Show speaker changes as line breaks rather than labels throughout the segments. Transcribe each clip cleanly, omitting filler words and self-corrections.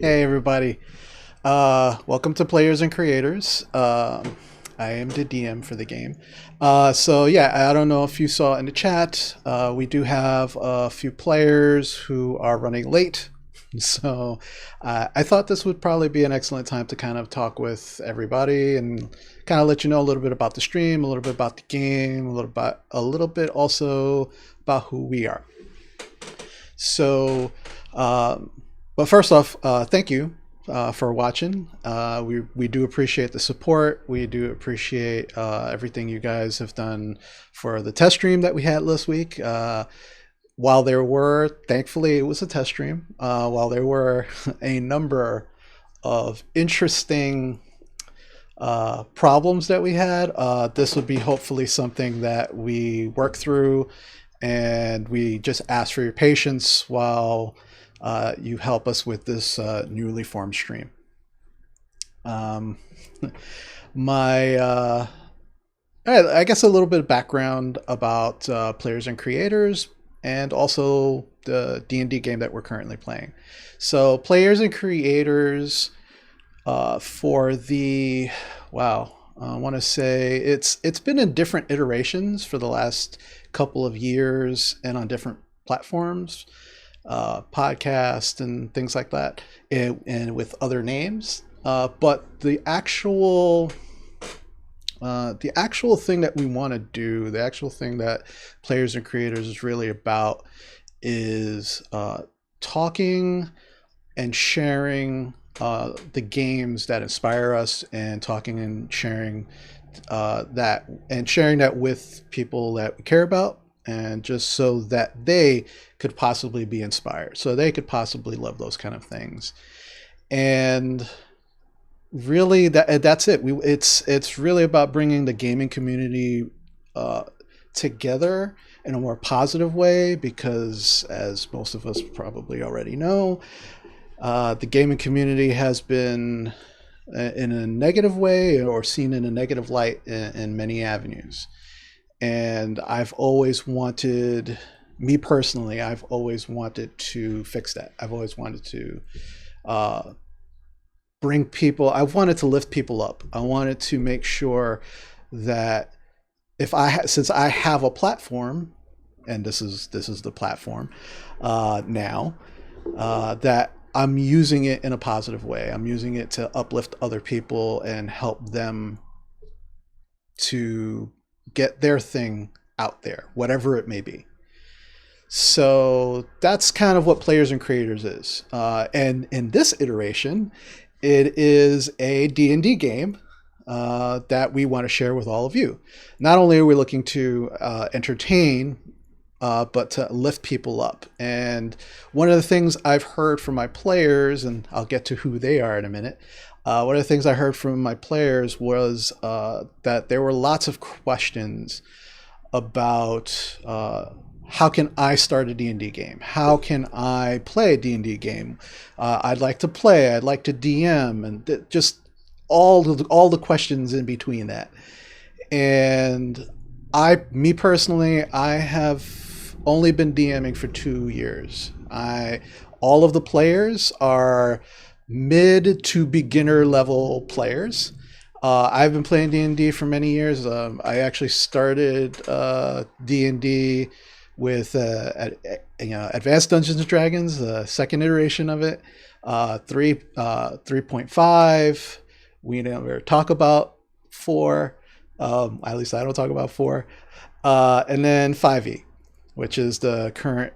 Hey everybody. Welcome to Players and Creators. I am the DM for the game. So yeah, I don't know if you saw in the chat, we do have a few players who are running late. So I thought this would probably be an excellent time to kind of talk with everybody and kind of let you know a little bit about the stream, a little bit about the game, a little bit also about who we are. So, but first off, thank you for watching. We do appreciate the support. We do appreciate everything you guys have done for the test stream that we had last week. While there were, thankfully, it was a test stream. While there were a number of interesting problems that we had, this would be hopefully something that we work through, and we just ask for your patience while you help us with this newly formed stream. My I guess a little bit of background about players and creators, and also the D&D game that we're currently playing. So players and creators, for the I want to say it's been in different iterations for the last couple of years and on different platforms, podcast and things like that, and with other names. But the actual thing that we want to do, the actual thing that players and creators is really about, is talking and sharing the games that inspire us, and talking and sharing that with people that we care about, and just so that they could possibly be inspired, so they could possibly love those kind of things. And really, that's it. It's really about bringing the gaming community together in a more positive way, because as most of us probably already know, the gaming community has been in a negative way, or seen in a negative light in many avenues. And me personally, I've always wanted to fix that. I've always wanted to I wanted to lift people up. I wanted to make sure that since I have a platform, and this is the platform now, that I'm using it in a positive way. I'm using it to uplift other people and help them to get their thing out there, whatever it may be. So that's kind of what Players and Creators is. And in this iteration, it is a D&D game that we want to share with all of you. Not only are we looking to entertain, but to lift people up. And one of the things I've heard from my players, and I'll get to who they are in a minute, one of the things I heard from my players was that there were lots of questions about how can I start a D&D game? How can I play a D&D game? I'd like to play, I'd like to DM, and just all the questions in between that. And me personally, I have only been DMing for 2 years. All of the players are mid to beginner level players. I've been playing D&D for many years. I actually started D&D with Advanced Dungeons and Dragons, the second iteration of it, 3.5. We never talk about 4. At least I don't talk about 4. And then 5e, which is the current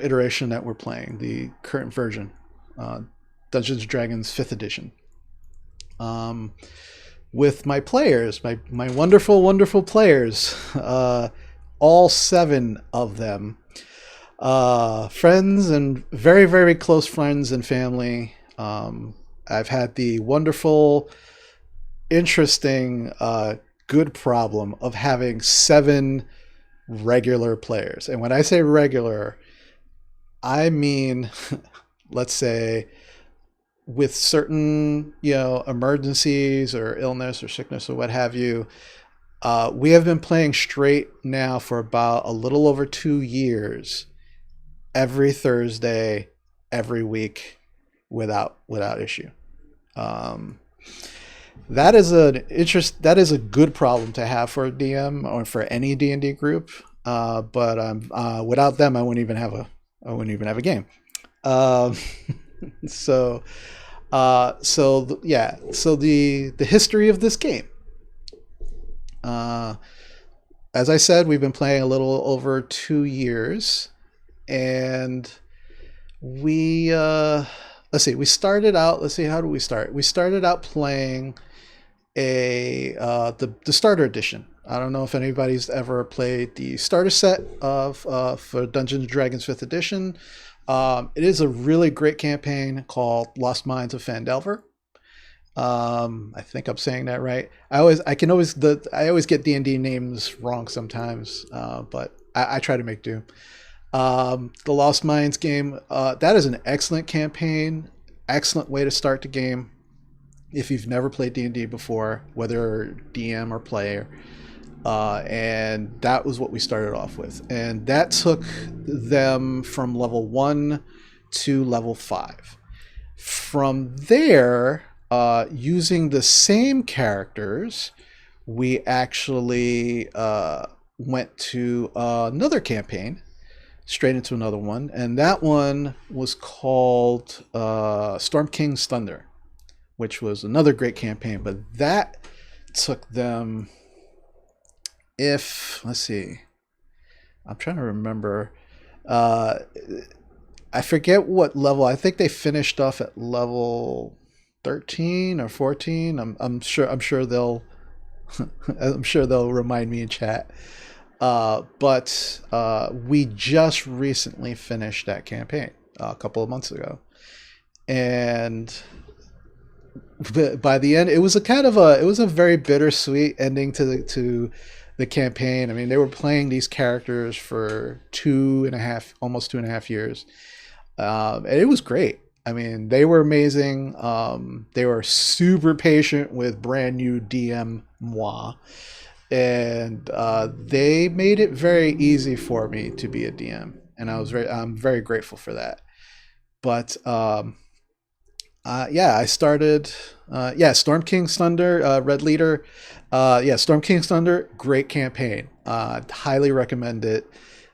iteration that we're playing, the current version, Dungeons and Dragons 5th edition. With my players, my wonderful, wonderful players, all 7 of them, friends and very, very close friends and family. I've had the wonderful, interesting, good problem of having 7 regular players. And when I say regular, I mean, let's say, with certain, emergencies or illness or sickness or what have you, we have been playing straight now for about a little over 2 years, every Thursday, every week, without issue. Um, that is that is a good problem to have for a DM or for any D&D group. But without them, I wouldn't even have a game. Um, so so the history of this game. As I said, we've been playing a little over 2 years, and we let's see. We started out. Let's see. How do we start? We started out playing the starter edition. I don't know if anybody's ever played the starter set of for Dungeons and Dragons 5th edition. It is a really great campaign called Lost Mines of Phandelver. I think I'm saying that right. I always get D&D names wrong sometimes, but I try to make do. The Lost Mines game, that is an excellent campaign, excellent way to start the game. If you've never played D&D before, whether DM or player, and that was what we started off with, and that took them from level 1 to level 5. From there, using the same characters, we actually went to another campaign, straight into another one, and that one was called Storm King's Thunder, which was another great campaign. But that took them, let's see, I'm trying to remember. I forget what level. I think they finished off at level 13 or 14. I'm sure they'll I'm sure they'll remind me in chat. But we just recently finished that campaign a couple of months ago, and by the end, it was a very bittersweet ending to the campaign. I mean, they were playing these characters for almost 2.5 years, and it was great. I mean, they were amazing. They were super patient with brand new DM moi, and they made it very easy for me to be a DM, and I'm very grateful for that. But I started. Storm King's Thunder, Red Leader. Storm King's Thunder, great campaign. Highly recommend it.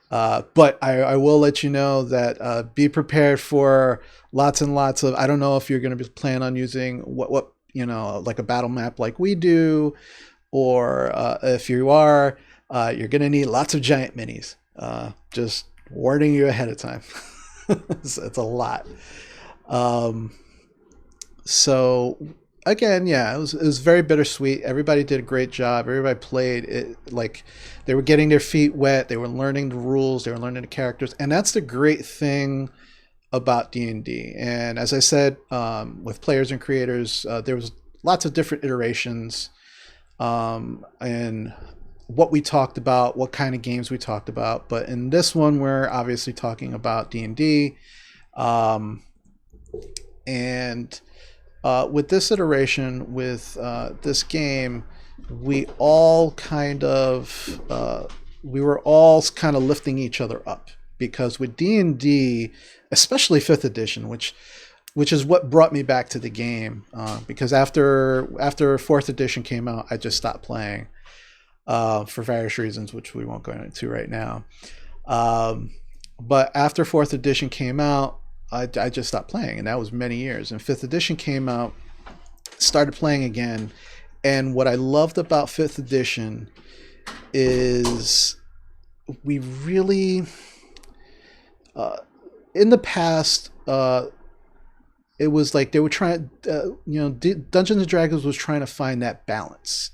But I will let you know that be prepared for lots and lots of. I don't know if you're going to be planning on using what like a battle map like we do, or if you are, you're going to need lots of giant minis. Just warning you ahead of time. it's a lot. So again, it was very bittersweet. Everybody did a great job. Everybody played it like they were getting their feet wet. They were learning the rules. They were learning the characters, and that's the great thing about D&D. And as I said, with players and creators, there was lots of different iterations, and what we talked about, what kind of games we talked about. But in this one, we're obviously talking about D&D, and with this iteration, with this game, we were all kind of lifting each other up, because with D&D, especially 5th edition, which is what brought me back to the game, because after 4th edition came out, I just stopped playing for various reasons, which we won't go into right now. But after 4th edition came out, I just stopped playing, and that was many years. And 5th edition came out, started playing again, and what I loved about 5th edition is we really, in the past, it was like they were trying, Dungeons and Dragons was trying to find that balance.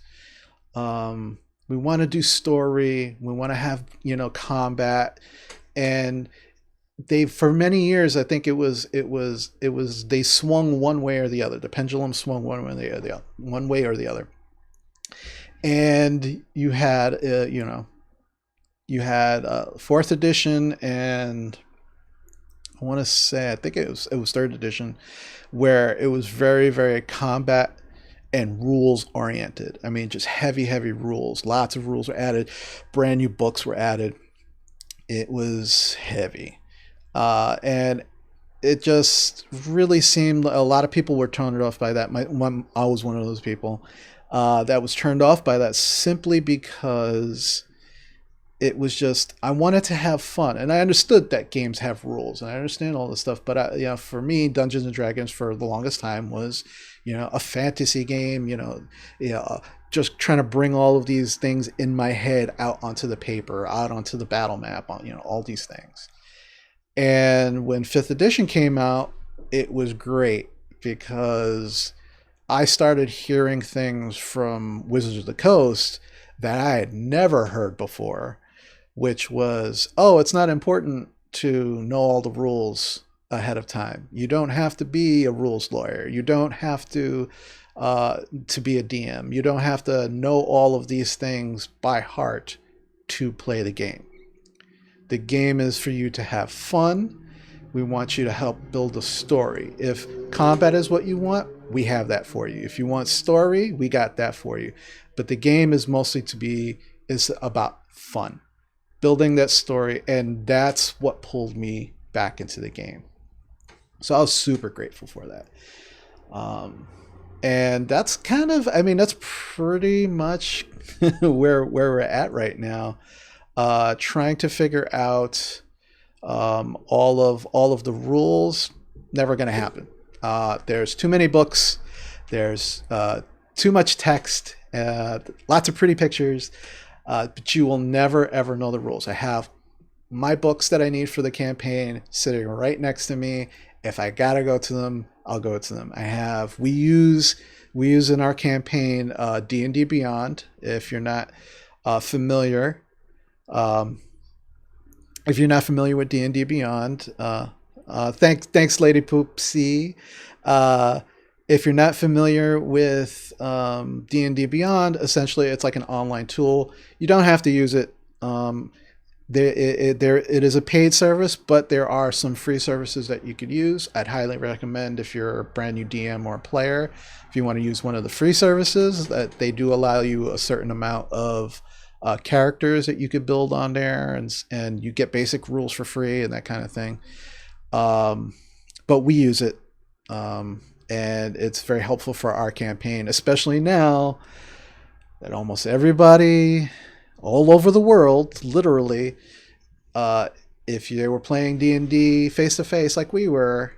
We want to do story, we want to have combat, and for many years, I think it was they swung one way or the other. The pendulum swung one way or the other. And you had 4th edition, and I want to say, I think it was 3rd edition, where it was very, very combat and rules oriented. I mean, just heavy rules. Lots of rules were added. Brand new books were added. It was heavy. And it just really seemed a lot of people were turned off by that. I was one of those people that was turned off by that simply because it was just, I wanted to have fun, and I understood that games have rules, and I understand all this stuff. But for me, Dungeons and Dragons for the longest time was, a fantasy game. Just trying to bring all of these things in my head out onto the paper, out onto the battle map, all these things. And when 5th edition came out, it was great because I started hearing things from Wizards of the Coast that I had never heard before, which was, oh, it's not important to know all the rules ahead of time. You don't have to be a rules lawyer. You don't have to be a DM. You don't have to know all of these things by heart to play the game. The game is for you to have fun. We want you to help build a story. If combat is what you want, we have that for you. If you want story, we got that for you. But the game is mostly is about fun, building that story, and that's what pulled me back into the game. So I was super grateful for that. And that's that's pretty much where we're at right now. Trying to figure out all of the rules, never going to happen. There's too many books. There's too much text. Lots of pretty pictures. But you will never, ever know the rules. I have my books that I need for the campaign sitting right next to me. If I got to go to them, I'll go to them. We use in our campaign D&D Beyond. If you're not familiar, with D&D Beyond, thanks Lady Poopsie. If you're not familiar with D&D Beyond, essentially it's like an online tool. You don't have to use it. It is a paid service, but there are some free services that you could use. I'd highly recommend, if you're a brand new DM or player, if you want to use one of the free services, that they do allow you a certain amount of characters that you could build on there, and you get basic rules for free and that kind of thing. But we use it, and it's very helpful for our campaign, especially now that almost everybody all over the world, literally, if they were playing D&D face-to-face like we were,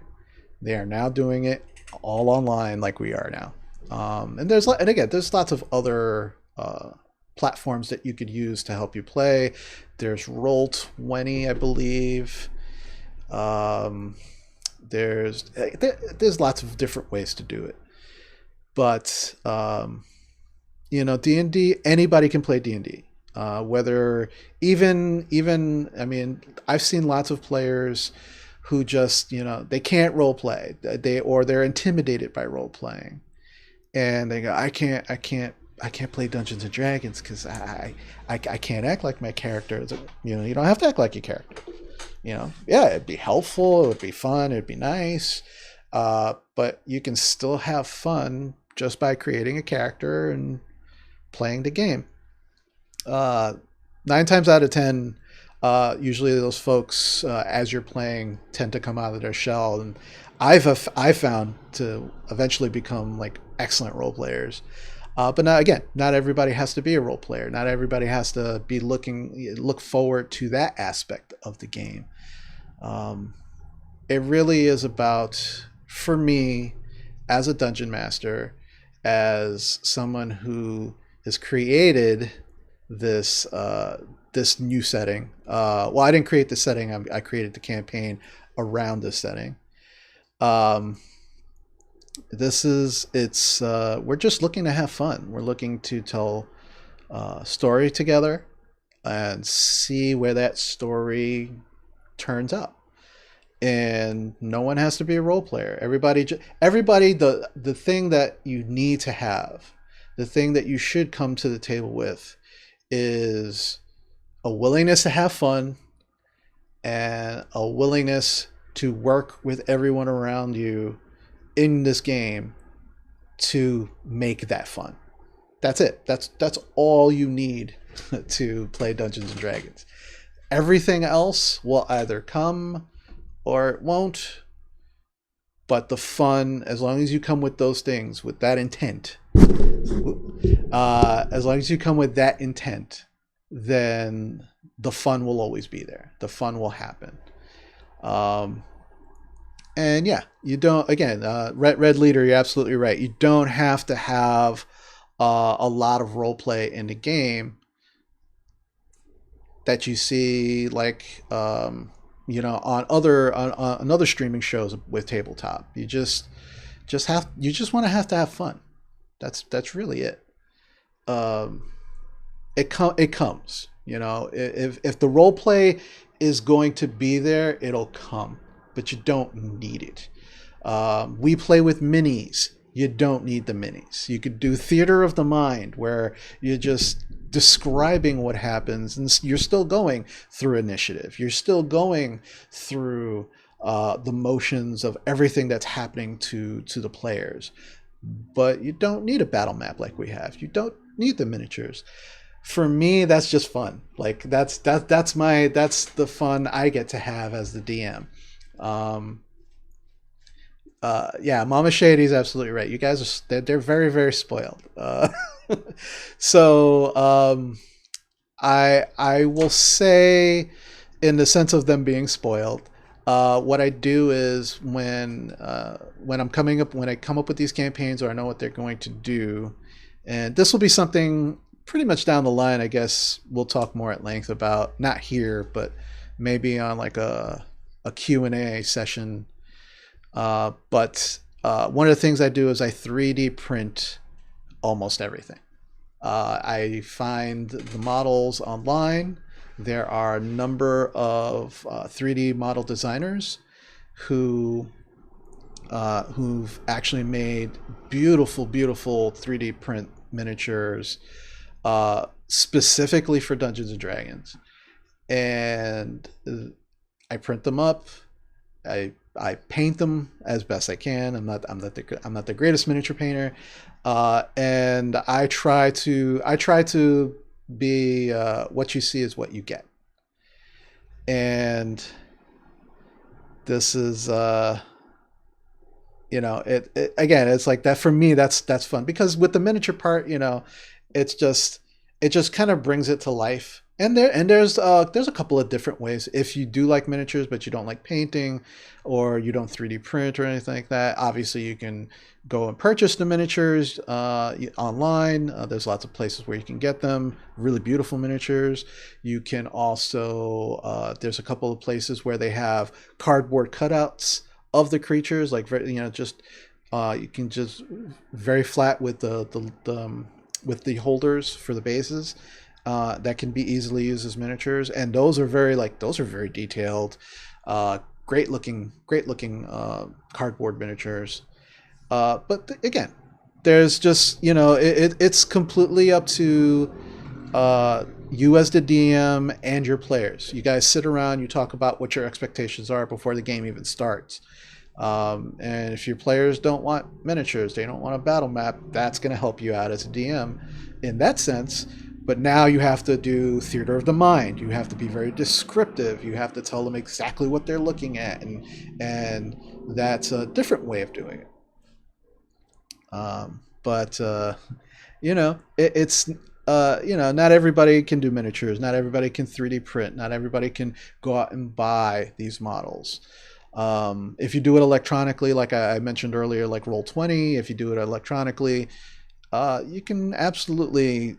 they are now doing it all online like we are now. And there's lots of other platforms that you could use to help you play. There's Roll20, I believe. There's lots of different ways to do it. But D&D, anybody can play D&D. Whether I've seen lots of players who just, they can't role play, they're intimidated by role playing, and they go, I can't play Dungeons and Dragons because I can't act like my character. You don't have to act like your character. Yeah, it'd be helpful, it would be fun, it'd be nice, but you can still have fun just by creating a character and playing the game. 9 times out of 10, usually those folks, as you're playing, tend to come out of their shell, and I've found to eventually become like excellent role players. But not everybody has to be a role player. Not everybody has to be look forward to that aspect of the game. It really is about, for me, as a dungeon master, as someone who has created this new setting. Well, I didn't create the setting. I created the campaign around this setting. We're just looking to have fun. We're looking to tell a story together and see where that story turns up. And no one has to be a role player. Everybody, the thing that you need to have, the thing that you should come to the table with, is a willingness to have fun and a willingness to work with everyone around you in this game to make that fun. That's it. That's all you need to play Dungeons and Dragons. Everything else will either come or it won't. But the fun, as long as you come with those things, with that intent, as long as you come with that intent, then the fun will always be there. The fun will happen. And yeah, you don't, again, Red Leader, you're absolutely right. You don't have to have a lot of role play in the game that you see, like, on other streaming shows with tabletop. You just want to have fun. That's really it. It comes. If the role play is going to be there, it'll come, but you don't need it. We play with minis. You don't need the minis. You could do theater of the mind, where you're just describing what happens, and you're still going through initiative. You're still going through the motions of everything that's happening to the players. But you don't need a battle map like we have. You don't need the miniatures. For me, that's just fun. Like that's the fun I get to have as the DM. Yeah, Mama Shady's absolutely right. You guys they're very, very spoiled. So I will say, in the sense of them being spoiled, what I do is when I come up with these campaigns, or I know what they're going to do, and this will be something pretty much down the line, I guess we'll talk more at length about, not here, but maybe on like a Q&A session. But one of the things I do is I 3D print almost everything. I find the models online. There are a number of 3D model designers who've actually made beautiful 3D print miniatures specifically for Dungeons and Dragons, and I print them up. I paint them as best I can. I'm not the greatest miniature painter, and I try to be what you see is what you get. And this is it again, it's like that for me. That's fun, because with the miniature part, it just kind of brings it to life. And there's a couple of different ways. If you do like miniatures but you don't like painting, or you don't 3D print or anything like that, obviously you can go and purchase the miniatures online. There's lots of places where you can get them, really beautiful miniatures. You can also there's a couple of places where they have cardboard cutouts of the creatures, like just you can just very flat with the holders for the bases. That can be easily used as miniatures, and those are very detailed, great looking cardboard miniatures. But again, there's just it's completely up to you as the DM and your players. You guys sit around, you talk about what your expectations are before the game even starts. And if your players don't want miniatures, they don't want a battle map, that's going to help you out as a DM in that sense. But now you have to do theater of the mind. You have to be very descriptive. You have to tell them exactly what they're looking at, and that's a different way of doing it. But it's not everybody can do miniatures. Not everybody can 3D print. Not everybody can go out and buy these models. If you do it electronically, like I mentioned earlier, like Roll20, if you do it electronically, you can absolutely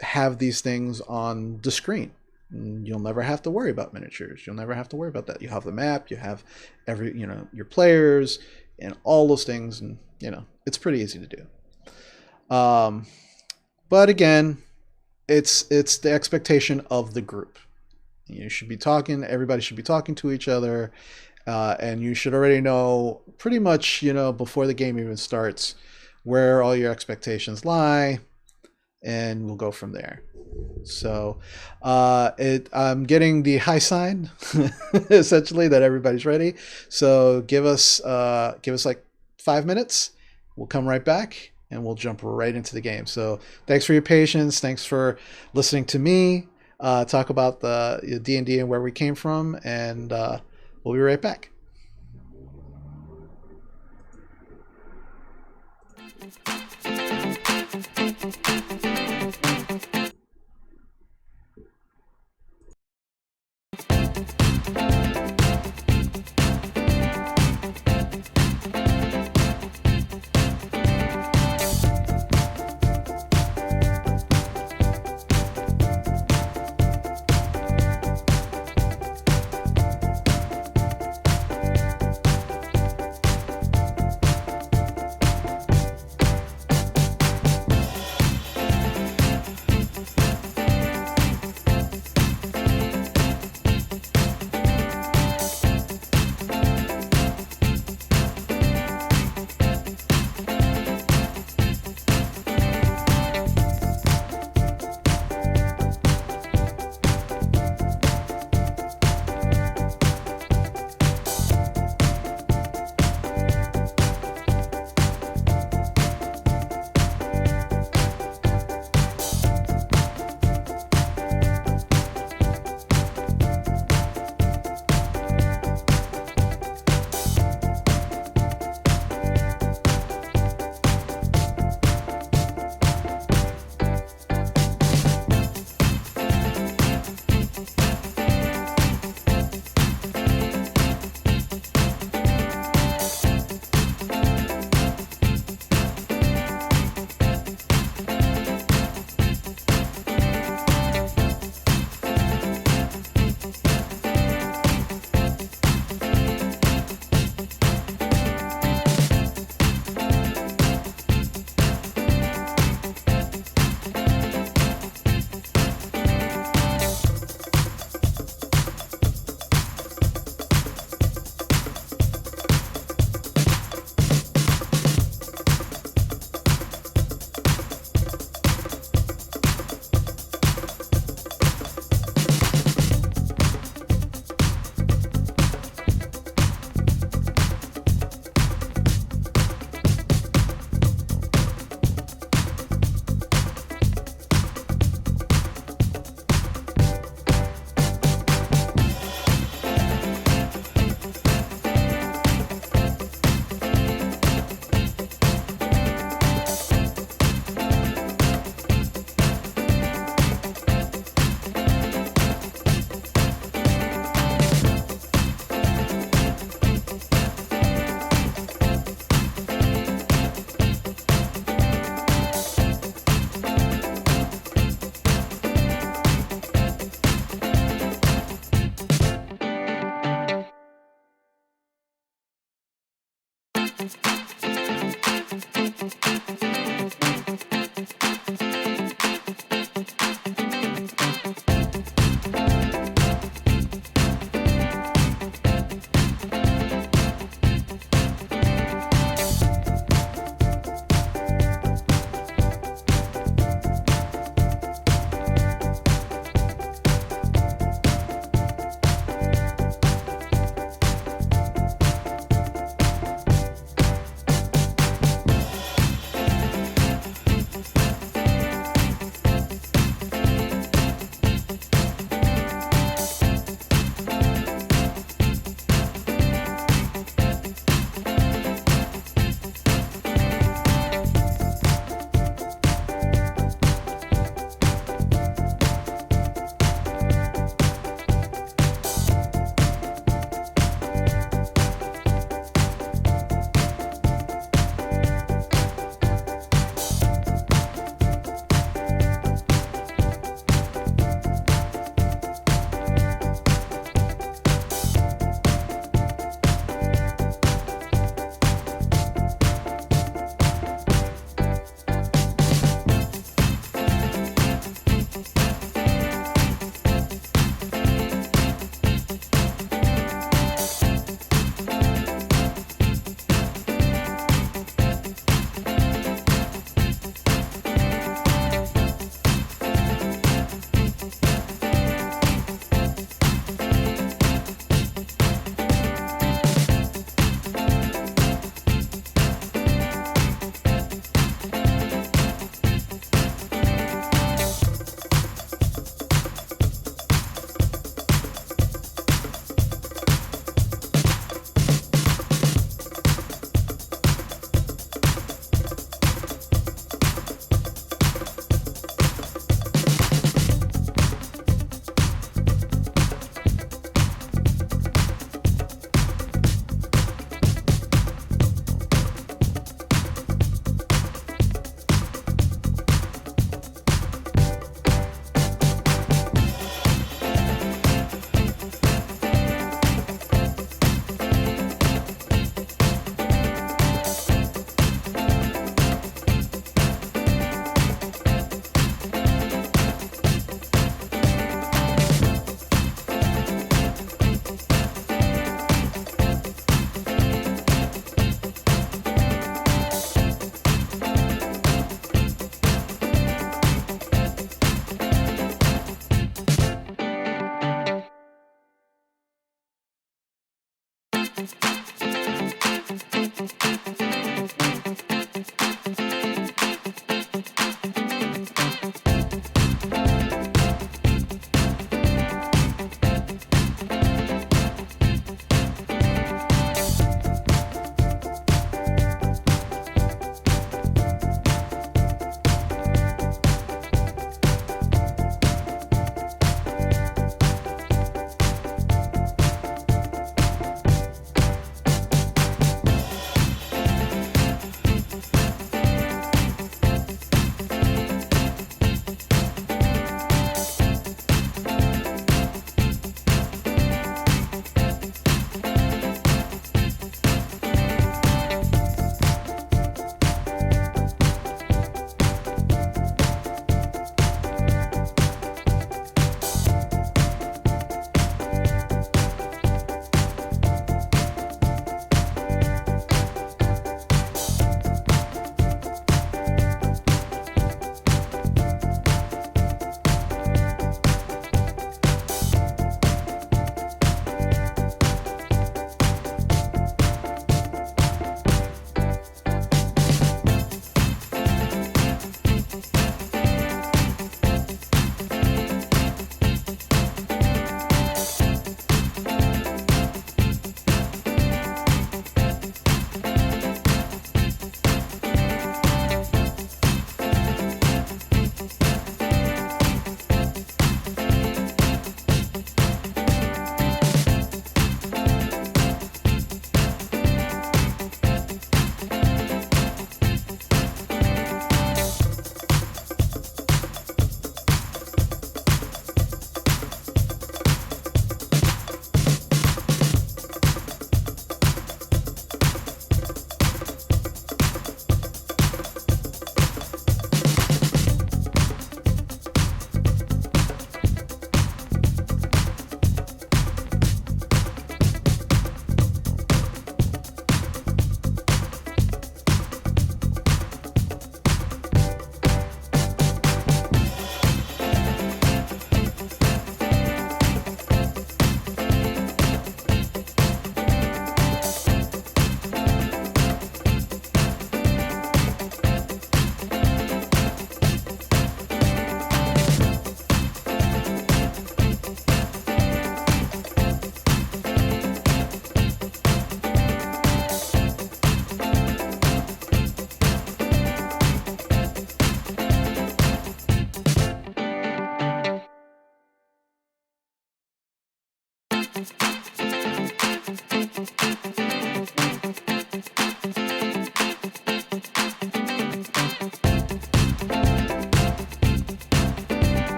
have these things on the screen. You'll never have to worry about miniatures. You'll never have to worry about that. You have the map, you have your players and all those things, and it's pretty easy to do. But again, it's the expectation of the group. You should be talking, everybody should be talking to each other, and you should already know pretty much, before the game even starts, where all your expectations lie, and we'll go from there. So I'm getting the high sign essentially that everybody's ready. So give us like 5 minutes. We'll come right back and we'll jump right into the game. So thanks for your patience. Thanks for listening to me talk about the D&D and where we came from, and we'll be right back.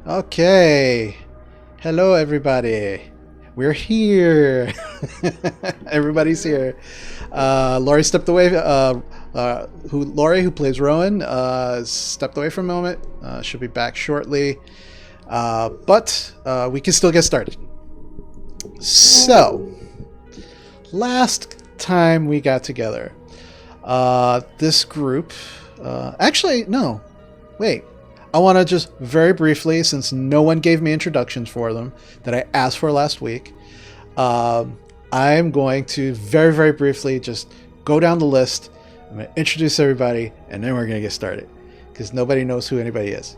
Okay. Hello, everybody. We're here. Everybody's here. Laurie stepped away. Laurie, who plays Rowan, stepped away for a moment. She'll be back shortly. But we can still get started. So, last time we got together, this group... actually, no. Wait. I want to just very briefly, since no one gave me introductions for them that I asked for last week, I'm going to very, very briefly just go down the list. I'm going to introduce everybody, and then we're going to get started, because nobody knows who anybody is.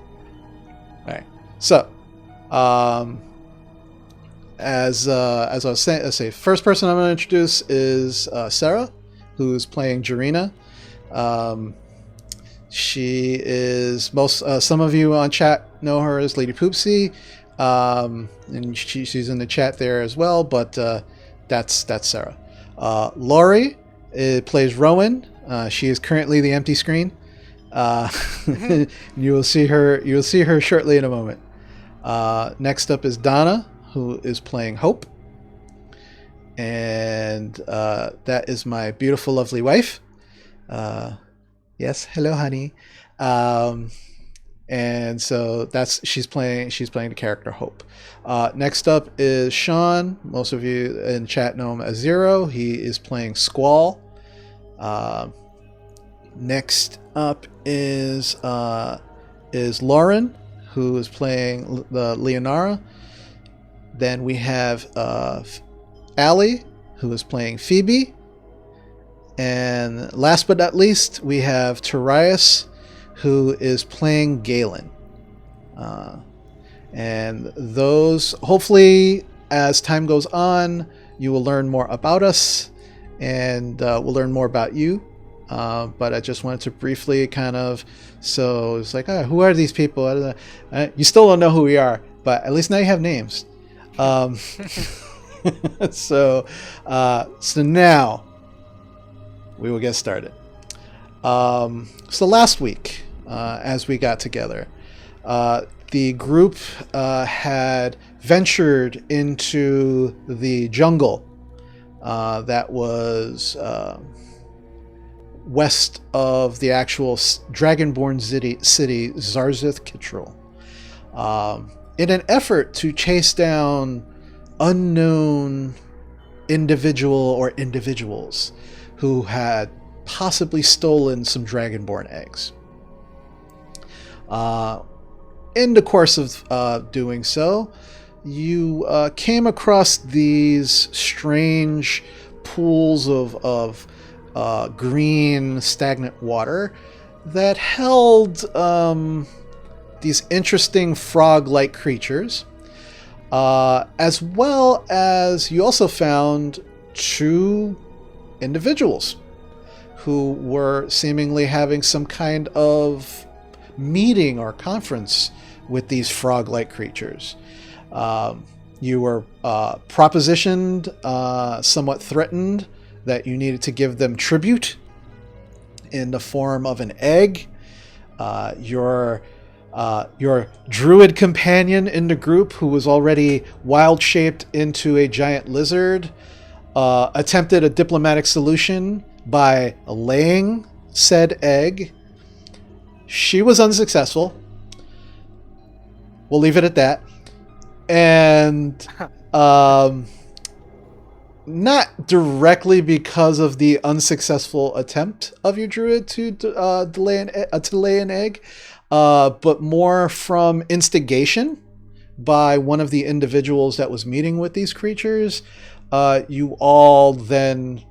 All right. So, as I was saying, let's say first person I'm going to introduce is Sarah, who's playing Jarina. She is some of you on chat know her as Lady Poopsie, and she's in the chat there as well. But that's Sarah. Laurie plays Rowan. She is currently the empty screen. You will see her. You will see her shortly in a moment. Next up is Donna, who is playing Hope, and that is my beautiful, lovely wife. Yes, hello, honey. And so she's playing the character Hope. Next up is Sean. Most of you in chat know him as Zero. He is playing Squall. Next up is Lauren, who is playing the Leonara. Then we have Allie, who is playing Phoebe. And last but not least, we have Tarius, who is playing Galen. And those, hopefully, as time goes on, you will learn more about us, and we'll learn more about you. But I just wanted to briefly so it's like, who are these people? I don't know. You still don't know who we are, but at least now you have names. So now we will get started. So last week, as we got together, the group had ventured into the jungle that was west of the actual Dragonborn city Xarzith Kitril, in an effort to chase down unknown individual or individuals who had possibly stolen some Dragonborn eggs. In the course of doing so, you came across these strange pools of green stagnant water that held these interesting frog-like creatures, as well as you also found 2 individuals who were seemingly having some kind of meeting or conference with these frog-like creatures. You were propositioned, somewhat threatened, that you needed to give them tribute in the form of an egg. Your druid companion in the group, who was already wild-shaped into a giant lizard, attempted a diplomatic solution by laying said egg. She was unsuccessful. We'll leave it at that. And not directly because of the unsuccessful attempt of your druid to lay an egg, but more from instigation by one of the individuals that was meeting with these creatures. You all then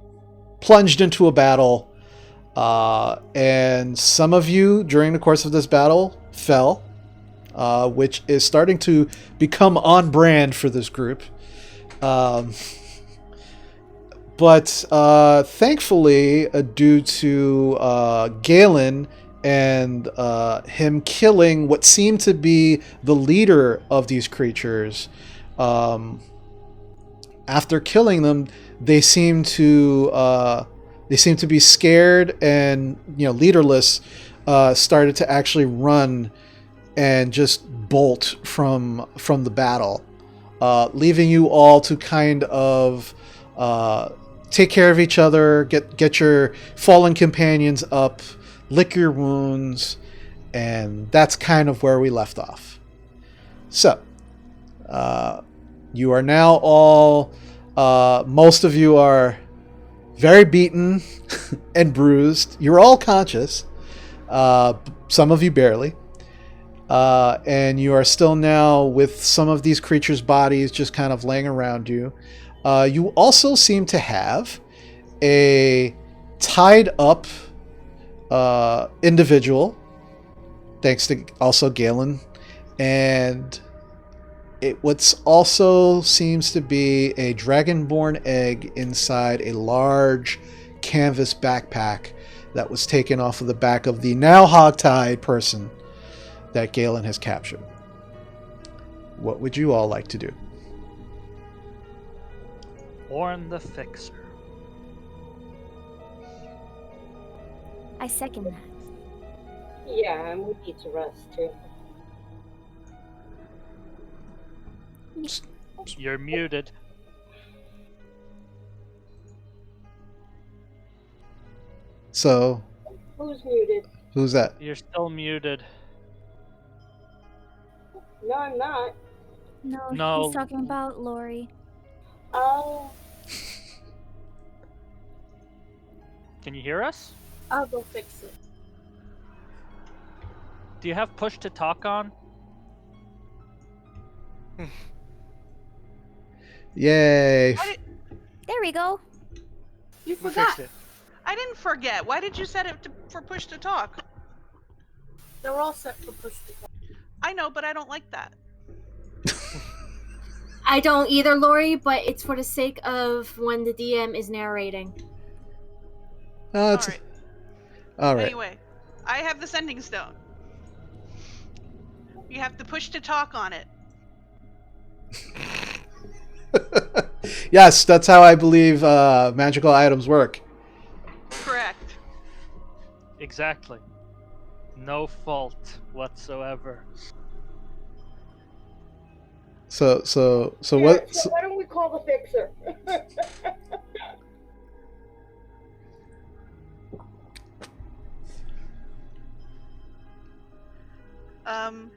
plunged into a battle, and some of you during the course of this battle fell, which is starting to become on brand for this group. But thankfully, due to Galen and him killing what seemed to be the leader of these creatures, after killing them, they seem to be scared and, leaderless. Started to actually run and just bolt from the battle, leaving you all to kind of take care of each other, get your fallen companions up, lick your wounds, and that's kind of where we left off. So, you are now all, most of you are very beaten and bruised. You're all conscious, some of you barely, and you are still now with some of these creatures' bodies just kind of laying around you. You also seem to have a tied up individual, thanks to also Galen, and what's also seems to be a Dragonborn egg inside a large canvas backpack that was taken off of the back of the now hogtied person that Galen has captured. What would you all like to do?
Warn the Fixer. I second that.
Yeah, and we need to rest too.
You're muted.
So,
Who's muted?
who's that?
You're still muted.
No, I'm not.
No.
He's talking about Lori.
Oh,
Can you hear us?
I'll go fix it.
Do you have push to talk on?
Yay!
There we go.
You
We
forgot.
fixed it. I didn't forget. Why did you set it for push to talk?
They're all set for push to talk.
I know, but I don't like that.
I don't either, Lori, but it's for the sake of when the DM is narrating.
Oh,
All
it's
right.
all right.
Anyway, I have the sending stone. You have to push to talk on it.
Yes, that's how I believe magical items work.
Correct.
Exactly. No fault whatsoever.
So
Yeah,
what?
so why don't we call the fixer?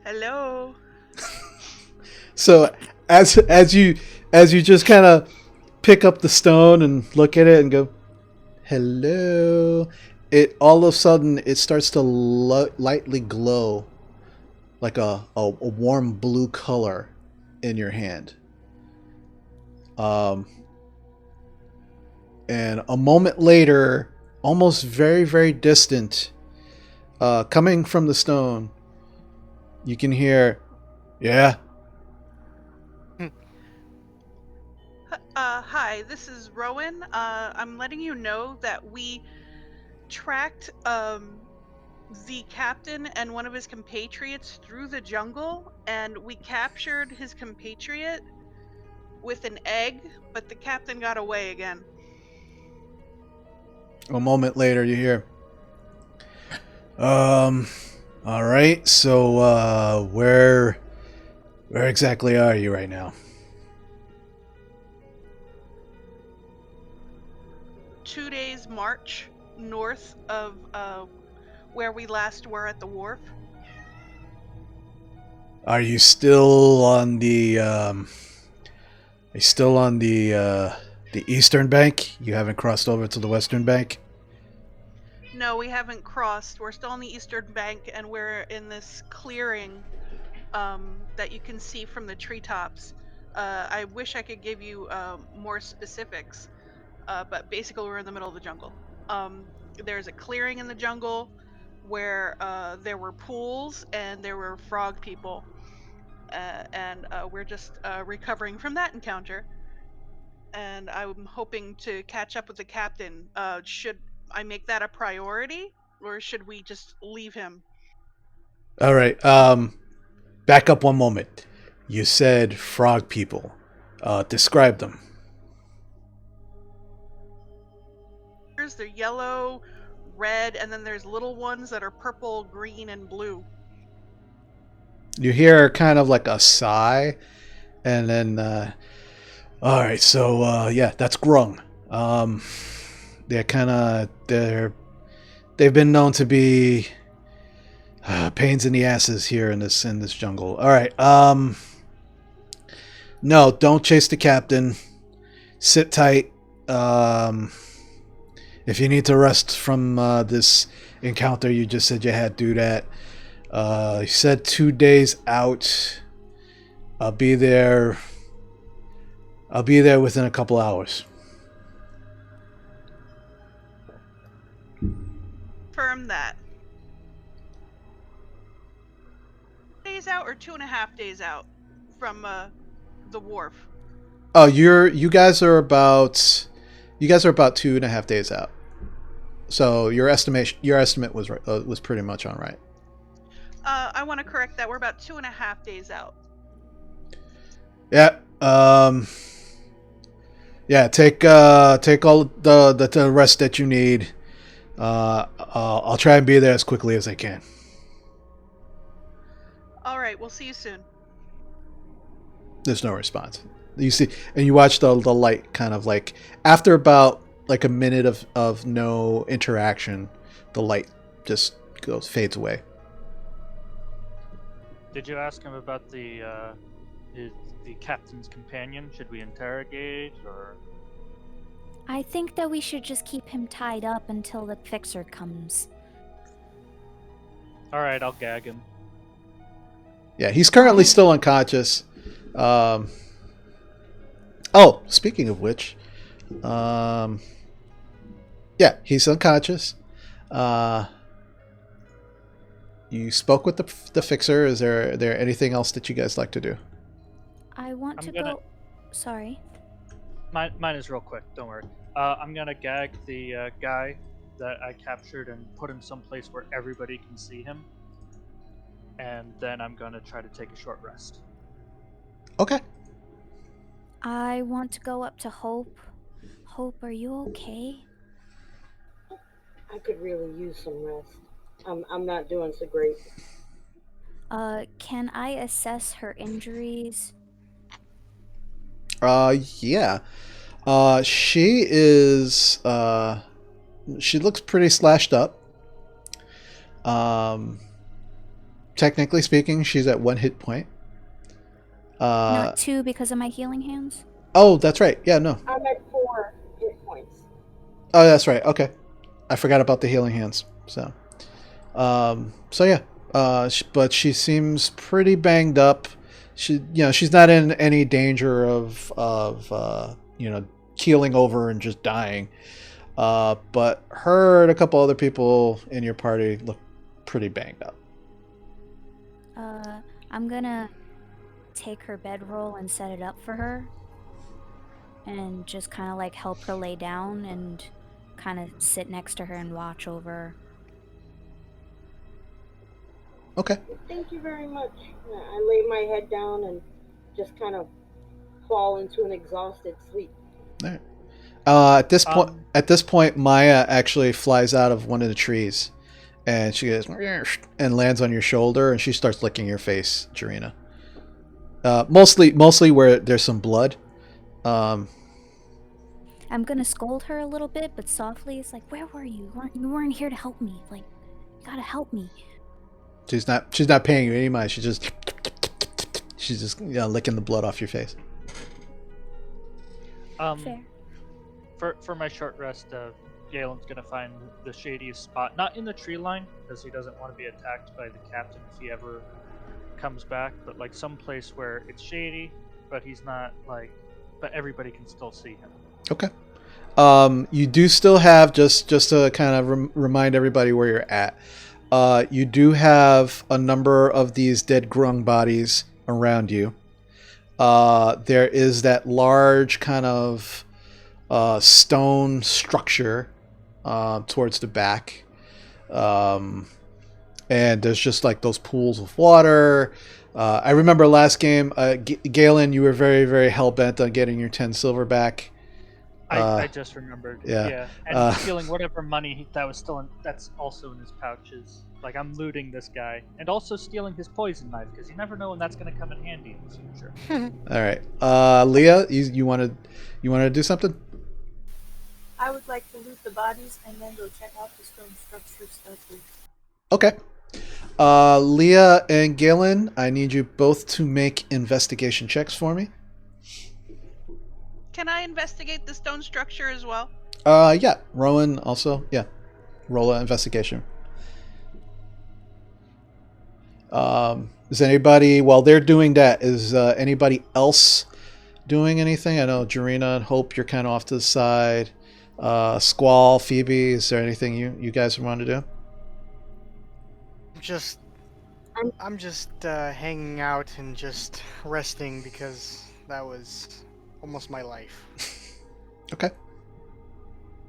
Hello.
So as you just kind of pick up the stone and look at it and go, hello, it all of a sudden it starts to lightly glow like a warm blue color in your hand. And a moment later, almost very, very distant, coming from the stone, you can hear, yeah.
Hi, this is Rowan. I'm letting you know that we tracked the captain and one of his compatriots through the jungle, and we captured his compatriot with an egg, but the captain got away again.
A moment later, you hear, all right, so, where exactly are you right now?
2 days march north of where we last were at the wharf.
Are you still on the, the eastern bank? You haven't crossed over to the western bank?
No, we haven't crossed. We're still on the eastern bank, and we're in this clearing that you can see from the treetops. I wish I could give you more specifics, but basically we're in the middle of the jungle. There's a clearing in the jungle where there were pools and there were frog people, and we're just recovering from that encounter. And I'm hoping to catch up with the captain. Should I make that a priority, or should we just leave him?
All right, back up one moment. You said frog people. Describe them.
They're yellow, red, and then there's little ones that are purple, green, and blue.
You hear kind of like a sigh, and then, all right, so, yeah, that's Grung. They've been known to be pains in the asses here in this jungle. All right, no, don't chase the captain. Sit tight. If you need to rest from this encounter you just said you had, do that. You said 2 days out. I'll be there within a couple hours.
Confirm that. Days out or 2.5 days out from the wharf?
Oh, you guys are about 2.5 days out. So your estimate was pretty much on right.
I want to correct that. We're about 2.5 days out.
Yeah. Yeah. Take all the rest that you need. I'll try and be there as quickly as I can.
All right, we'll see you soon.
There's no response. You see, and you watch the light kind of like after about like a minute of no interaction, the light just fades away.
Did you ask him about the captain's companion? Should we interrogate or?
I think that we should just keep him tied up until the fixer comes.
All right, I'll gag him.
Yeah, he's currently still unconscious. Oh, speaking of which, yeah, he's unconscious. You spoke with the fixer. Is there anything else that you guys like to do?
I want to go. Sorry.
Mine is real quick. Don't worry. I'm gonna gag the guy that I captured and put him someplace where everybody can see him, and then I'm gonna try to take a short rest.
Okay.
I want to go up to Hope. Hope, are you okay?
I could really use some rest. I'm not doing so great.
Can I assess her injuries?
Yeah. She is. She looks pretty slashed up. Technically speaking, she's at 1 hit point.
Not 2 because of my healing hands?
Oh, that's right. Yeah, no.
I'm at 4 hit points.
Oh, that's right. Okay. I forgot about the healing hands. So yeah. But she seems pretty banged up. She's not in any danger of keeling over and just dying. But her and a couple other people in your party look pretty banged up.
I'm gonna take her bedroll and set it up for her. And just kind of like help her lay down and kind of sit next to her and watch over her.
Okay.
Thank you very much. I lay my head down and just kind of fall into an exhausted sleep.
All right. At this point, Maya actually flies out of one of the trees, and she goes and lands on your shoulder, and she starts licking your face, Jarina. Mostly where there's some blood.
I'm gonna scold her a little bit, but softly. It's like, where were you? You weren't here to help me. Like, you gotta help me.
She's not paying you any mind. She's just licking the blood off your face.
Fair.
For my short rest, Galen's gonna find the shadiest spot, not in the tree line, because he doesn't want to be attacked by the captain if he ever comes back, but like some place where it's shady, but he's not but everybody can still see him.
Okay. You do still have just to kind of remind everybody where you're at. You do have a number of these dead grung bodies around you. There is that large kind of stone structure towards the back. And there's just like those pools of water. I remember last game, Galen, you were very, very hell-bent on getting your 10 silver back.
I just remembered.
Yeah.
And stealing whatever money that's also in his pouches. Like, I'm looting this guy. And also stealing his poison knife, because you never know when that's going to come in handy in the future.
All right. Leah, you want to do something?
I would like to loot the bodies and then go check out the stone structure stuff.
Okay. Leah and Galen, I need you both to make investigation checks for me.
Can I investigate the stone structure as well?
Yeah. Rowan also. Yeah. Roll an investigation. Is anybody, while they're doing that, is anybody else doing anything? I know Jarina and Hope, you're kind of off to the side. Squall, Phoebe, is there anything you guys want to do?
I'm just hanging out and just resting because that was almost my life.
Okay.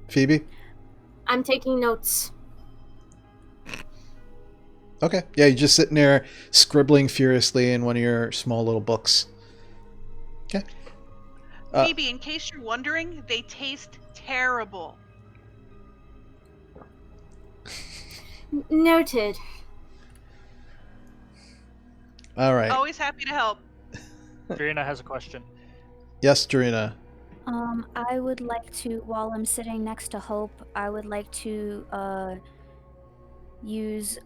Phoebe?
I'm taking notes.
Okay. Yeah, you're just sitting there scribbling furiously in one of your small little books. Okay.
Phoebe, in case you're wondering, they taste terrible.
Noted.
All right.
Always happy to help.
Drina has a question.
Yes, Dorina.
I would like to, while I'm sitting next to Hope, I would like to use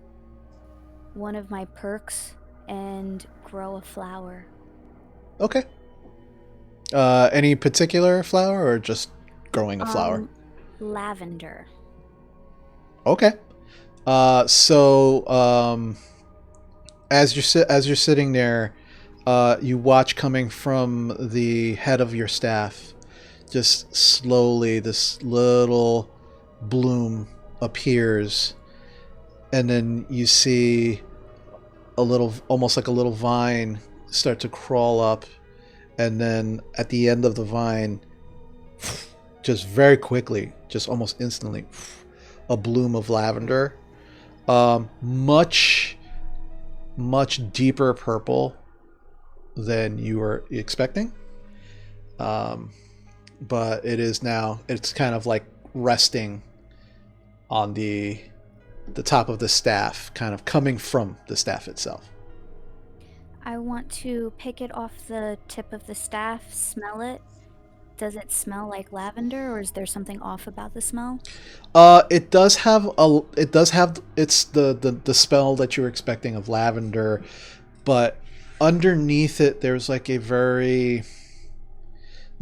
one of my perks and grow a flower.
Okay. Any particular flower or just growing a flower?
Lavender.
Okay. As you're sitting there, you watch coming from the head of your staff, just slowly this little bloom appears, and then you see a little, almost like a little vine, start to crawl up, and then at the end of the vine, just very quickly, just almost instantly, a bloom of lavender, much deeper purple than you were expecting, but it's kind of like resting on the top of the staff, kind of coming from the staff itself.
I want to pick it off the tip of the staff, smell it. Does it smell like lavender, or is there something off about the smell?
It does have it's the smell that you're expecting of lavender, but underneath it there's like it's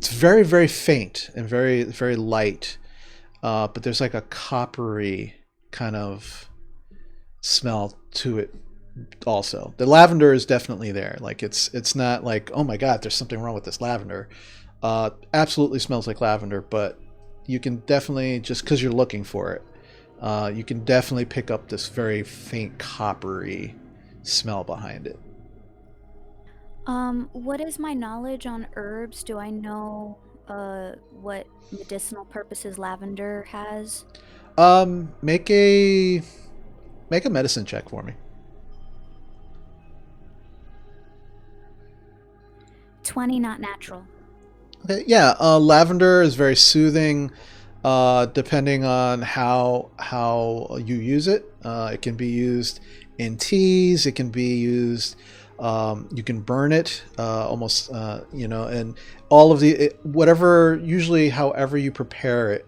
very, very faint and very, very light, but there's like a coppery kind of smell to it also. The lavender is definitely there. Like it's not like, oh my god, there's something wrong with this lavender. Absolutely smells like lavender, but you can definitely, just because you're looking for it, you can definitely pick up this very faint coppery smell behind it.
What is my knowledge on herbs? Do I know what medicinal purposes lavender has?
Make a medicine check for me.
20, not natural.
Okay, yeah, lavender is very soothing, depending on how you use it. It can be used in teas. It can be used. You can burn it, almost, and all of whatever. Usually, however you prepare it,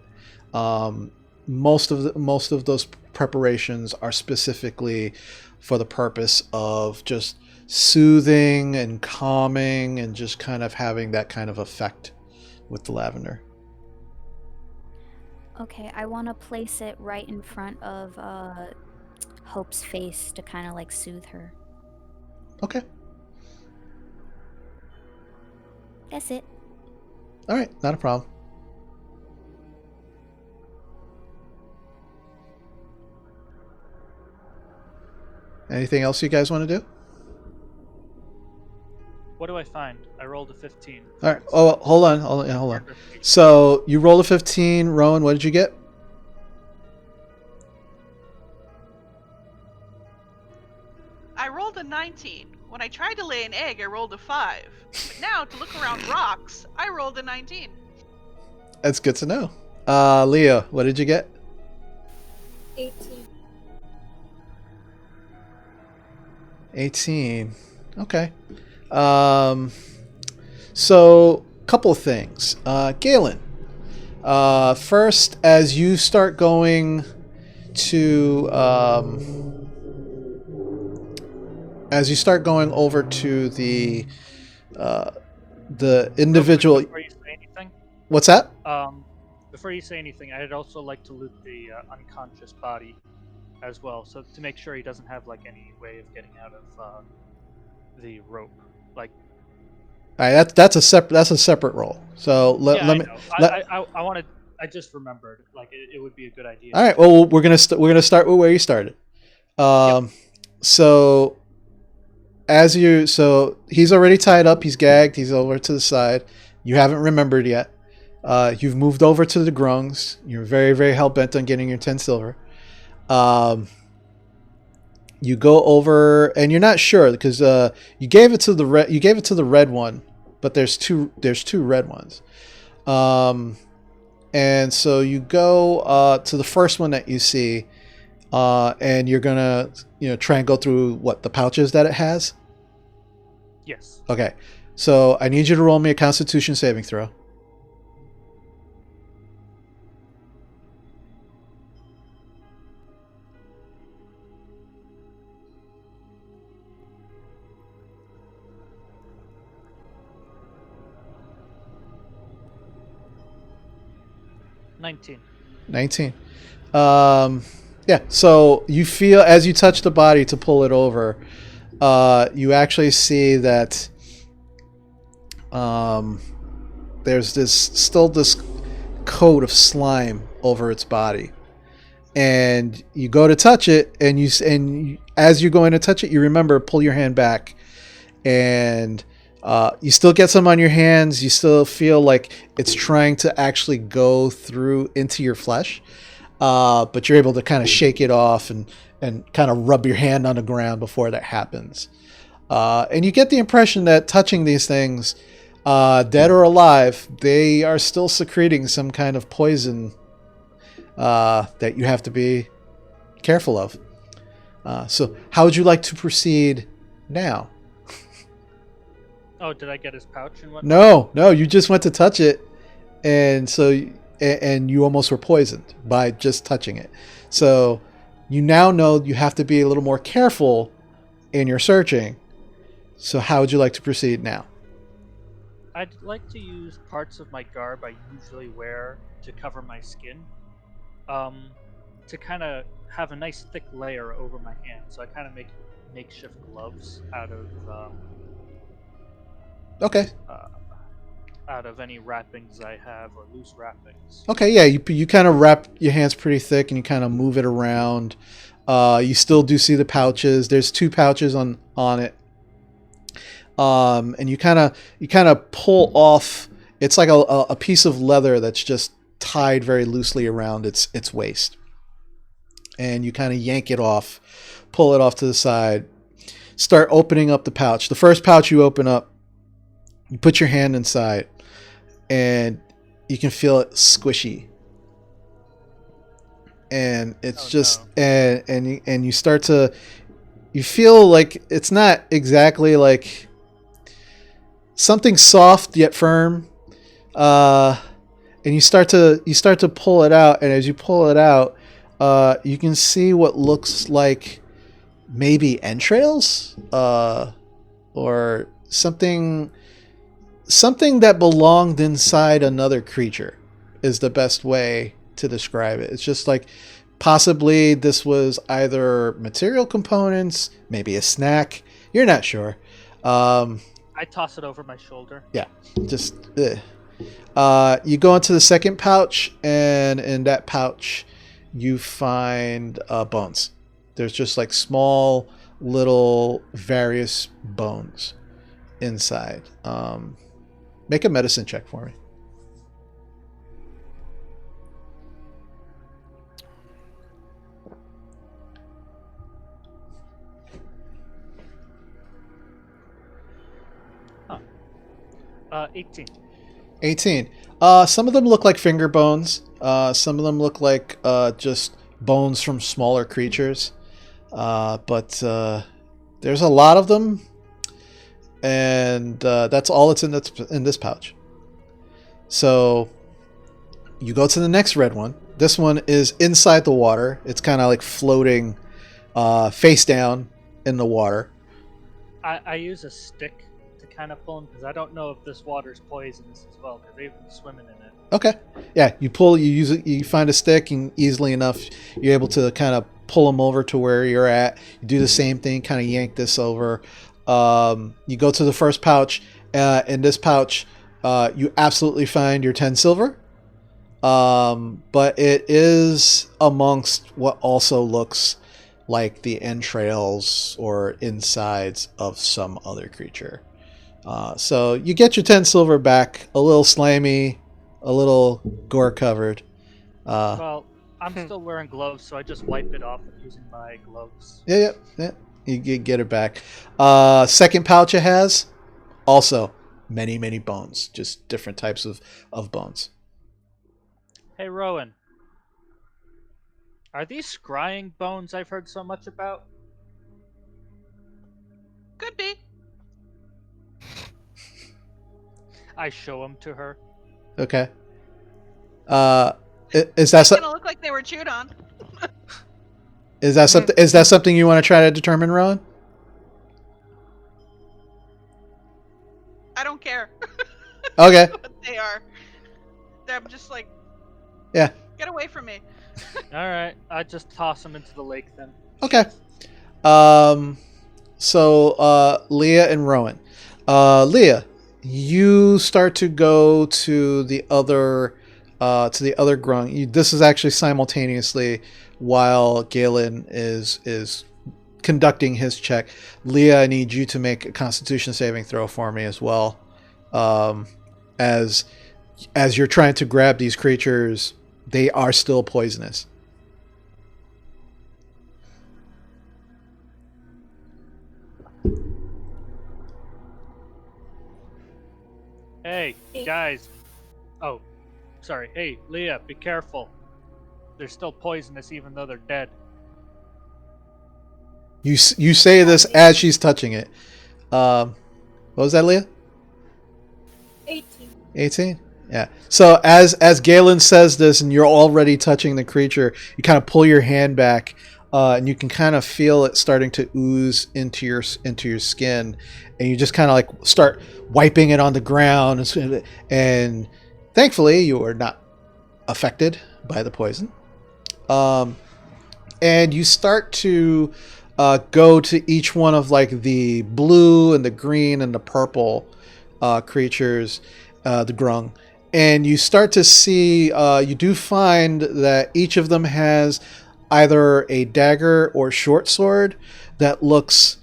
most of those preparations are specifically for the purpose of just soothing and calming and just kind of having that kind of effect with the lavender.
Okay, I want to place it right in front of Hope's face to kind of like soothe her.
Okay.
That's it.
All right, not a problem. Anything else you guys want to do?
What do I find? I rolled a 15.
All right. Oh, hold on. So you rolled a 15. Rowan, what did you get?
I rolled a 19. When I tried to lay an egg, I rolled a 5. But now, to look around rocks, I rolled a 19.
That's good to know. Leah, what did you get?
18.
18. Okay. So, couple of things. Galen, first, as you start going to, over to the individual.
Before you say anything,
What's that?
before you say anything, I'd also like to loot the unconscious body as well, so to make sure he doesn't have like any way of getting out of the rope. Like,
All right, that's a separate roll. So let me.
I wanted. I just remembered. Like, it would be a good idea.
All right. Well, we're gonna start with where you started. So he's already tied up. He's gagged. He's over to the side. You haven't remembered yet. You've moved over to the grungs. You're very, very hell bent on getting your 10 silver. You go over, and you're not sure because you gave it to the red one, but there's two red ones. And so you go to the first one that you see, and you're gonna try and go through the pouches that it has.
Yes.
Okay, so I need you to roll me a Constitution saving throw.
19.
19. Yeah, so you feel as you touch the body to pull it over, you actually see that there's still this coat of slime over its body. And you go to touch it, and as you're going to touch it, you remember, pull your hand back, and you still get some on your hands. You still feel like it's trying to actually go through into your flesh, but you're able to kind of shake it off and kind of rub your hand on the ground before that happens. And you get the impression that touching these things, dead or alive, they are still secreting some kind of poison that you have to be careful of. So how would you like to proceed now?
Oh, did I get his pouch and whatnot?
No, you just went to touch it, and you almost were poisoned by just touching it. So you now know you have to be a little more careful in your searching. So how would you like to proceed now?
I'd like to use parts of my garb I usually wear to cover my skin, to kind of have a nice thick layer over my hand. So I kind of make makeshift gloves out of
Okay.
Out of any wrappings I have or loose wrappings.
Okay, yeah, you kind of wrap your hands pretty thick and you kind of move it around. You still do see the pouches. There's 2 pouches on it. And you kind of pull off. It's like a piece of leather that's just tied very loosely around its waist. And you kind of yank it off, pull it off to the side, start opening up the pouch. The first pouch you open up, you put your hand inside, and you can feel it squishy. And it's and you start to, you feel like it's not exactly like something soft yet firm. And you start to pull it out, and as you pull it out, you can see what looks like maybe entrails, or something that belonged inside another creature is the best way to describe it. It's just like possibly this was either material components, maybe a snack. You're not sure.
I toss it over my shoulder.
Yeah, just you go into the second pouch, and in that pouch you find bones. There's just like small little various bones inside. Make a medicine check for me.
Huh. 18.
18. Some of them look like finger bones. Some of them look like just bones from smaller creatures. But there's a lot of them. And that's all that's in this pouch. So you go to the next red one. This one is inside the water. It's kind of like floating face down in the water.
I use a stick to kind of pull them, because I don't know if this water's poisonous as well, because they've been swimming in it.
Okay. Yeah, you find a stick, and easily enough you're able to kind of pull them over to where you're at. You do the same thing, kind of yank this over. You go to the first pouch. In this pouch, you absolutely find your 10 silver. But it is amongst what also looks like the entrails or insides of some other creature. So you get your 10 silver back, a little slimy, a little gore covered.
Well, I'm still wearing gloves, so I just wipe it off using my gloves.
Yeah. You get it back. Second pouch it has also many bones, just different types of bones.
Hey, Rowan. Are these scrying bones I've heard so much about?
Could be.
I show them to her.
Okay. Is that
It's gonna look like they were chewed on.
is that something? Is that something you want to try to determine, Ron?
I don't care
Okay.
what they are. I'm just like,
Yeah.
get away from me.
All right, I just toss them into the lake then.
Okay. So Leah and Rowan. Leah, you start to go to the other grung. This is actually simultaneously while Galen is conducting his check. Leah, I need you to make a Constitution saving throw for me as well. As you're trying to grab these creatures, they are still poisonous.
Hey, guys. Oh, sorry. Hey, Leah, be careful. They're still poisonous even though they're dead.
You say this as she's touching it. What was that, Leah?
18.
18? Yeah. So as Galen says this and you're already touching the creature, you kind of pull your hand back, and you can kind of feel it starting to ooze into your skin, and you just kind of like start wiping it on the ground, and thankfully you are not affected by the poison. And you start to go to each one of like the blue and the green and the purple creatures, the grung, and you start to see, you do find that each of them has either a dagger or short sword that looks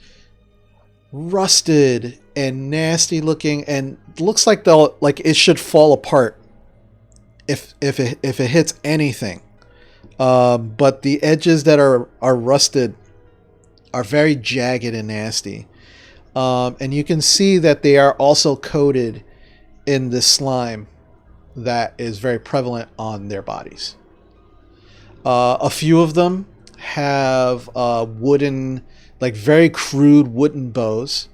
rusted and nasty looking, and looks like it should fall apart if it hits anything. But the edges that are rusted are very jagged and nasty, and you can see that they are also coated in this slime that is very prevalent on their bodies. A few of them have wooden, like very crude wooden bows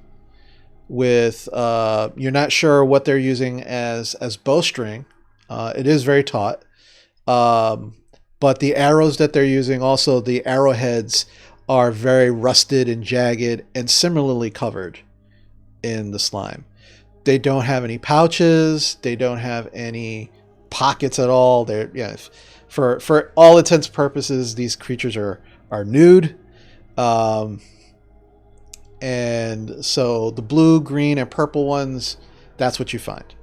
with, you're not sure what they're using as bowstring. It is very taut. But the arrows that they're using, also the arrowheads, are very rusted and jagged and similarly covered in the slime. They don't have any pouches. They don't have any pockets at all. For all intents and purposes, these creatures are nude. And so the blue, green, and purple ones, that's what you find.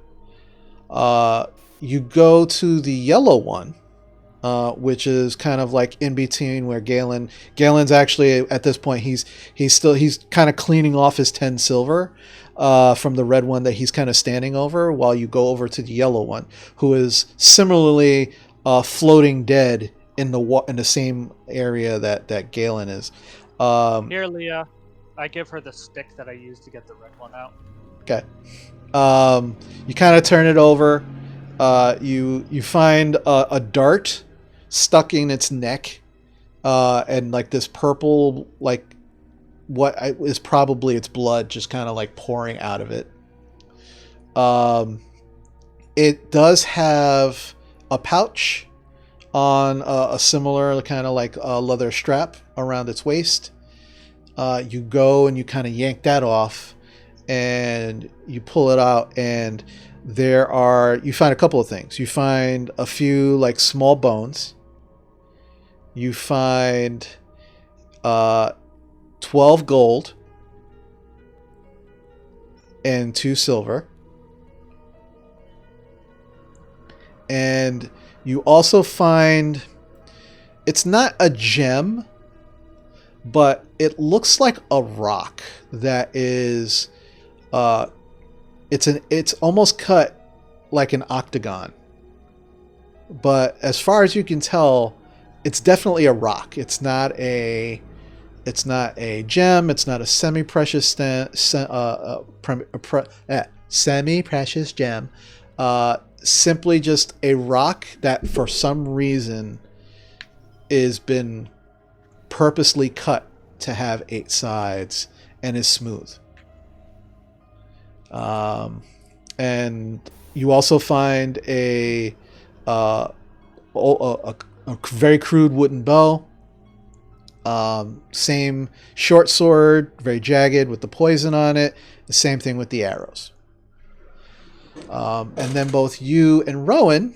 You go to the yellow one, which is kind of like in between where Galen's actually at this point, he's kind of cleaning off his 10 silver from the red one that he's kind of standing over, while you go over to the yellow one, who is similarly floating dead in the same area that Galen is.
Here, Leah. I give her the stick that I used to get the red one out.
Okay. You kind of turn it over. You find a dart stuck in its neck, and like this purple, like what is probably its blood, just kind of like pouring out of it. It does have a pouch on a similar kind of like a leather strap around its waist. You go and you kind of yank that off, and you pull it out, and you find a couple of things. You find a few like small bones. You find 12 gold and 2 silver. And you also find, it's not a gem, but it looks like a rock that is, it's almost cut like an octagon. But as far as you can tell, it's definitely a rock. It's not a gem. It's not a semi-precious semi-precious gem. Simply just a rock that for some reason is been purposely cut to have 8 sides and is smooth. And you also find a very crude wooden bow. Same short sword, very jagged with the poison on it. The same thing with the arrows. And then both you and Rowan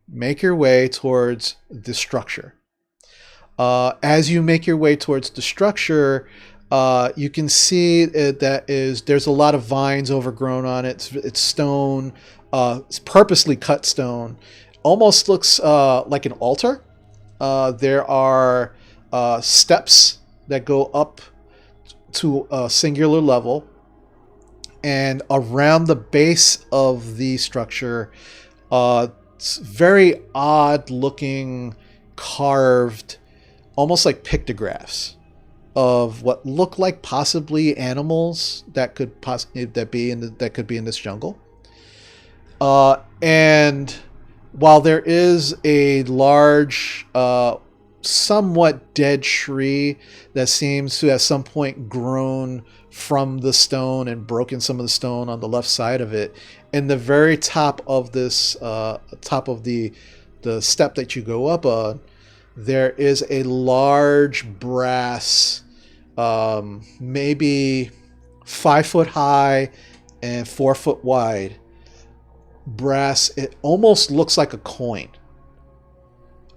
make your way towards the structure. As you make your way towards the structure, you can see there's a lot of vines overgrown on it. It's stone, it's purposely cut stone. Almost looks like an altar. There are steps that go up to a singular level. And around the base of the structure, it's very odd looking carved, almost like pictographs of what look like possibly animals that could be in this jungle. And while there is a large, somewhat dead tree that seems to at some point grown from the stone and broken some of the stone on the left side of it, in the very top of this top of the step that you go up on, there is a large brass, maybe 5 foot high and 4 foot wide brass. It almost looks like a coin.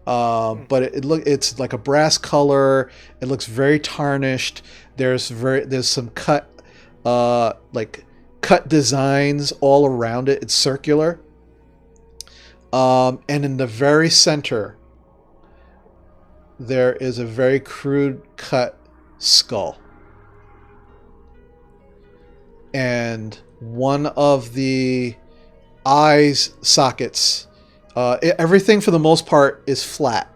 But it's like a brass color. It looks very tarnished. There's some cut designs all around it. It's circular. And in the very center, there is a very crude cut skull. And one of the eyes sockets, everything for the most part is flat,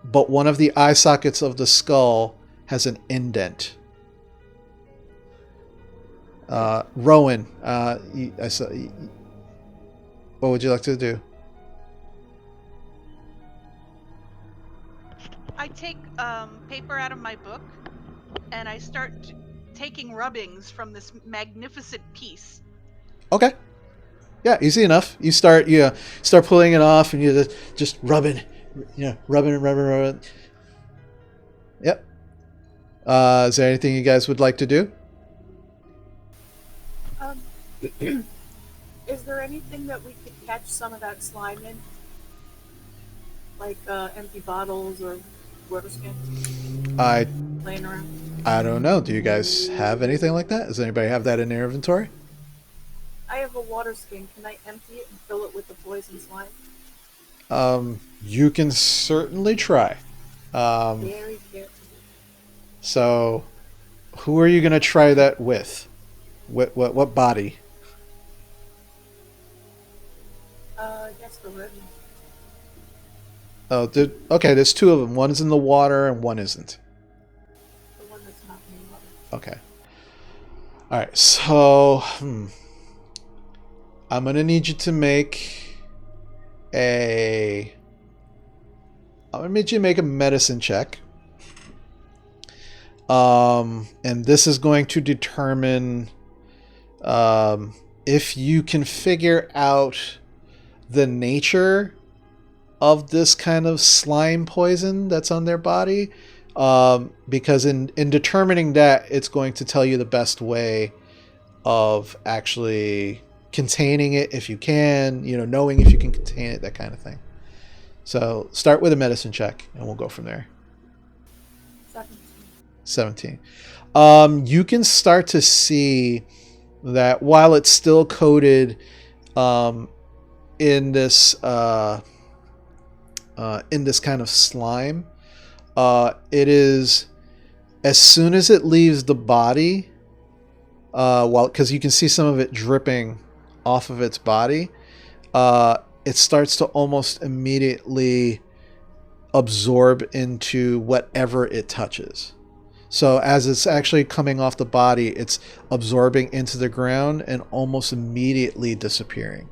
but one of the eye sockets of the skull has an indent. Rowan, what would you like to do?
I take paper out of my book and I start taking rubbings from this magnificent piece.
Okay. Yeah, easy enough. You start pulling it off, and you just rubbing, rubbing. Yep. Is there anything you guys would like to do?
Is there anything that we could catch some of that slime in? Like empty bottles or water skins? Laying around?
I don't know. Do you guys have anything like that? Does anybody have that in their inventory?
I have a water skin. Can I empty it and fill it with the poison slime?
You can certainly try.
Very carefully.
So, who are you going to try that with? What body?
I guess the red one.
Oh, okay. There's 2 of them. One's in the water and one isn't.
The one that's not in the water.
Okay. All right. So, I'm going to need you to make a medicine check. And this is going to determine if you can figure out the nature of this kind of slime poison that's on their body. Because in determining that, it's going to tell you the best way of actually containing it, if you can, knowing if you can contain it, that kind of thing. So start with a medicine check and we'll go from there. 17. You can start to see that while it's still coated in this kind of slime, it is, as soon as it leaves the body, because you can see some of it dripping off of its body, it starts to almost immediately absorb into whatever it touches. So as it's actually coming off the body, it's absorbing into the ground and almost immediately disappearing.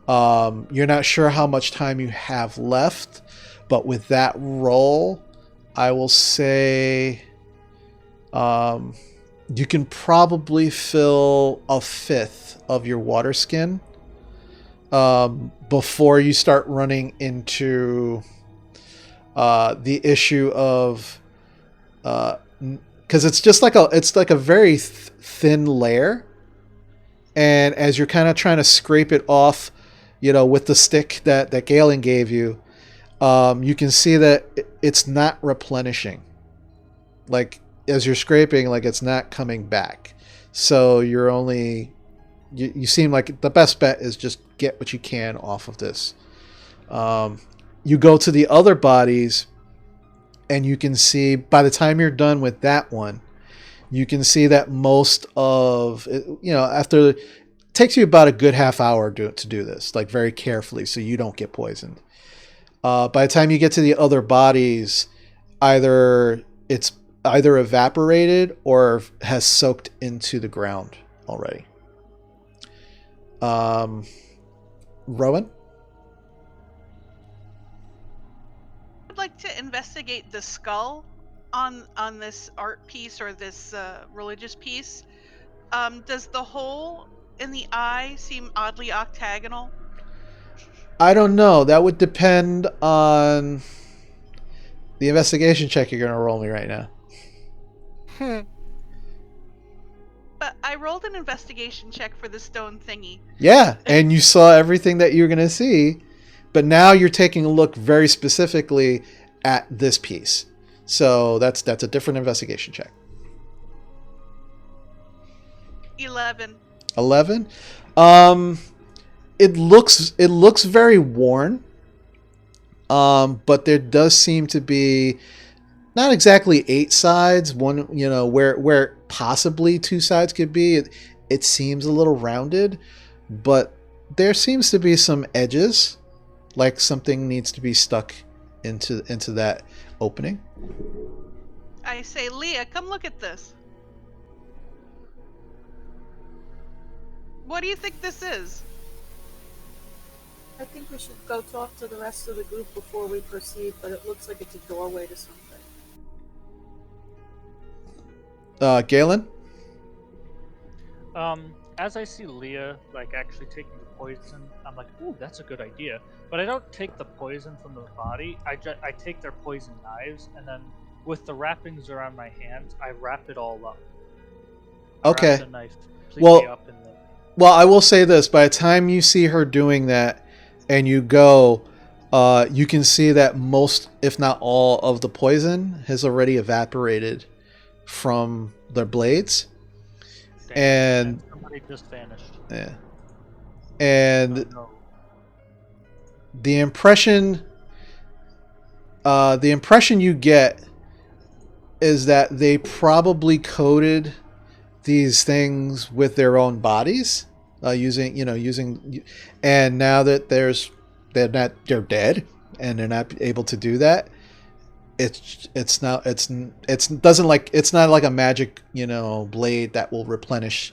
You're not sure how much time you have left, But with that roll, I will say you can probably fill a fifth of your water skin before you start running into the issue of because it's just like a very thin layer, and as you're kind of trying to scrape it off, with the stick that Galen gave you, you can see that it's not replenishing. Like as you're scraping, like it's not coming back. So you're only you seem like the best bet is just get what you can off of this. You go to the other bodies, and you can see by the time you're done with that one, you can see that most of after it takes you about a good half hour to do this, like very carefully, so you don't get poisoned. By the time you get to the other bodies, it's either evaporated or has soaked into the ground already. Rowan?
I'd like to investigate the skull on this art piece or this religious piece. Does the hole in the eye seem oddly octagonal?
I don't know. That would depend on the investigation check you're going to roll me right now.
But I rolled an investigation check for the stone thingy.
Yeah, and you saw everything that you're going to see, but now you're taking a look very specifically at this piece. So that's a different investigation check.
11.
11. It looks very worn. But there does seem to be not exactly 8 sides. One, where possibly 2 sides could be. It seems a little rounded, but there seems to be some edges, like something needs to be stuck into that opening.
I say, Leah, come look at this. What do you think this is?
I think we should go talk to the rest of the group before we proceed, but it looks like it's a doorway to something.
Galen?
As I see Leah actually taking the poison, I'm like, ooh, that's a good idea. But I don't take the poison from the body. I take their poison knives, and then with the wrappings around my hands, I wrap it all up.
Okay.
Wrap the knife completely up in the...
Well, I will say this: by the time you see her doing that, and you go, you can see that most, if not all, of the poison has already evaporated from their blades.
Damn,
and
somebody just vanished.
Yeah. And
oh, no.
the impression you get is that they probably coated these things with their own bodies, using, and now that they're dead and they're not able to do that, it's not like a magic, blade that will replenish,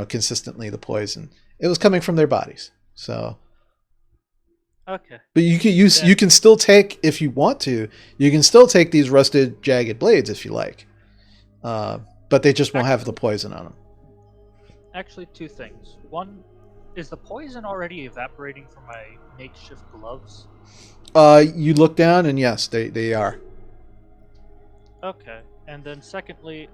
consistently the poison. It was coming from their bodies. So
Okay.
But you can use, you can still take, if you want to, you can still take these rusted, jagged blades if you like. But they just won't have the poison on them.
Actually, 2 things. One, is the poison already evaporating from my makeshift gloves?
You look down, and yes, they are.
Okay. And then secondly,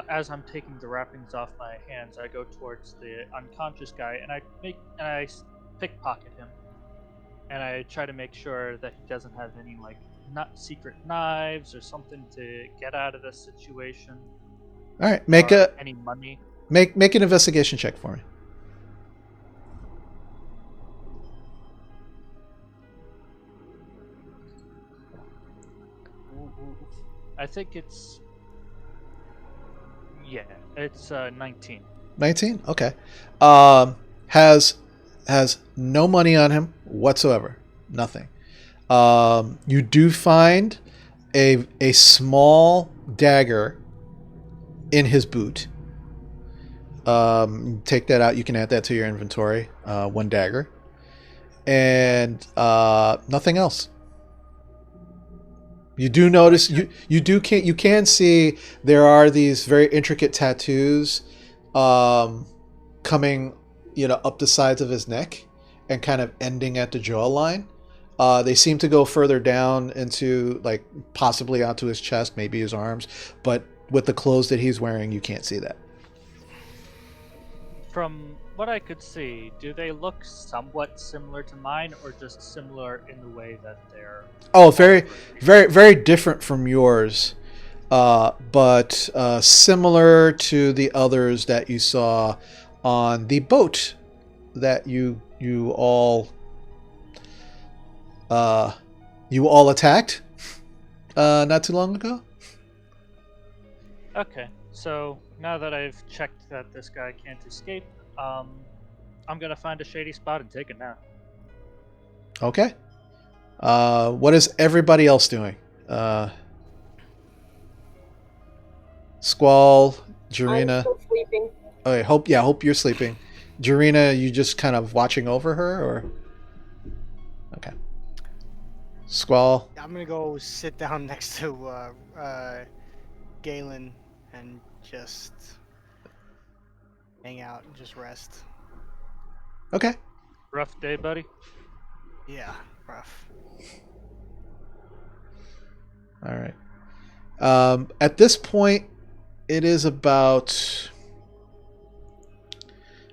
as I'm taking the wrappings off my hands, I go towards the unconscious guy, and I pickpocket him. And I try to make sure that he doesn't have any, not secret knives or something to get out of this situation.
All right,
any money.
Make an investigation check for me.
I think it's... Yeah, it's 19.
19? Okay. Has no money on him whatsoever. Nothing. You do find a small dagger in his boot. Take that out. You can add that to your inventory. 1 dagger. And nothing else. You do notice you can see there are these very intricate tattoos coming, up the sides of his neck and kind of ending at the jawline. They seem to go further down into, like, possibly onto his chest, maybe his arms, but with the clothes that he's wearing, you can't see that.
From what I could see, do they look somewhat similar to mine, or just similar in the way that they're...
Oh, very, very, very different from yours, but similar to the others that you saw on the boat that you all attacked not too long ago.
Okay, so now that I've checked that this guy can't escape, I'm gonna find a shady spot and take a nap.
Okay. What is everybody else doing? Squall, Jarina.
I'm still sleeping.
Okay, hope you're sleeping. Jarina, you just kind of watching over her, or? Okay. Squall.
I'm gonna go sit down next to Galen and just hang out and just rest.
Okay.
Rough day, buddy?
Yeah, rough.
All right. At this point, it is about,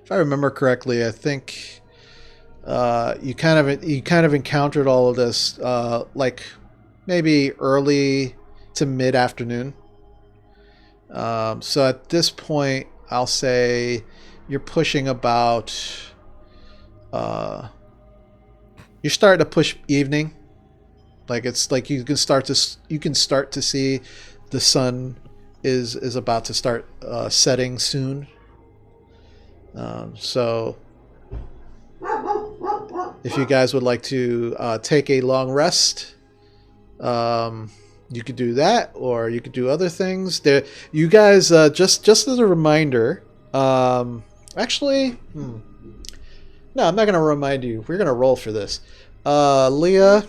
if I remember correctly, I think you kind of encountered all of this like maybe early to mid afternoon. So at this point, I'll say you're pushing about. You're starting to push evening. Like, it's like you can start to see the sun is about to start setting soon. So if you guys would like to take a long rest, you could do that, or you could do other things. There, you guys, just as a reminder, actually, no, I'm not going to remind you. We're going to roll for this. Leah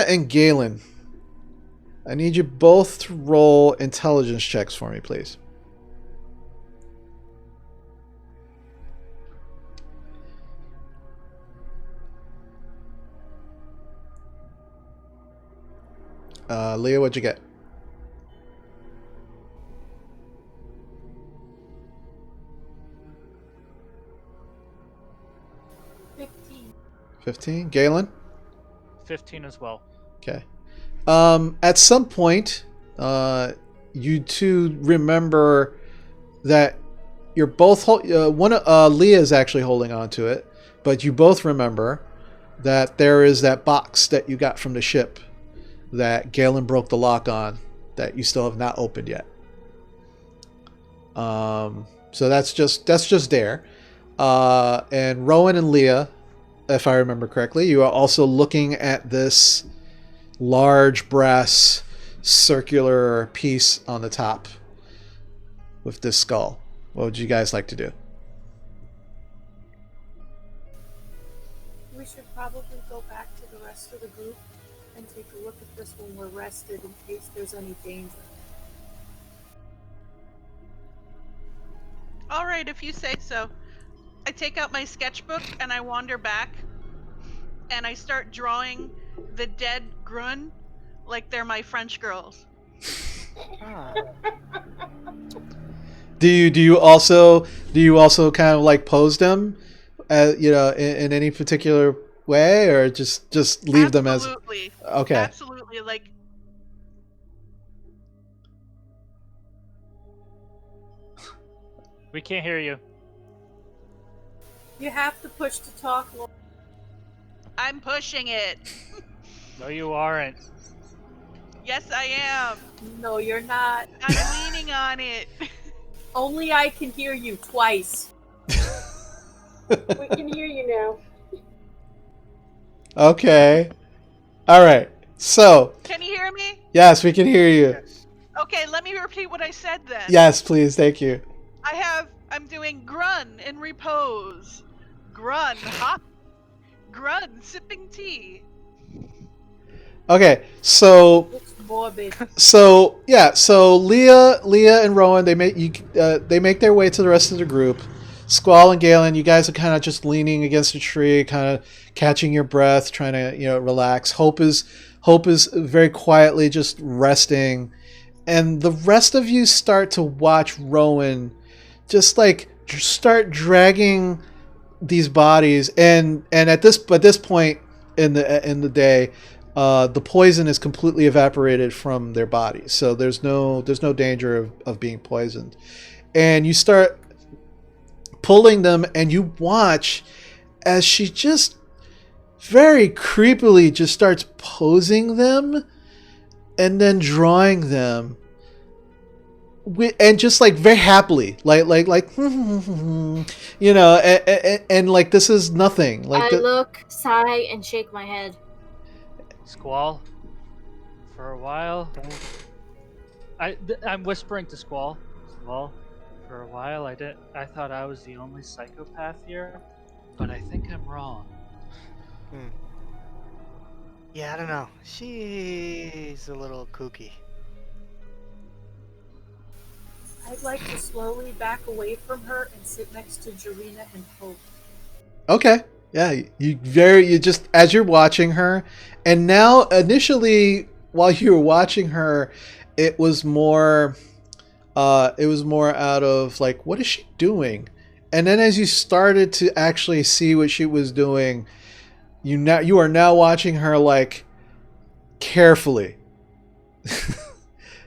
and Galen, I need you both to roll intelligence checks for me, please. Leah, what'd you get? 15. Galen?
15 as well.
Okay. At some point, you two remember that you're both Leah is actually holding on to it, but you both remember that there is that box that you got from the ship that Galen broke the lock on that you still have not opened yet. So that's just there. And Rowan and Leah, if I remember correctly, you are also looking at this large brass circular piece on the top with this skull. What would you guys like to do?
We should probably go back to the rest of the group and take a look at this when we're rested in case there's any danger.
All right, if you say so. I take out my sketchbook and I wander back and I start drawing the dead Grun like they're my French girls.
Do you also kind of like pose them, in any particular way, or just leave them as? Okay.
Absolutely, like.
We can't hear you.
You have to push to talk.
I'm pushing it.
No, you aren't.
Yes, I am.
No, you're not.
I'm leaning on it.
Only I can hear you twice.
We can hear you now.
Okay. All right. So.
Can you hear me?
Yes, we can hear you.
Yes.
Okay, let me repeat what I said then.
Yes, please. Thank you.
I'm doing Grun in repose. Grun hop. Grun sipping tea.
Okay, so
It's morbid.
so Leah and Rowan they make their way to the rest of the group. Squall and Galen, you guys are kind of just leaning against a tree, kind of catching your breath, trying to relax. Hope is very quietly just resting, and the rest of you start to watch Rowan just start dragging these bodies, and at this point in the day, the poison is completely evaporated from their bodies, so there's no danger of being poisoned, and you start pulling them, and you watch as she just very creepily just starts posing them and then drawing them and just very happily and like this is nothing
I look, sigh, and shake my head.
Squall, for a while I'm whispering to Squall. For a while, I thought I was the only psychopath here, but I think I'm wrong.
Yeah, I don't know. She's a little kooky.
I'd like to slowly back away from her and sit next to Jarina and Hope.
Okay. Yeah, you just as you're watching her, and now initially while you were watching her, it was more out of what is she doing? And then as you started to actually see what she was doing, you are now watching her carefully.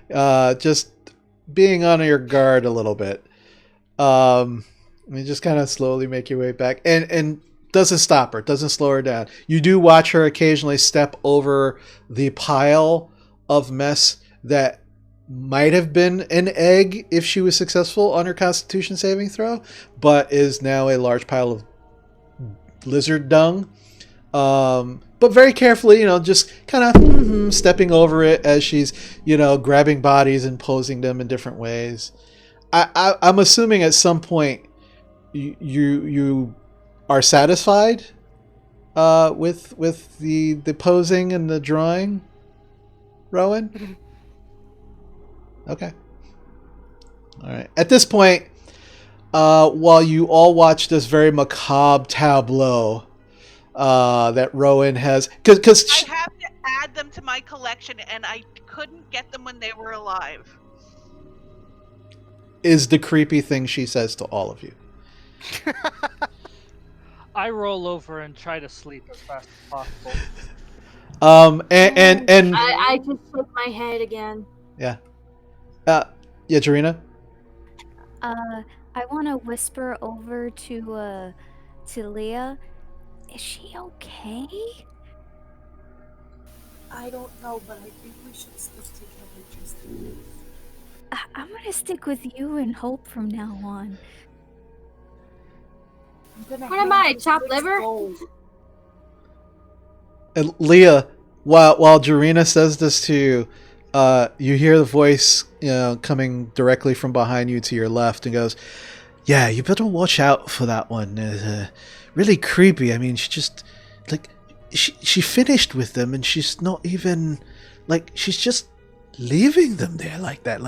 Just being on your guard a little bit. You just kind of slowly make your way back, and doesn't stop her, doesn't slow her down. You do watch her occasionally step over the pile of mess that might have been an egg if she was successful on her Constitution saving throw, but is now a large pile of lizard dung. But very carefully, just kind of stepping over it as she's, grabbing bodies and posing them in different ways. I'm assuming at some point you are satisfied with the posing and the drawing, Rowan? Okay. All right. At this point, while you all watch this very macabre tableau that Rowan has, because
I have to add them to my collection, and I couldn't get them when they were alive.
Is the creepy thing she says to all of you.
I roll over and try to sleep as fast as possible.
And
I just shake my head again.
Yeah. Yeah, Jarina?
I want to whisper over to Leah. Is she okay?
I don't know, but I think we should stick together just in case.
I'm gonna stick with you and Hope from now on.
What am I, chopped liver?
And Leah, while Jarina says this to you, you hear the voice, coming directly from behind you to your left, and goes, "Yeah, you better watch out for that one. Really creepy. I mean, she just she finished with them, and she's not even she's just leaving them there like that.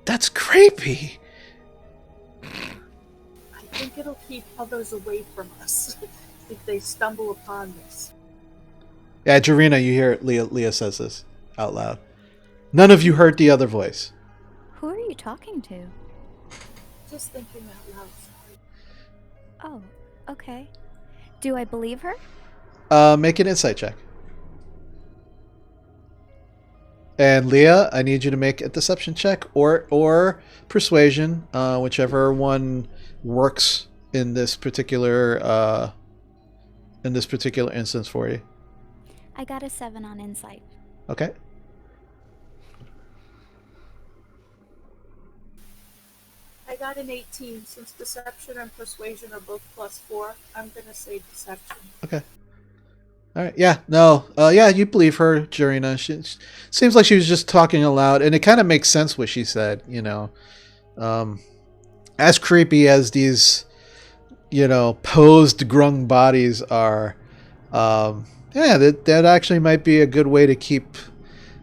That's creepy."
I think it'll keep others away from us if they stumble upon this.
Yeah, Jarina, you hear Leah says this out loud. None of you heard the other voice.
Who are you talking to?
Just thinking out loud.
Oh, okay. Do I believe her?
Make an insight check. And Leah, I need you to make a deception check or persuasion, whichever one works in this particular instance for you.
I got a 7 on insight.
Okay.
I got an 18. Since deception and persuasion are both +4, I'm gonna say deception.
Okay. All right. Yeah. No. Yeah. You believe her, Jarina. She seems like she was just talking aloud, and it kind of makes sense what she said. As creepy as these, posed grung bodies are, Yeah, that actually might be a good way to keep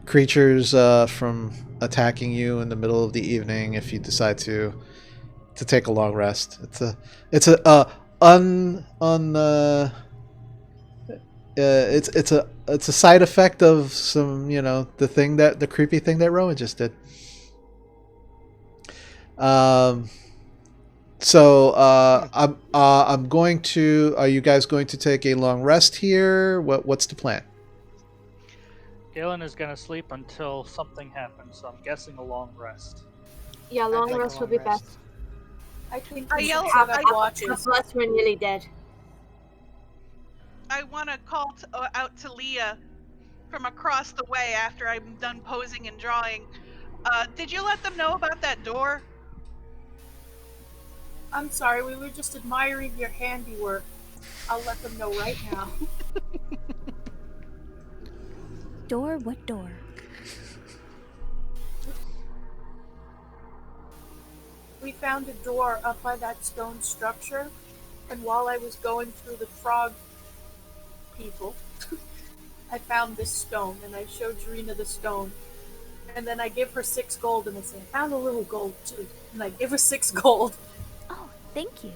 creatures from attacking you in the middle of the evening if you decide to take a long rest. It's a side effect of some, the creepy thing that Rowan just did. I'm going to. Are you guys going to take a long rest here? What's the plan?
Galen is gonna sleep until something happens, so I'm guessing a long rest.
Yeah,
I'd
long
like a
rest would
long
be best.
rest.
I think
I
we
yell-
should set up
I-
watches.
Unless we're nearly dead.
I want to call out to Leah from across the way after I'm done posing and drawing. Did you let them know about that door?
I'm sorry, we were just admiring your handiwork. I'll let them know right now.
Door? What door?
We found a door up by that stone structure, and while I was going through the frog people, I found this stone, and I showed Jarina the stone. And then I give her 6 gold, and I say, I found a little gold too. And I give her 6 gold.
Oh, thank you.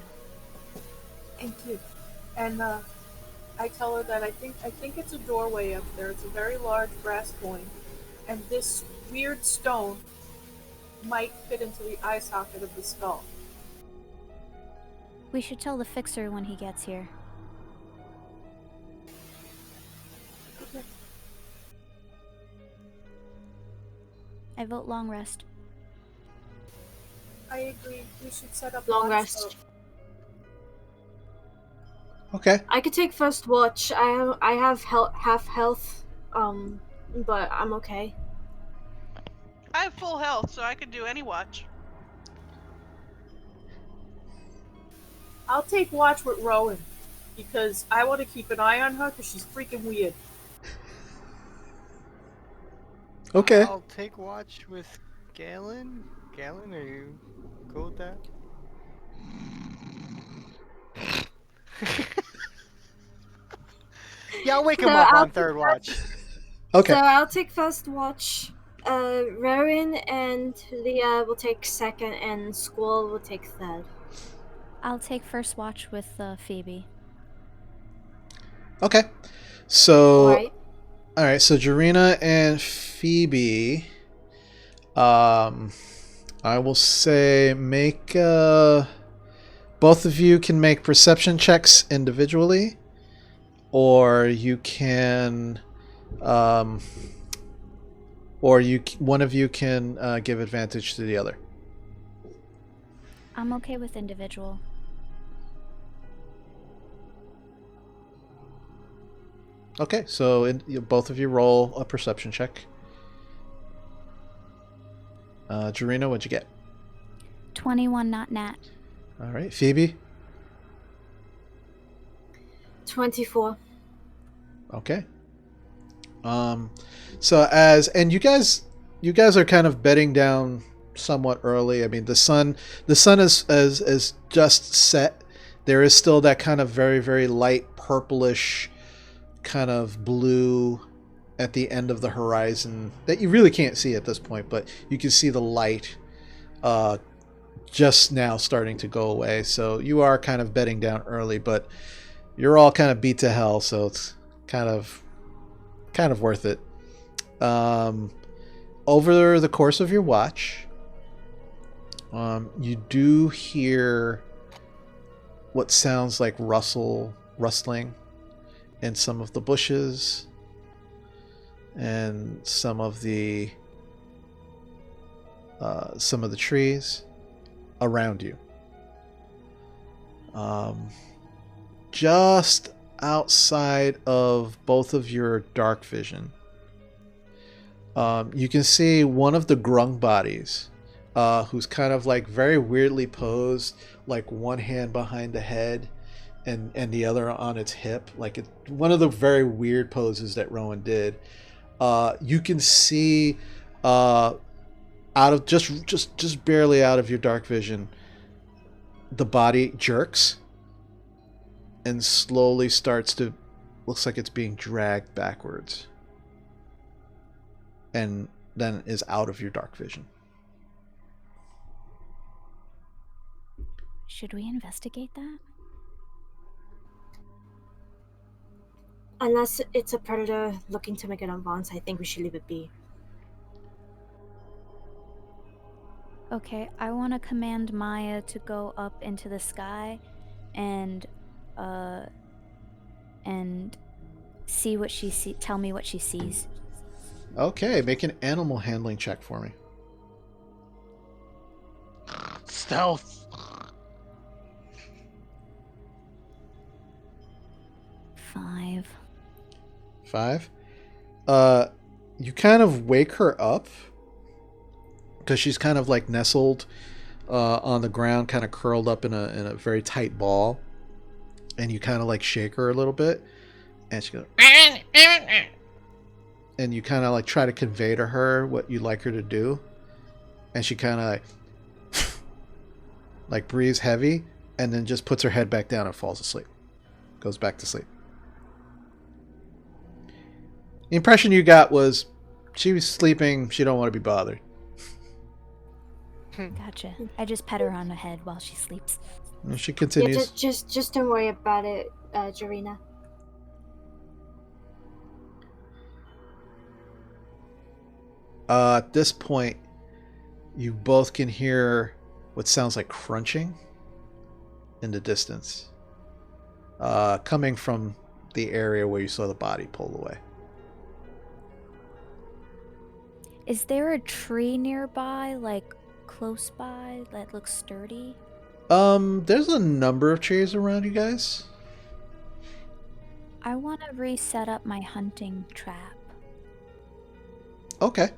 Thank you. And I tell her that I think it's a doorway up there. It's a very large brass point, and this weird stone might fit into the eye socket of the skull.
We should tell the fixer when he gets here.
Okay.
I vote long rest.
I agree. We should set up
Long
watch,
rest.
though.
Okay.
I could take first watch. I have half health, but I'm okay.
I have full health, so I can do any watch.
I'll take watch with Rowan, because I want to keep an eye on her, because she's freaking weird.
Okay.
I'll take watch with Galen. Galen, are you cool with that? Yeah, I'll wake him
So
up
I'll
on third watch.
Okay.
So I'll take first watch. Rowan and Leah will take second, and Squall will take third.
I'll take first watch with Phoebe.
Okay. So
Alright.
all right. So Jarina and Phoebe. I will say make both of you can make perception checks individually, or you can one of you can give advantage to the other.
I'm okay with individual.
Okay, so both of you roll a perception check. Jarina, what'd you get?
21, not nat.
All right, Phoebe.
24.
Okay. So you guys are kind of bedding down somewhat early. I mean, the sun is just set. There is still that kind of very, very light purplish kind of blue at the end of the horizon that you really can't see at this point, but you can see the light just now starting to go away. So you are kind of bedding down early, but you're all kind of beat to hell, so it's kind of worth it. Over the course of your watch, you do hear what sounds like rustling in some of the bushes and some of the trees around you. Just outside of both of your dark vision, you can see one of the grung bodies, who's kind of like very weirdly posed, like one hand behind the head and the other on its hip, like one of the very weird poses that Rowan did. You can see out of just barely out of your dark vision, the body jerks and slowly starts to looks like it's being dragged backwards. And then is out of your dark vision.
Should we investigate that?
Unless it's a predator looking to make an advance, I think we should leave it be.
Okay, I want to command Maya to go up into the sky and see what she tell me what she sees.
Okay, make an animal handling check for me.
Stealth.
5.
5. You kind of wake her up because she's kind of like nestled on the ground, kind of curled up in a very tight ball, and you kind of like shake her a little bit, and she goes, and you kind of like try to convey to her what you'd like her to do, and she kind of like breathes heavy, and then just puts her head back down and falls asleep, goes back to sleep. The impression you got was she was sleeping. She don't want to be bothered.
Gotcha. I just pet her on the head while she sleeps.
And she
Yeah,
continues.
just don't worry about it, Jarina.
At this point, you both can hear what sounds like crunching in the distance, coming from the area where you saw the body pulled away.
Is there a tree nearby, like close by, that looks sturdy?
There's a number of trees around you guys.
I want to reset up my hunting trap.
Okay.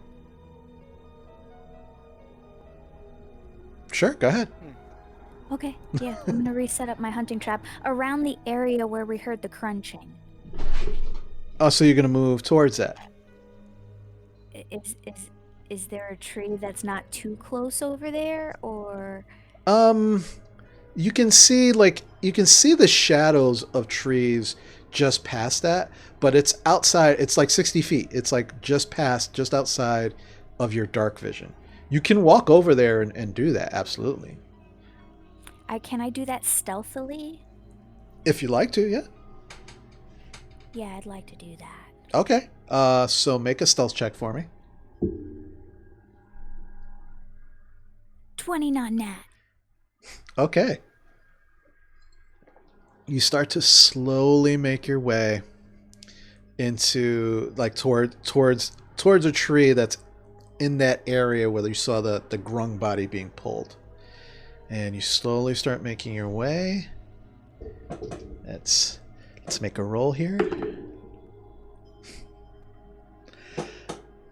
Sure, go ahead.
Okay, yeah, I'm gonna reset up my hunting trap around the area where we heard the crunching.
Oh, so you're gonna move towards that?
Is there a tree that's not too close over there, or?
You can see the shadows of trees just past that, but it's outside. It's like 60 feet. It's like just outside of your dark vision. You can walk over there and do that, absolutely.
Can I do that stealthily?
If you like to, yeah.
Yeah, I'd like to do that.
Okay. So make a stealth check for me.
20 on that.
Okay. You start to slowly make your way into like towards a tree that's in that area where you saw the grung body being pulled. And you slowly start making your way. Let's make a roll here.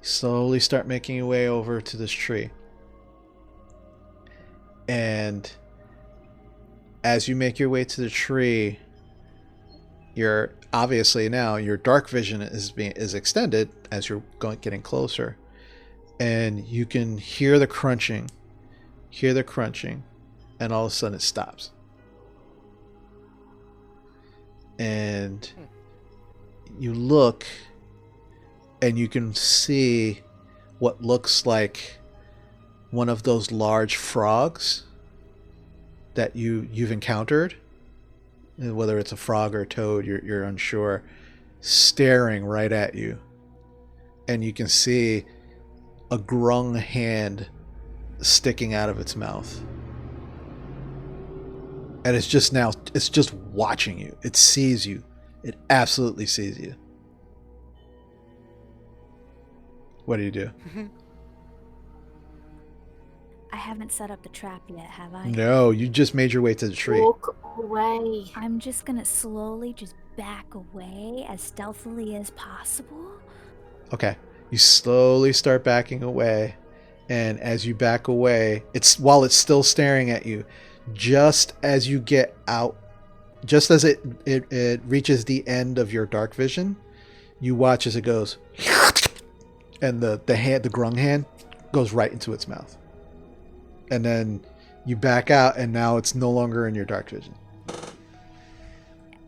Slowly start making your way over to this tree. And as you make your way to the tree, you're obviously now your dark vision is extended as you're getting closer, and you can hear the crunching, and all of a sudden it stops. And you look, and you can see what looks like one of those large frogs that you've encountered, whether it's a frog or a toad, you're unsure, staring right at you. And you can see a grung hand sticking out of its mouth. And it's just watching you. It sees you. It absolutely sees you. What do you do?
I haven't set up the trap yet, have I?
No, you just made your way to the tree.
Walk away.
I'm just gonna slowly just back away as stealthily as possible.
Okay. You slowly start backing away, and as you back away, while it's still staring at you, just as you get out, just as it reaches the end of your dark vision, you watch as it goes, and the grung hand goes right into its mouth. And then you back out, and now it's no longer in your dark vision.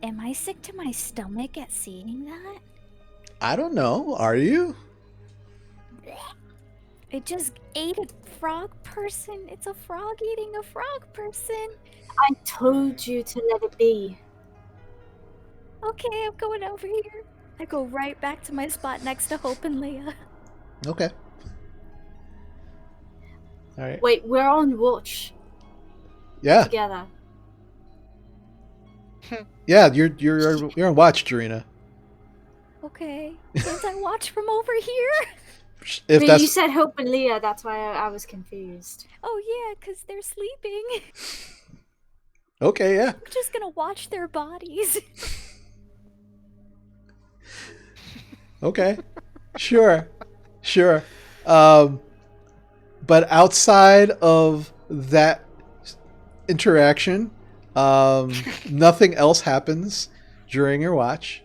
Am I sick to my stomach at seeing that?
I don't know. Are you?
It just ate a frog person. It's a frog eating a frog person.
I told you to let it be.
Okay, I'm going over here. I go right back to my spot next to Hope and Leah.
Okay. All right.
Wait, we're on watch
Yeah.
together.
Yeah, you're on watch, Jarina.
Okay. Can't I watch from over here?
If
But
that's
you said Hope and Leah, that's why I was confused.
Oh yeah, because they're sleeping.
okay, yeah.
I'm just gonna watch their bodies.
Okay. Sure. But outside of that interaction, nothing else happens during your watch.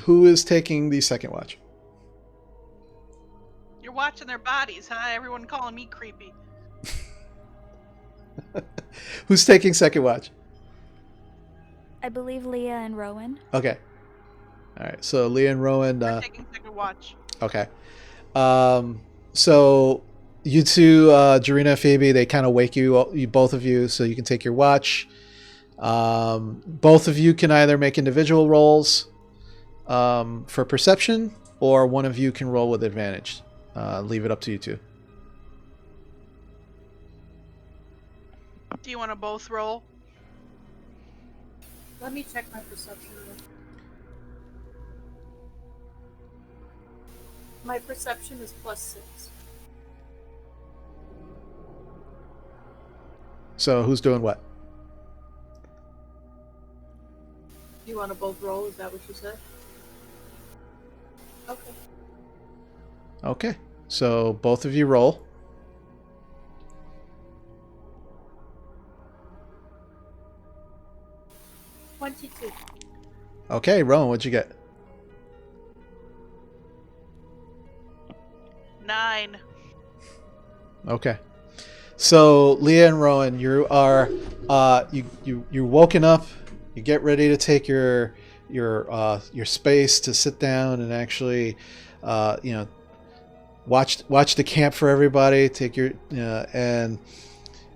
Who is taking the second watch?
You're watching their bodies, huh? Everyone calling me creepy.
Who's taking second watch?
I believe Leah and Rowan.
Okay. All right. So Leah and Rowan.
We're taking second watch.
Okay. So you two, Jarina and Phoebe, they kind of wake you both of you, so you can take your watch. Both of you can either make individual rolls for perception, or one of you can roll with advantage. Leave it up to you two.
Do you want to both roll?
Let me check my perception. My perception is +6.
So who's doing what?
You want to both roll? Is that what you said? Okay.
Okay. So both of you roll.
22.
Okay, Rowan, what'd you get?
9.
Okay. So Leah and Rowan, you are you're woken up. You get ready to take your space to sit down and actually watch the camp for everybody. Take your and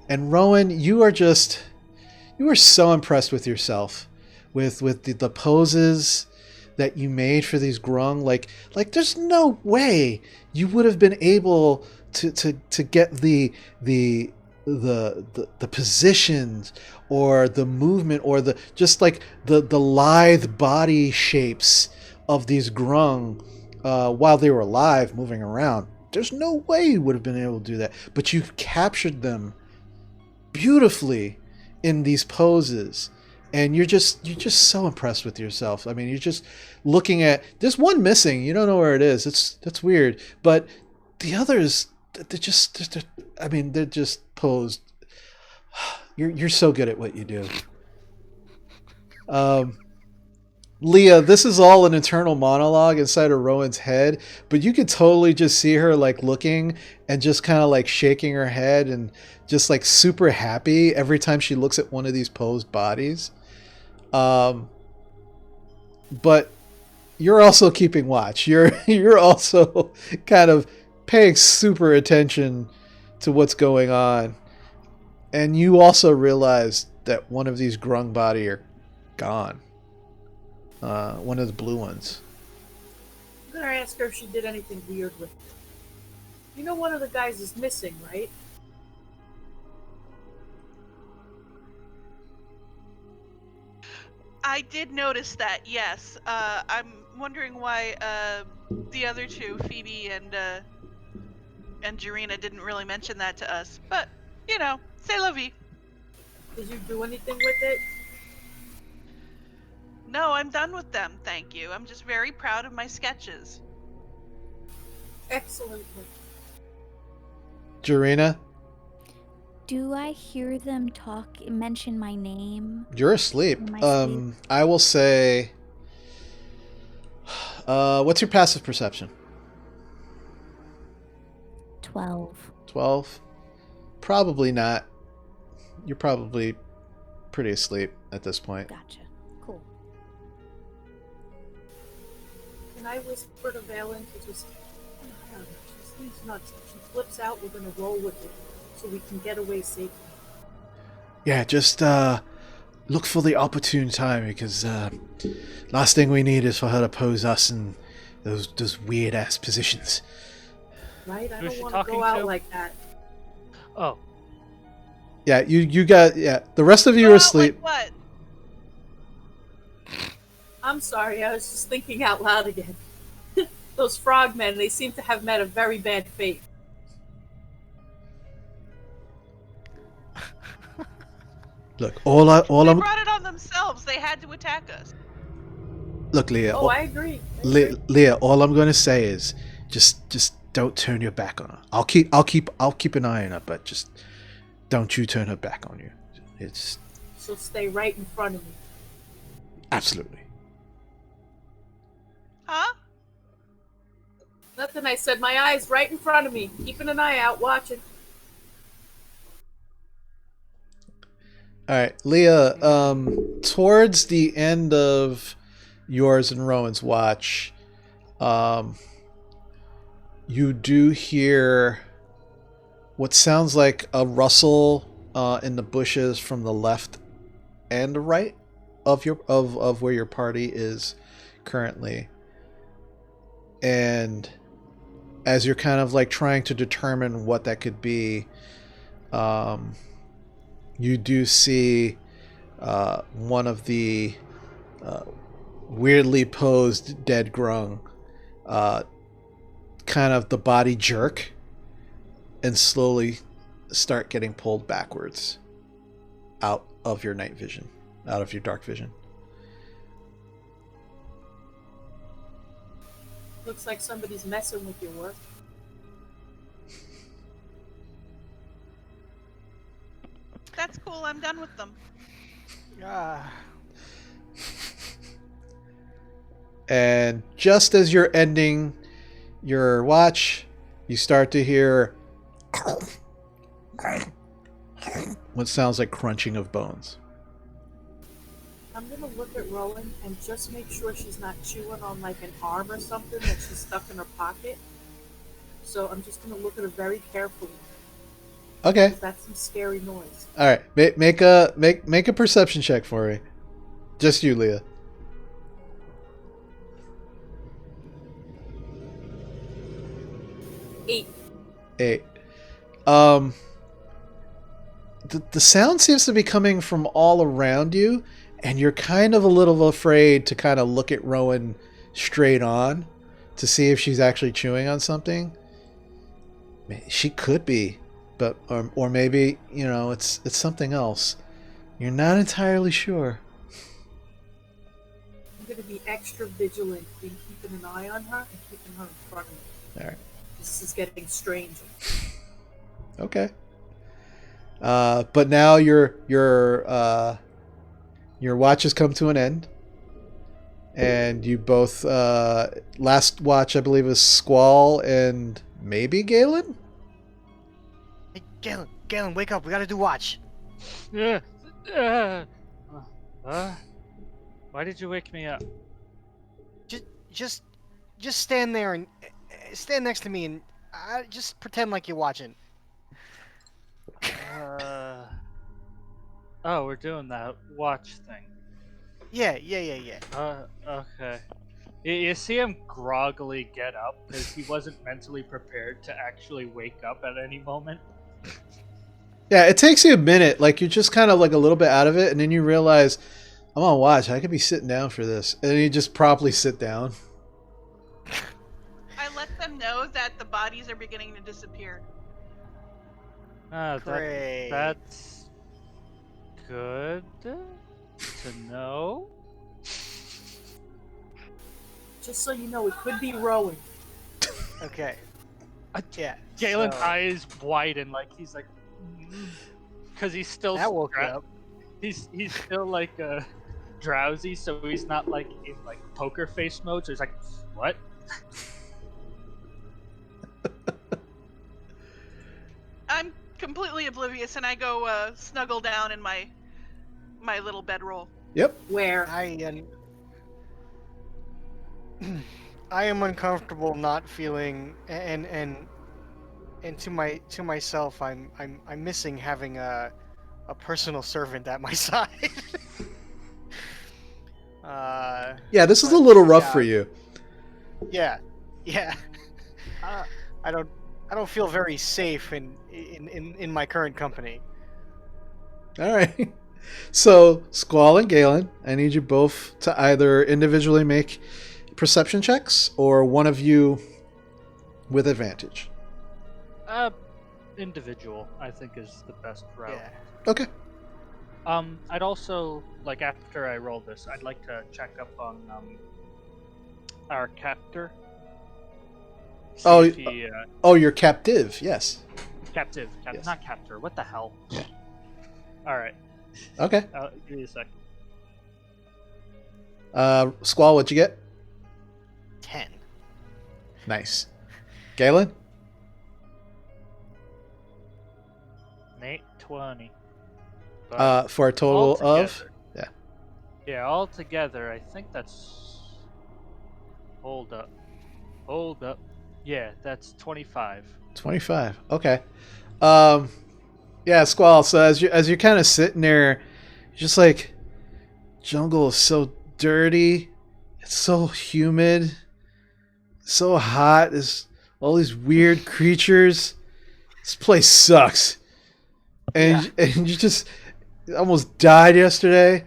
Rowan, you are so impressed with yourself, with the poses that you made for these grung. Like there's no way you would have been able to get the positions or the movement or the lithe body shapes of these grung while they were alive, moving around. There's no way you would have been able to do that, but you captured them beautifully in these poses, and you're just so impressed with yourself. I mean, you're just looking at, there's one missing, you don't know where it is. That's weird, but the others, they're just posed. You're so good at what you do. Leah, this is all an internal monologue inside of Rowan's head, but you could totally just see her like looking and just kind of like shaking her head and just like super happy every time she looks at one of these posed bodies. But you're also keeping watch. You're also kind of paying super attention to what's going on. And you also realize that one of these grung body are gone. One of the blue ones.
I'm gonna ask her if she did anything weird with it. You know one of the guys is missing, right?
I did notice that, yes. I'm wondering why the other two, Phoebe and Jarina, didn't really mention that to us. But, c'est la vie.
Did you do anything with it?
No, I'm done with them, thank you. I'm just very proud of my sketches.
Excellent.
Jarina?
Do I hear them mention my name?
You're asleep.
Am I asleep?
I will say, what's your passive perception?
12.
12? Probably not. You're probably pretty asleep. at this point.
Gotcha. Cool.
Can I whisper to Valen to just keep an eye on her? She's nuts. If she flips out, we're gonna roll with it so we can get away safely.
Yeah, just look for the opportune time, because last thing we need is for her to pose us in those weird ass positions.
Right? I
Who's
don't
she
want to
talking
go out
to?
like that.
Oh,
Yeah, you got, yeah. The rest of you
Go
are
out
asleep.
like what?
I'm sorry, I was just thinking out loud again. Those frogmen, they seem to have met a very bad fate.
Look,
They
I'm
brought it on themselves. They had to attack us.
look, Leah.
Oh, I agree.
Leah, all I'm going to say is just don't turn your back on her. I'll keep an eye on her, but just don't you turn her back on you. It's
She'll stay right in front of me.
absolutely.
Huh?
Nothing, I said my eyes right in front of me. Keeping an eye out, watching.
All right, Leah, towards the end of yours and Rowan's watch, you do hear what sounds like a rustle in the bushes from the left and the right of where your party is currently. And as you're kind of like trying to determine what that could be, you do see one of the weirdly posed dead grung kind of the body jerk and slowly start getting pulled backwards out of your night vision, out of your dark vision.
Looks like somebody's messing with your work.
That's cool. I'm done with them.
And just as you're ending your watch, you start to hear what sounds like crunching of bones.
I'm gonna look at Rowan and just make sure she's not chewing on like an arm or something that she's stuck in her pocket. So I'm just gonna look at her very carefully.
Okay.
'Cause that's some scary noise.
All right. Make a perception check for me. Just you, Leah.
8.
8. The sound seems to be coming from all around you, and you're kind of a little afraid to kind of look at Rowan straight on to see if she's actually chewing on something. She could be, but or maybe, you know, it's something else. You're not entirely sure.
I'm gonna be extra vigilant in keeping an eye on her and keeping her in front of me.
All right.
This is getting stranger.
Okay. But now your watch has come to an end, and you both last watch I believe is Squall and maybe Galen.
Hey, Galen, wake up! We gotta do watch.
Why did you wake me up?
Just stand there and stand next to me and just pretend like you're watching.
Oh, we're doing that watch thing.
Yeah.
Okay. You see him groggily get up because he wasn't mentally prepared to actually wake up at any moment.
Yeah, it takes you a minute. Like you're just kind of like a little bit out of it, and then you realize I'm on watch. I could be sitting down for this, and then you just properly sit down.
I let them know that the bodies are beginning to disappear.
Great.
That's good to know.
Just so you know, it could be Rowan.
Okay. Yeah.
Galen's
so-
eyes widen, like he's like, because he's still
That woke you up.
He's still like drowsy, so he's not like in like poker face mode. So he's like, what?
I'm completely oblivious, and I go snuggle down in my my little bedroll.
Yep.
Where?
I am uncomfortable not feeling and to myself I'm missing having a personal servant at my side.
Yeah, this is a
But,
little rough
yeah.
for you.
Yeah. I don't feel very safe in my current company.
All right. So, Squall and Galen, I need you both to either individually make perception checks or one of you with advantage.
Individual, I think, is the best route.
Yeah.
Okay.
I'd also like after I roll this, I'd like to check up on our captor. See
Oh,
if he,
you're captive. Yes.
captive,
Yes.
not captor. What the hell?
Yeah.
All right.
Okay.
Give me a sec.
Squall, what'd you get?
10.
Nice. Galen?
Nate 20. But
For a total of?
altogether-
Yeah.
Yeah, altogether, I think that's. Hold up. Yeah, that's 25.
25. Okay. Yeah, Squall. So as you're kind of sitting there, you're just like, jungle is so dirty. It's so humid. So hot. There's all these weird creatures. This place sucks. And you just almost died yesterday.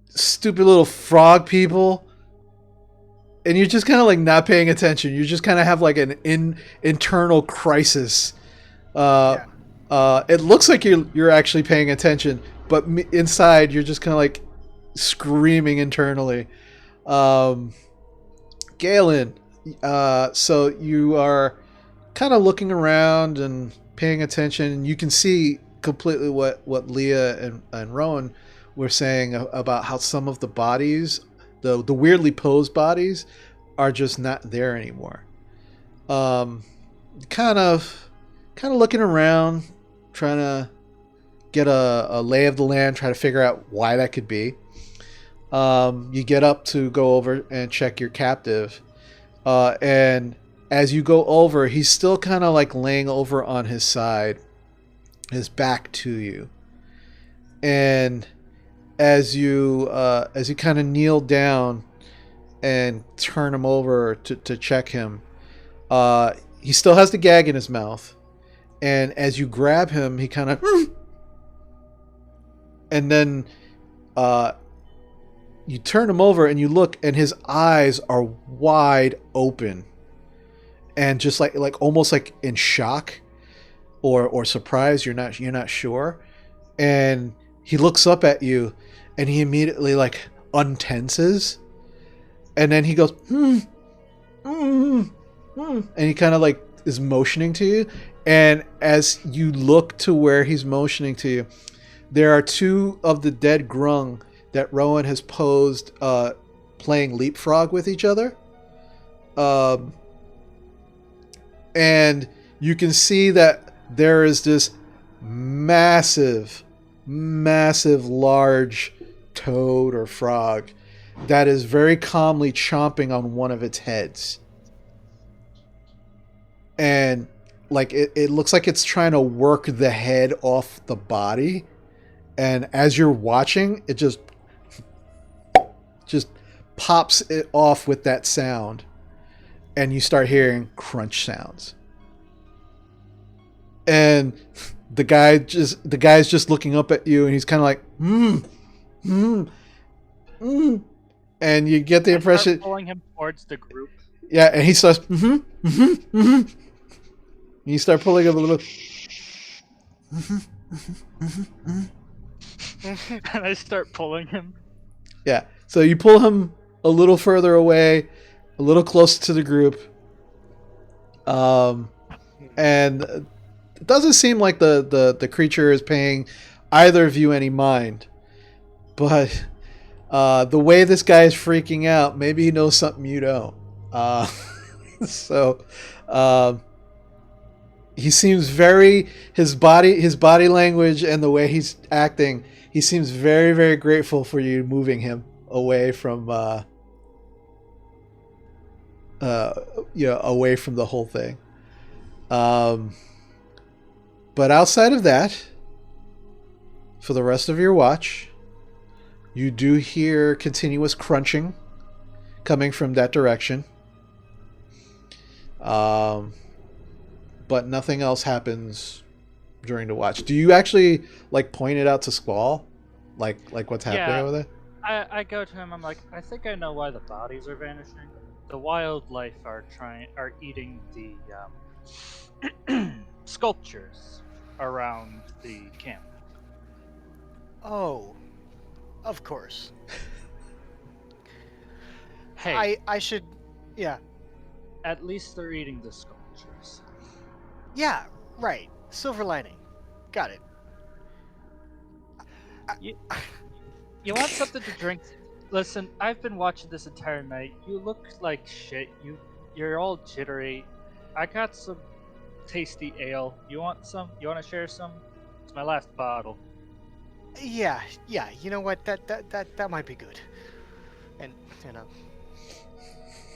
Stupid little frog people. And you're just kind of like not paying attention. You just kind of have like an internal crisis. It looks like you're actually paying attention, but inside you're just kind of like screaming internally. Galen, so you are kind of looking around and paying attention, and you can see completely what Leah and Rowan were saying about how some of the bodies, the weirdly posed bodies, are just not there anymore. Kind of looking around, trying to get a lay of the land, try to figure out why that could be. You get up to go over and check your captive, and as you go over, he's still kind of like laying over on his side, his back to you. And as you kind of kneel down and turn him over to check him, he still has the gag in his mouth. And as you grab him, he kind of, and then you turn him over and you look, and his eyes are wide open, and just like almost like in shock or surprise. You're not sure, and he looks up at you, and he immediately like untenses, and then he goes, and he kind of like is motioning to you. And as you look to where he's motioning to you, there are two of the dead grung that Rowan has posed playing leapfrog with each other. And you can see that there is this massive, large toad or frog that is very calmly chomping on one of its heads. And like it looks like it's trying to work the head off the body. And as you're watching, it just pops it off with that sound. And you start hearing crunch sounds. And the guy's just looking up at you, and he's kind of like, and you get the impression
Pulling him towards the group.
Yeah, and he starts, You start pulling him a little.
And I start pulling him.
Yeah, so you pull him a little further away, a little closer to the group. And it doesn't seem like the creature is paying either of you any mind. But the way this guy is freaking out, maybe he knows something you don't. So he seems very his body language and the way he's acting. He seems very, very grateful for you moving him away from away from the whole thing. But outside of that, for the rest of your watch, you do hear continuous crunching coming from that direction. But nothing else happens during the watch. Do you actually like point it out to Squall, like what's happening
Yeah.
over there?
I go to him. I'm like, I think I know why the bodies are vanishing. The wildlife are eating the sculptures around the camp.
Oh, of course.
Hey,
I should, yeah,
at least they're eating the sculptures.
yeah, right. Silver lining. Got it.
You want something to drink? Listen, I've been watching this entire night. You look like shit. You're all jittery. I got some tasty ale. You want some? You want to share some? It's my last bottle.
Yeah. You know what? That might be good. And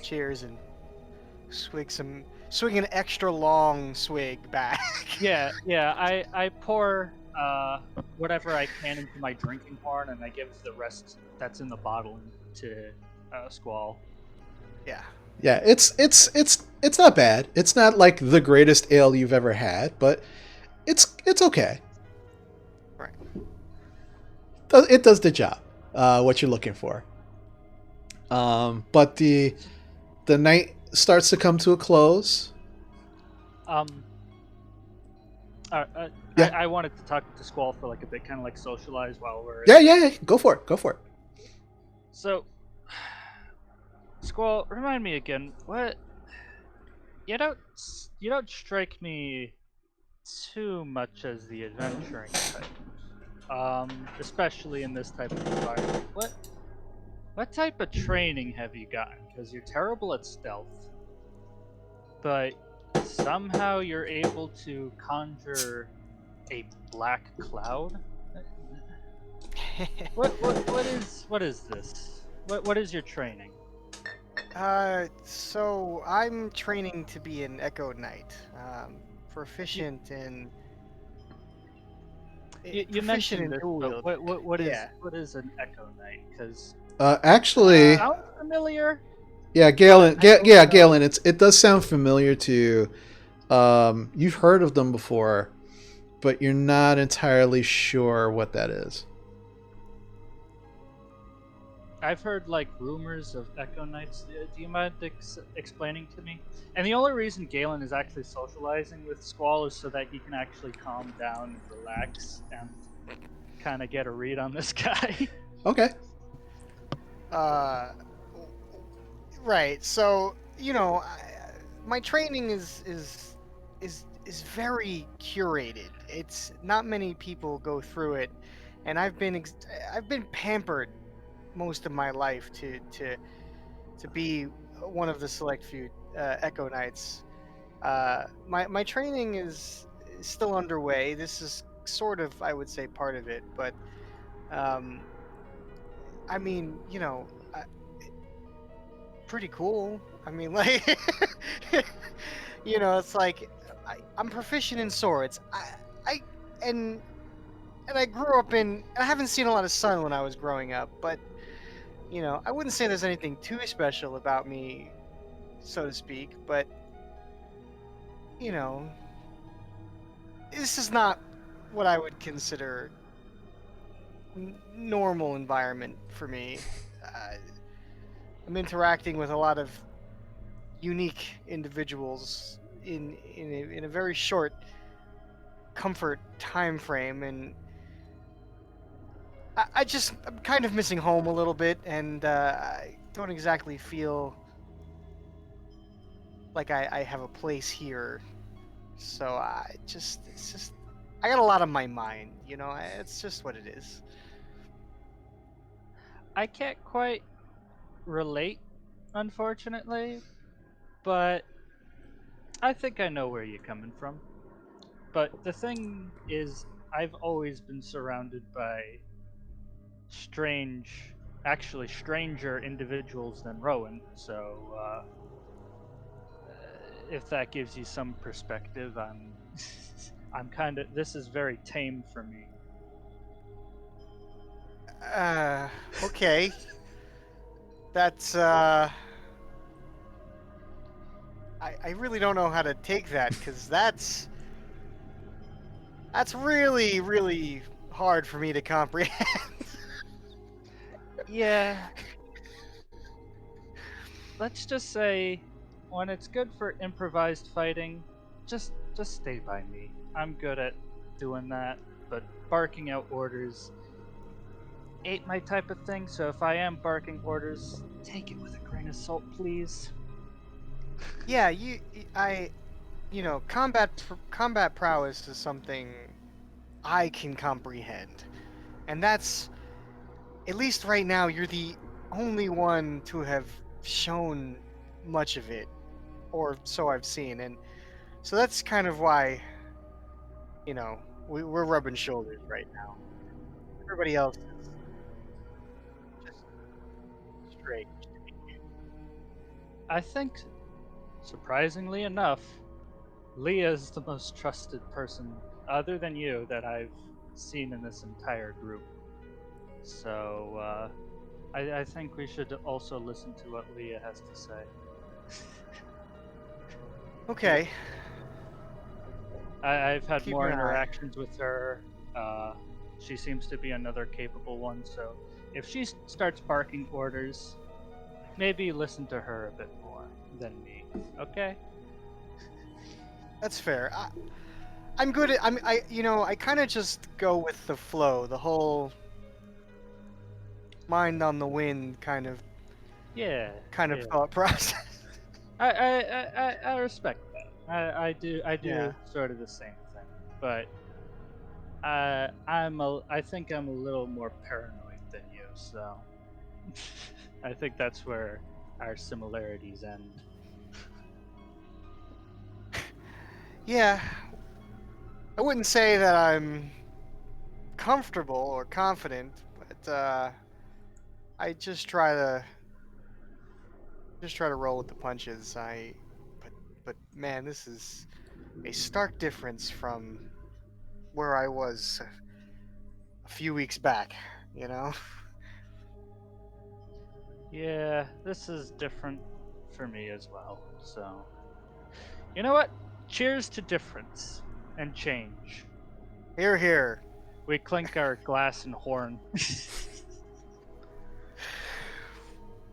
cheers and swing an extra long swig back.
Yeah. I pour whatever I can into my drinking horn, and I give the rest that's in the bottle to Squall.
Yeah.
Yeah, it's not bad. It's not like the greatest ale you've ever had, but it's okay.
Right.
It does the job. What you're looking for. But the night starts to come to a close.
Yeah. I wanted to talk to Squall for like a bit, kind of like socialize while we're.
Yeah. Go for it.
So, Squall, remind me again. What? You don't strike me too much as the adventuring type. Especially in this type of environment. What type of training have you gotten? Because you're terrible at stealth, but somehow you're able to conjure a black cloud. What is this? What is your training?
So I'm training to be an Echo Knight. Proficient in.
You mentioned this, but what is an Echo Knight? Because
Actually,
sounds familiar.
yeah, Galen. Galen. It does sound familiar to you. You've heard of them before, but you're not entirely sure what that is.
I've heard like rumors of Echo Knights. Do you mind explaining to me? And the only reason Galen is actually socializing with Squall is so that he can actually calm down and relax and kind of get a read on this guy.
Okay.
Right. So my training is very curated. It's not many people go through it, and I've been pampered most of my life to be one of the select few Echo Knights. My training is still underway. This is sort of, I would say, part of it, but I mean, pretty cool. I mean, like, it's like I'm proficient in swords. And I grew up in. I haven't seen a lot of sun when I was growing up, but I wouldn't say there's anything too special about me, so to speak. But this is not what I would consider normal environment for me. I'm interacting with a lot of unique individuals in a very short comfort time frame, and I'm kind of missing home a little bit, and I don't exactly feel like I have a place here. So it's just I got a lot on my mind, it's just what it is.
I can't quite relate, unfortunately, but I think I know where you're coming from. But the thing is, I've always been surrounded by stranger individuals than Rowan. So, if that gives you some perspective, I'm kind of. This is very tame for me.
Okay. That's I really don't know how to take that, because that's really, really hard for me to comprehend.
Yeah. Let's just say, when it's good for improvised fighting, just stay by me. I'm good at doing that, but barking out orders ain't my type of thing. So if I am barking orders, take it with a grain of salt, please.
Yeah, combat prowess is something I can comprehend, and that's, at least right now, you're the only one to have shown much of it, or so I've seen, and so that's kind of why, we're rubbing shoulders right now. Everybody else is just strange.
I think, surprisingly enough, Leah is the most trusted person, other than you, that I've seen in this entire group. So, I think we should also listen to what Leah has to say.
Okay.
I've had
Keep
more
an eye.
interactions with her. She seems to be another capable one, so if she starts barking orders, maybe listen to her a bit more than me. Okay?
That's fair. I'm good at I kind of just go with the flow, the whole mind on the wind kind of
Yeah.
thought process.
I respect that. I do
Yeah.
sort of the same thing, but I think I'm a little more paranoid than you, so I think that's where our similarities end.
Yeah. I wouldn't say that I'm comfortable or confident, but I just try to roll with the punches. But man, this is a stark difference from where I was a few weeks back, you know?
Yeah, this is different for me as well. So, you know what? Cheers to difference and change.
Here, here.
We clink our glass and horn.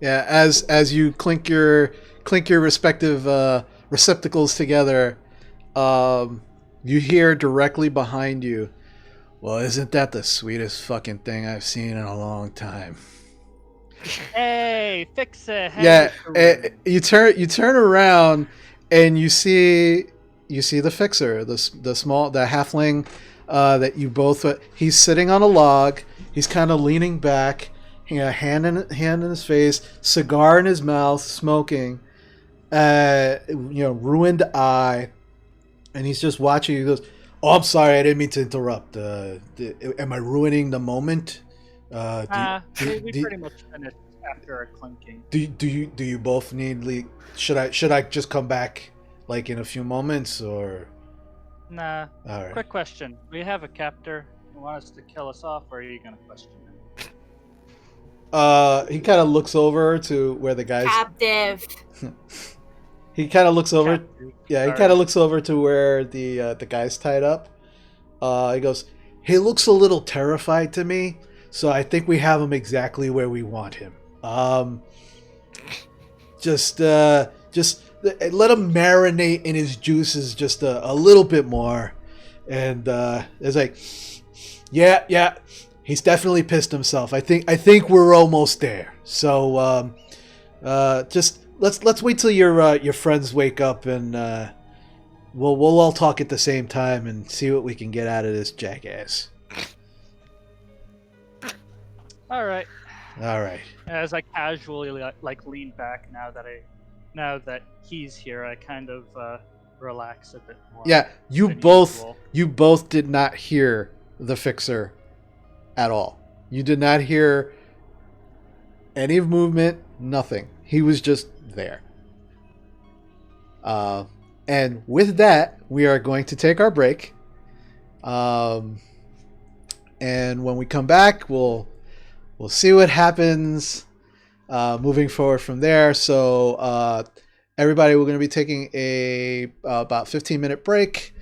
Yeah, as you clink your respective receptacles together, you hear directly behind you, "Well, isn't that the sweetest fucking thing I've seen in a long time?"
Hey, fix it.
Yeah, you turn around and you see the fixer, the halfling that you both. He's sitting on a log. He's kind of leaning back, hand in his face, cigar in his mouth, smoking. Ruined eye, and he's just watching. He goes, "Oh, I'm sorry, I didn't mean to interrupt. Am I ruining the moment?"
We pretty much finished after our clinking.
Do you both need? Should I just come back like in a few moments, or?
Nah.
All right.
Quick question: we have a captor. You want us to kill us off, or are you gonna question him?
He kind of looks over to where the guys.
Captive.
He kind of looks over.
Captive.
Yeah, he
Sorry.
kind of looks over to where the guy's tied up. He goes, "He looks a little terrified to me, so I think we have him exactly where we want him. Just let him marinate in his juices just a little bit more." And it's like, yeah, he's definitely pissed himself. I think we're almost there. So just let's wait till your friends wake up, and we'll all talk at the same time and see what we can get out of this jackass.
All right. As I casually lean back now that he's here, I kind of relax a bit more.
Yeah, you
than
both
usual.
You both did not hear the fixer at all. You did not hear any movement, nothing. He was just there. And with that, we are going to take our break. And when we come back, we'll see what happens moving forward from there. So everybody, we're going to be taking a about 15-minute break.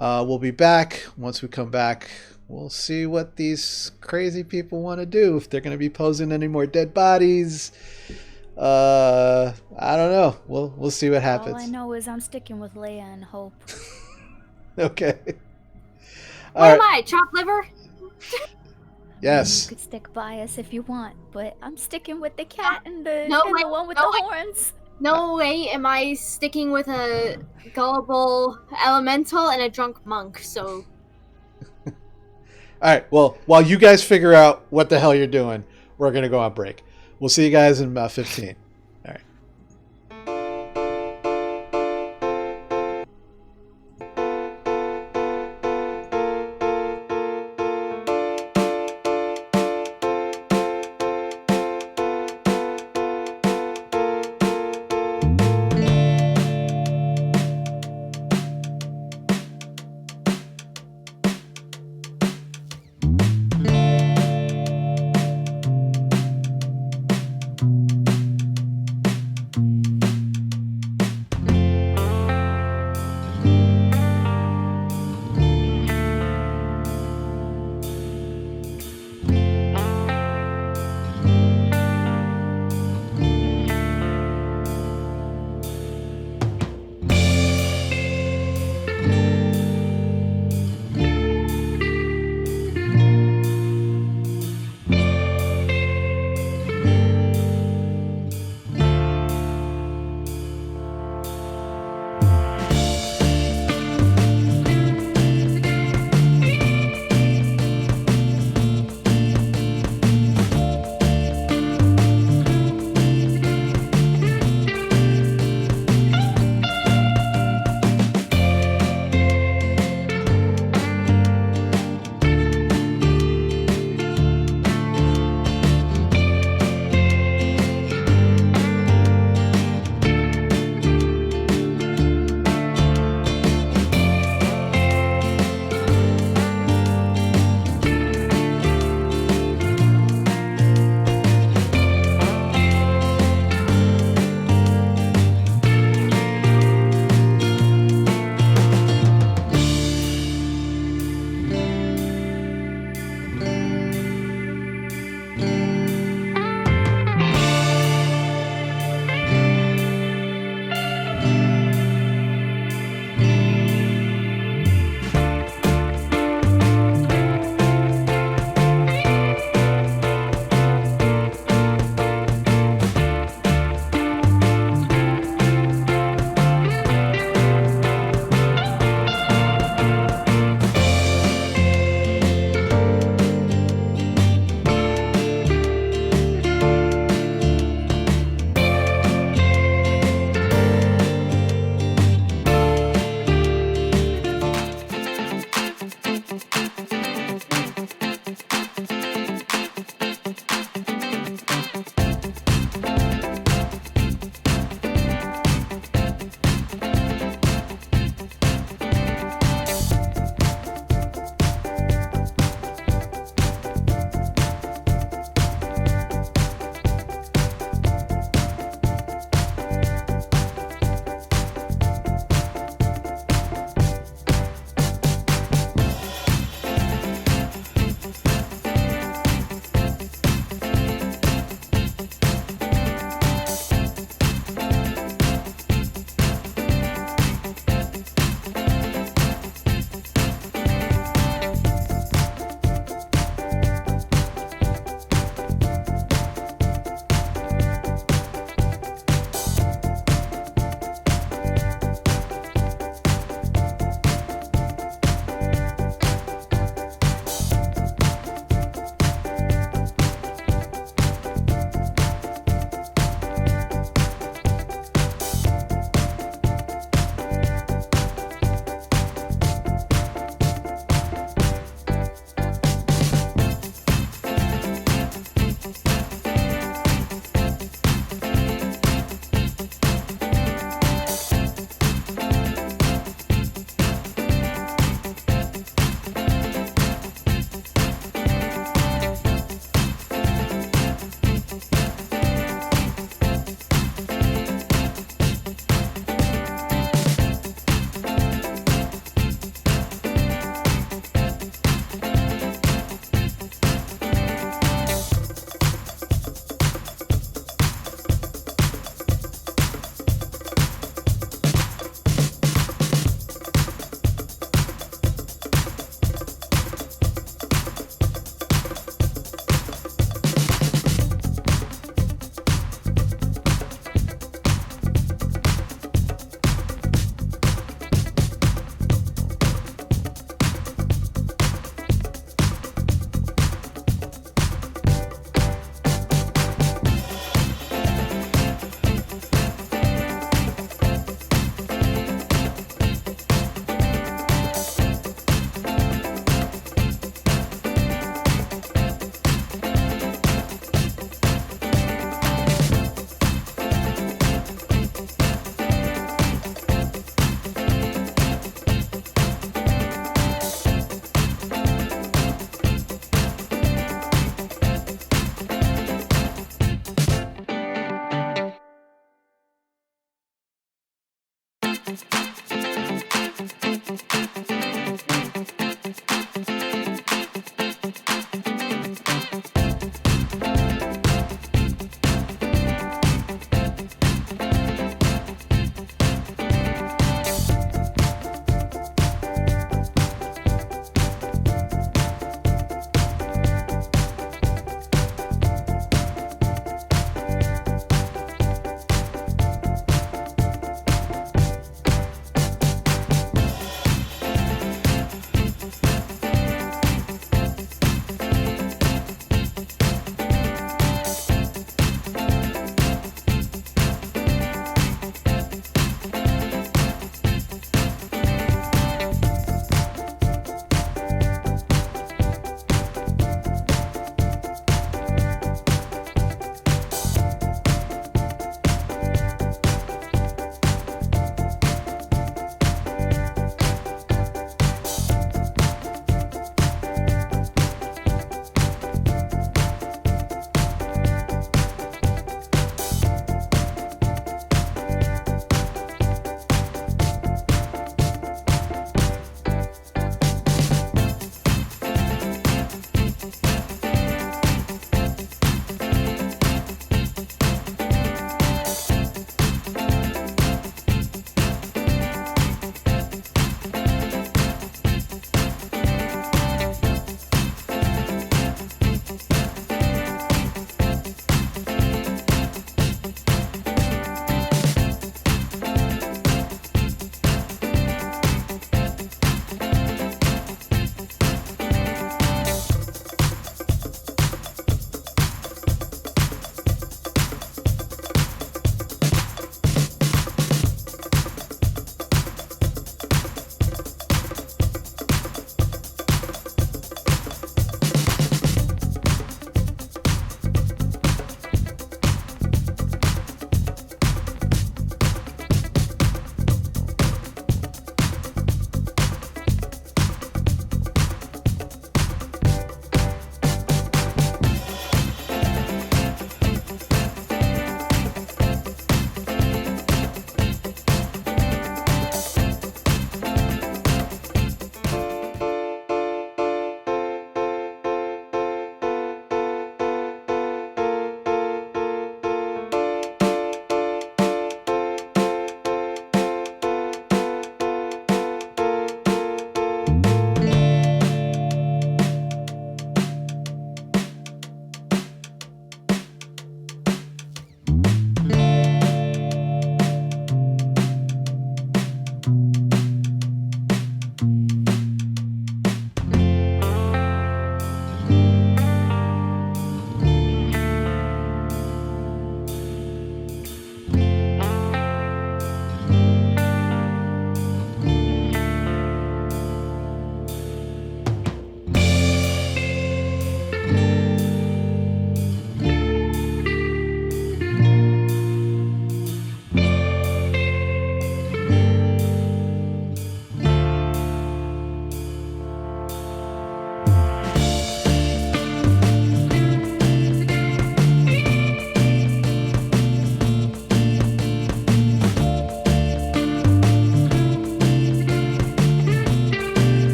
We'll be back. Once we come back, we'll see what these crazy people want to do. If they're going to be posing any more dead bodies. I don't know. We'll see what happens.
All I know is I'm sticking with Leia and Hope.
Okay.
What am I? Chopped liver?
Yes.
You could stick by us if you want, but I'm sticking with the cat and the one with the horns.
No way am I sticking with a gullible elemental and a drunk monk, so...
All right, well, while you guys figure out what the hell you're doing, we're going to go on break. We'll see you guys in about 15. All right.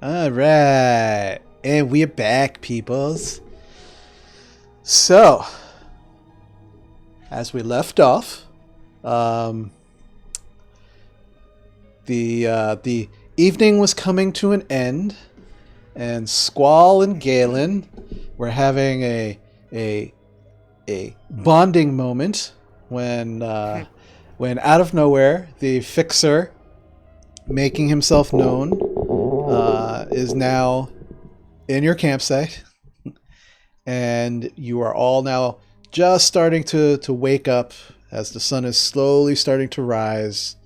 All right, and we're back, peoples. So, as we left off, the evening was coming to an end, and Squall and Galen were having a bonding moment when out of nowhere the fixer, making himself known, is now in your campsite, and you are all now just starting to wake up as the sun is slowly starting to rise,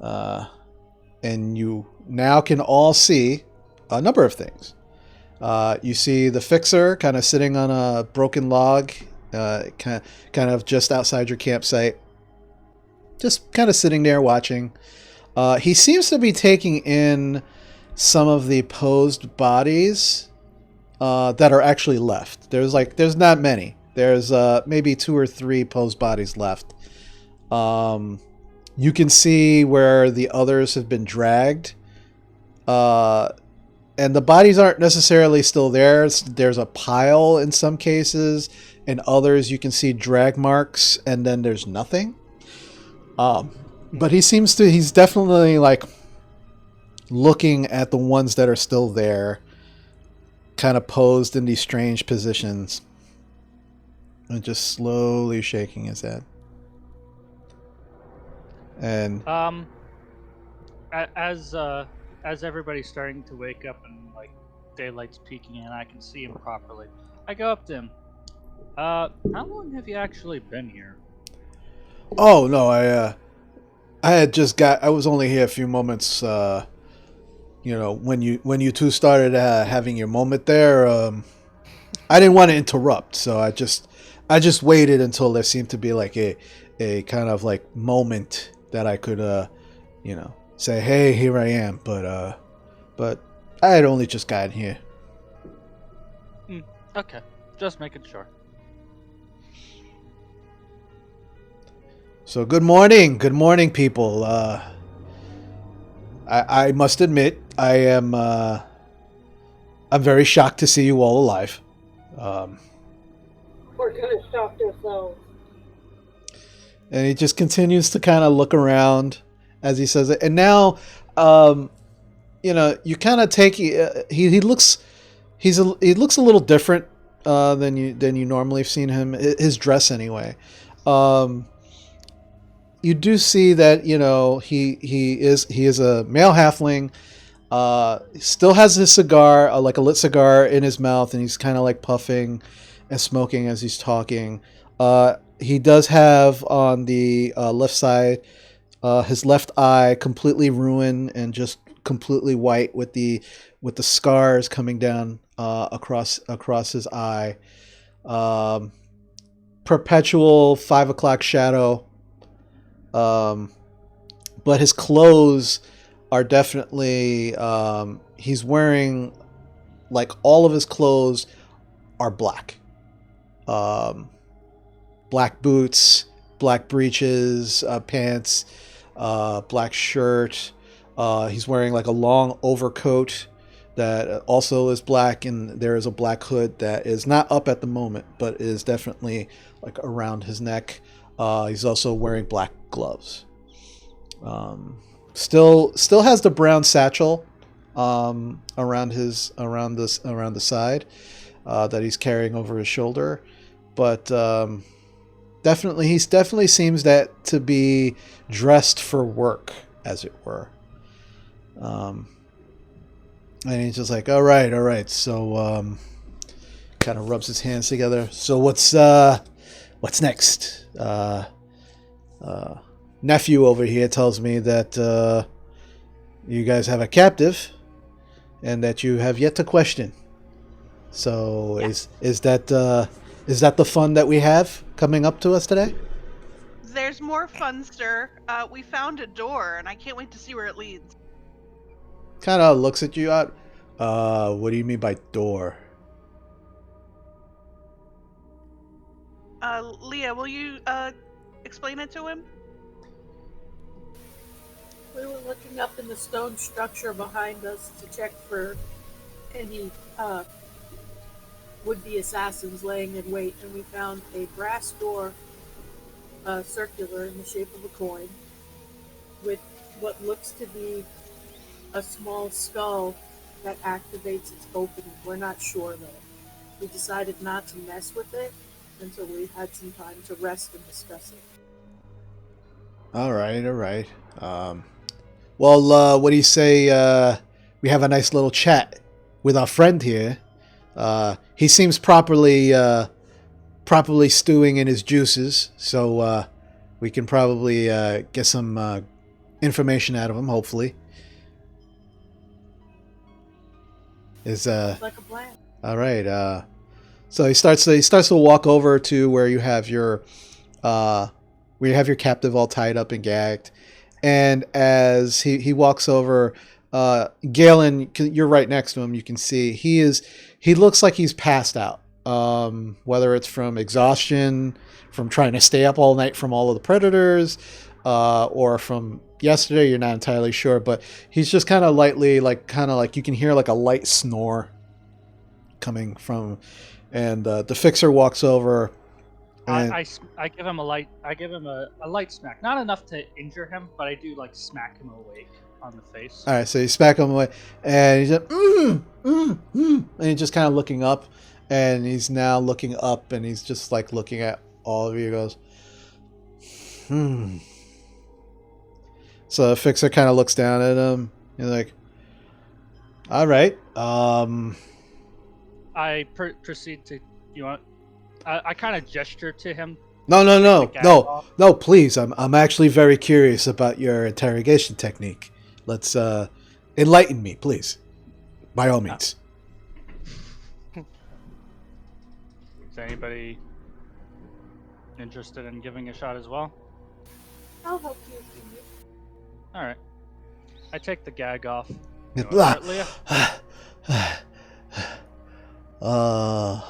and you now can all see a number of things. You see the fixer kind of sitting on a broken log, kind of just outside your campsite, just kind of sitting there watching. He seems to be taking in some of the posed bodies that are actually left. There's not many. There's maybe 2 or 3 posed bodies left. You can see where the others have been dragged. and the bodies aren't necessarily still there. There's a pile in some cases. In others, you can see drag marks, and then there's nothing. But he's definitely like looking at the ones that are still there, kind of posed in these strange positions, and just slowly shaking his head. And
as everybody's starting to wake up and like daylight's peeking and I can see him properly, I go up to him. How long have you actually been here?
oh no, I was only here a few moments. When you two started having your moment there, I didn't want to interrupt, so I just waited until there seemed to be like a kind of like moment that I could say, hey, here I am, but I had only just gotten here.
Okay, just making sure.
So good morning, people. I must admit, I'm very shocked to see you all alive.
We're gonna shock ourselves.
And he just continues to kind of look around as he says it. And now, you kind of take he looks he looks a little different than you normally have seen him. His dress anyway. You do see that he is a male halfling. Still has his cigar, like a lit cigar, in his mouth, and he's kind of like puffing and smoking as he's talking. He does have on the left side his left eye completely ruined and just completely white with the scars coming down across his eye. Perpetual 5 o'clock shadow. But his clothes are definitely he's wearing, like, all of his clothes are black. Black boots, black breeches, pants, black shirt. He's wearing like a long overcoat that also is black, and there is a black hood that is not up at the moment, but is definitely like around his neck. He's also wearing black gloves. Still has the brown satchel around the side that he's carrying over his shoulder, but he definitely seems that to be dressed for work, as it were. And he's just like, all right. So kind of rubs his hands together. So what's next? Nephew over here tells me that you guys have a captive and that you have yet to question. So yeah. Is that the fun that we have coming up to us today?
There's more fun, sir. We found a door, and I can't wait to see where it leads.
Kind of looks at you out. What do you mean by door?
Leah, will you explain it to him?
We were looking up in the stone structure behind us to check for any would-be assassins laying in wait, and we found a brass door, circular in the shape of a coin, with what looks to be a small skull that activates its opening. We're not sure though. We decided not to mess with it until we had some time to rest and discuss it.
All right. Well, what do you say we have a nice little chat with our friend here? He seems properly stewing in his juices, so we can probably get some information out of him, hopefully.
Like a plan.
All right. So he starts to walk over to where you have your captive all tied up and gagged, and as he walks over, Galen, you're right next to him. You can see he looks like he's passed out. Whether it's from exhaustion, from trying to stay up all night from all of the predators, or from yesterday. You're not entirely sure, but he's just kind of lightly, kind of like you can hear like a light snore coming from, and the fixer walks over. And
I give him a light. I give him a light smack, not enough to injure him, but I do like smack him awake on the face.
all right, so you smack him away, and he's like, and he's just kind of looking up, and he's now looking up, and he's just like looking at all of you. He goes, So the fixer kind of looks down at him. He's like, all right.
I proceed to. You want? I kind of gesture to him.
No, please. I'm actually very curious about your interrogation technique. Let's enlighten me, please. By all means.
Is anybody interested in giving a shot as well?
I'll help you if you need.
All right. I take the gag off. You
Blah.
want to start, Leah?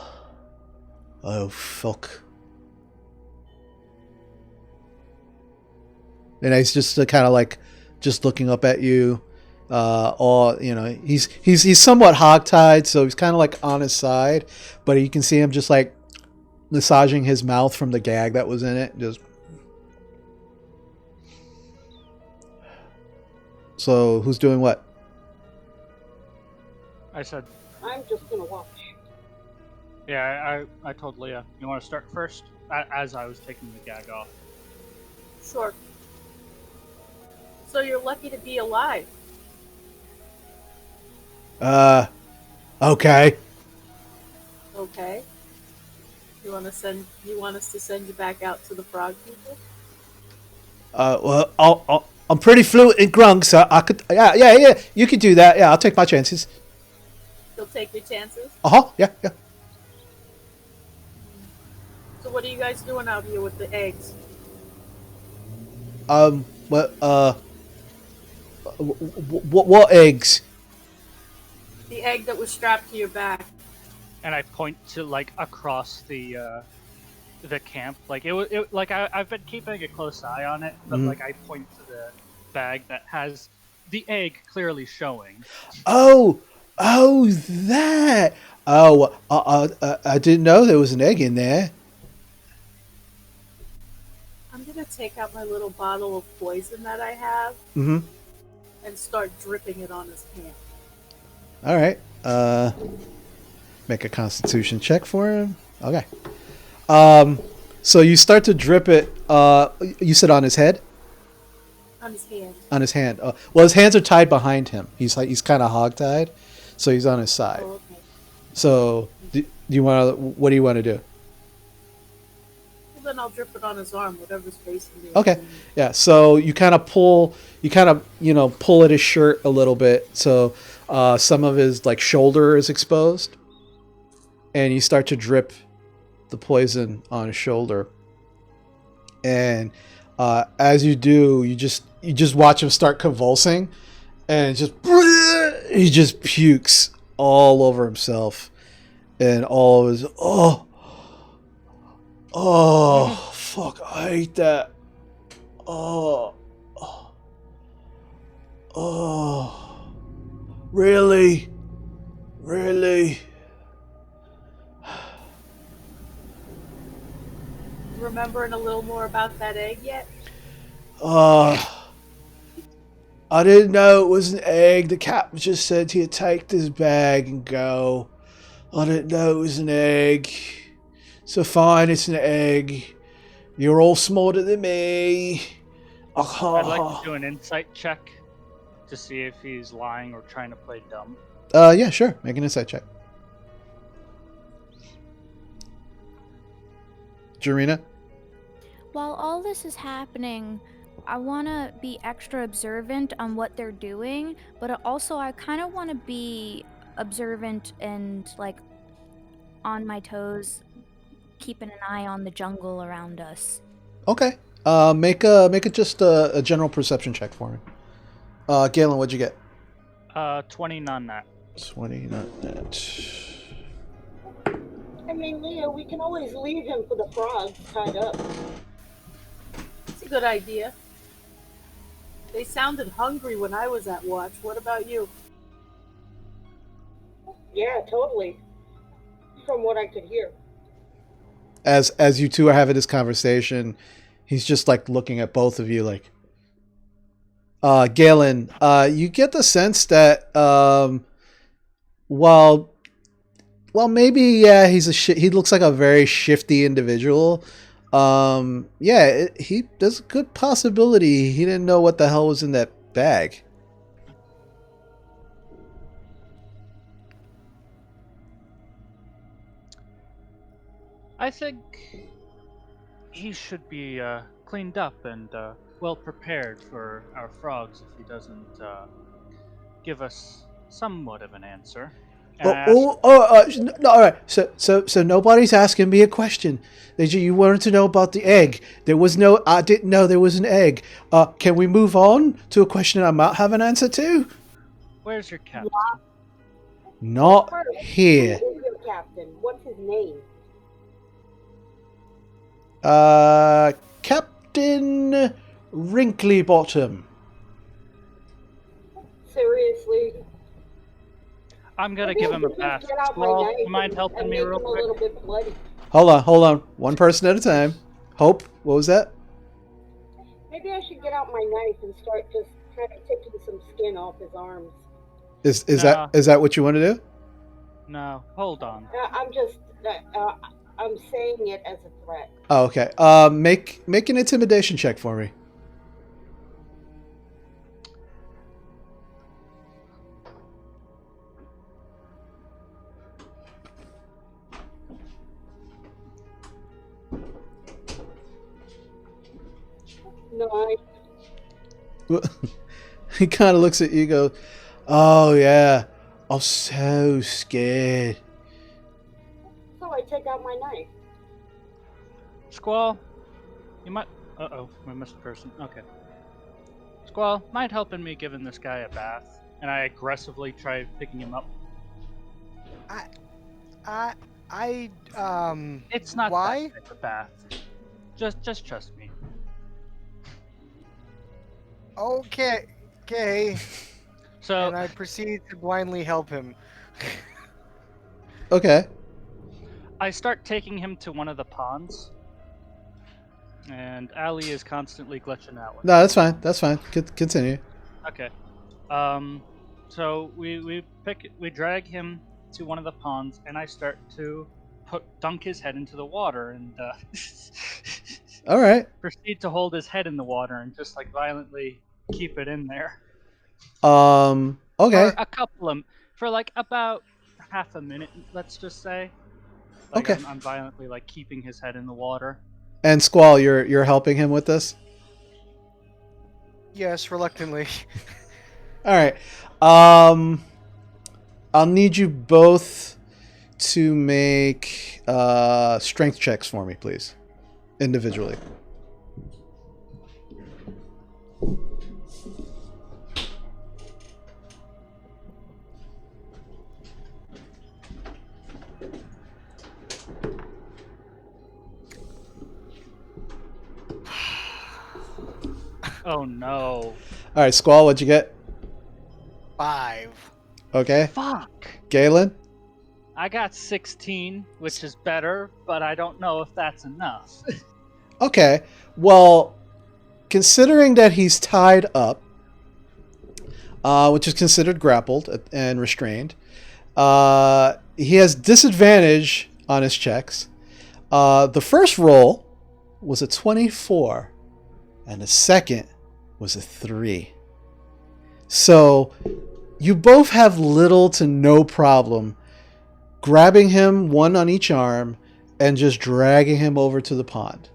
Oh fuck. And he's just kind of like just looking up at you. He's somewhat hogtied, so he's kind of like on his side, but you can see him just like massaging his mouth from the gag that was in it. Just. So who's doing what?
I said.
I'm just gonna watch.
Yeah, I told Leah. You want to start first? As I was taking the gag off.
Sure. So you're lucky to be alive.
Okay.
Okay. You want us to send you back out to the frog people?
Well, I'm pretty fluent in grung, so I could. Yeah. You could do that. Yeah, I'll take my chances.
You'll take your chances.
Yeah.
So what are you guys doing out here with the eggs?
What eggs?
The egg that was strapped to your back.
And I point to like across the camp. Like I've been keeping a close eye on it, but like I point to the bag that has the egg clearly showing.
Oh, that. I didn't know there was an egg in there.
I'm gonna take out my little bottle of poison that I have and start dripping it on his hand.
All right. Make a Constitution check for him. Okay. So you start to drip it. You said on his head.
On his hand.
On his hand. Well, his hands are tied behind him. He's kind of hogtied, so he's on his side.
Oh, okay.
So do you want to? What do you want to do?
Well, then I'll drip it on his arm, whatever's facing me.
Okay. Yeah. So you kind of pull at his shirt a little bit, so some of his like shoulder is exposed, and you start to drip the poison on his shoulder. And as you do, you just watch him start convulsing, and he just pukes all over himself, and all of his fuck, I hate that. Really?
Remembering a little more about that egg yet?
I didn't know it was an egg. The captain just said he'd take this bag and go. I didn't know it was an egg. So fine, it's an egg. You're all smarter than me.
I'd like to do an insight check to see if he's lying or trying to play dumb.
Yeah, sure. Make an insight check. Jarina?
While all this is happening, I want to be extra observant on what they're doing, but also I kind of want to be observant and like on my toes, keeping an eye on the jungle around us.
Okay. Make a general perception check for me. Galen, what'd you get?
20 non-nat.
20 non-nat.
I mean, Leah, we can always leave him for the frogs tied up.
It's a good idea. They sounded hungry when I was at watch. What about you?
Yeah, totally. From what I could hear.
As you two are having this conversation, he's just like looking at both of you like, Galen, you get the sense that while maybe he looks like a very shifty individual. There's a good possibility he didn't know what the hell was in that bag.
I think he should be cleaned up and well prepared for our frogs if he doesn't give us somewhat of an answer. And I asked-
No, all right. So nobody's asking me a question. You wanted to know about the egg. I didn't know there was an egg. Can we move on to a question I might have an answer to?
Where's your captain?
Not
First,
here.
who is your captain? What's his name?
Captain Wrinkly Bottom.
Seriously?
I'm gonna
Maybe
give
I
him a
should
pass.
just get out my
Squall,
knife
you mind
and
helping me
make
real
him a
quick?
little bit bloody.
Hold on. One person at a time. Hope, what was that?
Maybe I should get out my knife and start just kind of taking some skin off his arms.
Is
No.
that what you want to do?
No, hold on.
I'm saying it as a threat.
Oh, okay. Make an intimidation check for me.
No,
He kind of looks at you and goes, "Oh, yeah. I'm so scared."
so I take out my knife.
Squall, you might. We missed a person. Okay. Squall, mind helping me giving this guy a bath? And I aggressively try picking him up. It's not
Why?
that type of bath. Just trust me.
Okay.
So
And I proceed to blindly help him.
Okay.
I start taking him to one of the ponds, and Ali is constantly glitching out. With
No, that's fine. That's fine. Continue.
Okay. So we drag him to one of the ponds, and I start to dunk his head into the water, and
All right.
proceed to hold his head in the water and just like violently keep it in there.
Okay.
For a couple of, for like about half a minute, let's just say. Like
Okay.
I'm violently like keeping his head in the water.
And Squall, you're helping him with this?
Yes, reluctantly.
All right. I'll need you both to make strength checks for me, please. Individually.
Oh no.
All right, Squall, what'd you get?
5.
Okay.
Fuck.
Galen?
I got 16, which is better, but I don't know if that's enough.
Okay. Well, considering that he's tied up, which is considered grappled and restrained, he has disadvantage on his checks. The first roll was a 24, and the second was a 3. So you both have little to no problem grabbing him, one on each arm, and just dragging him over to the pond.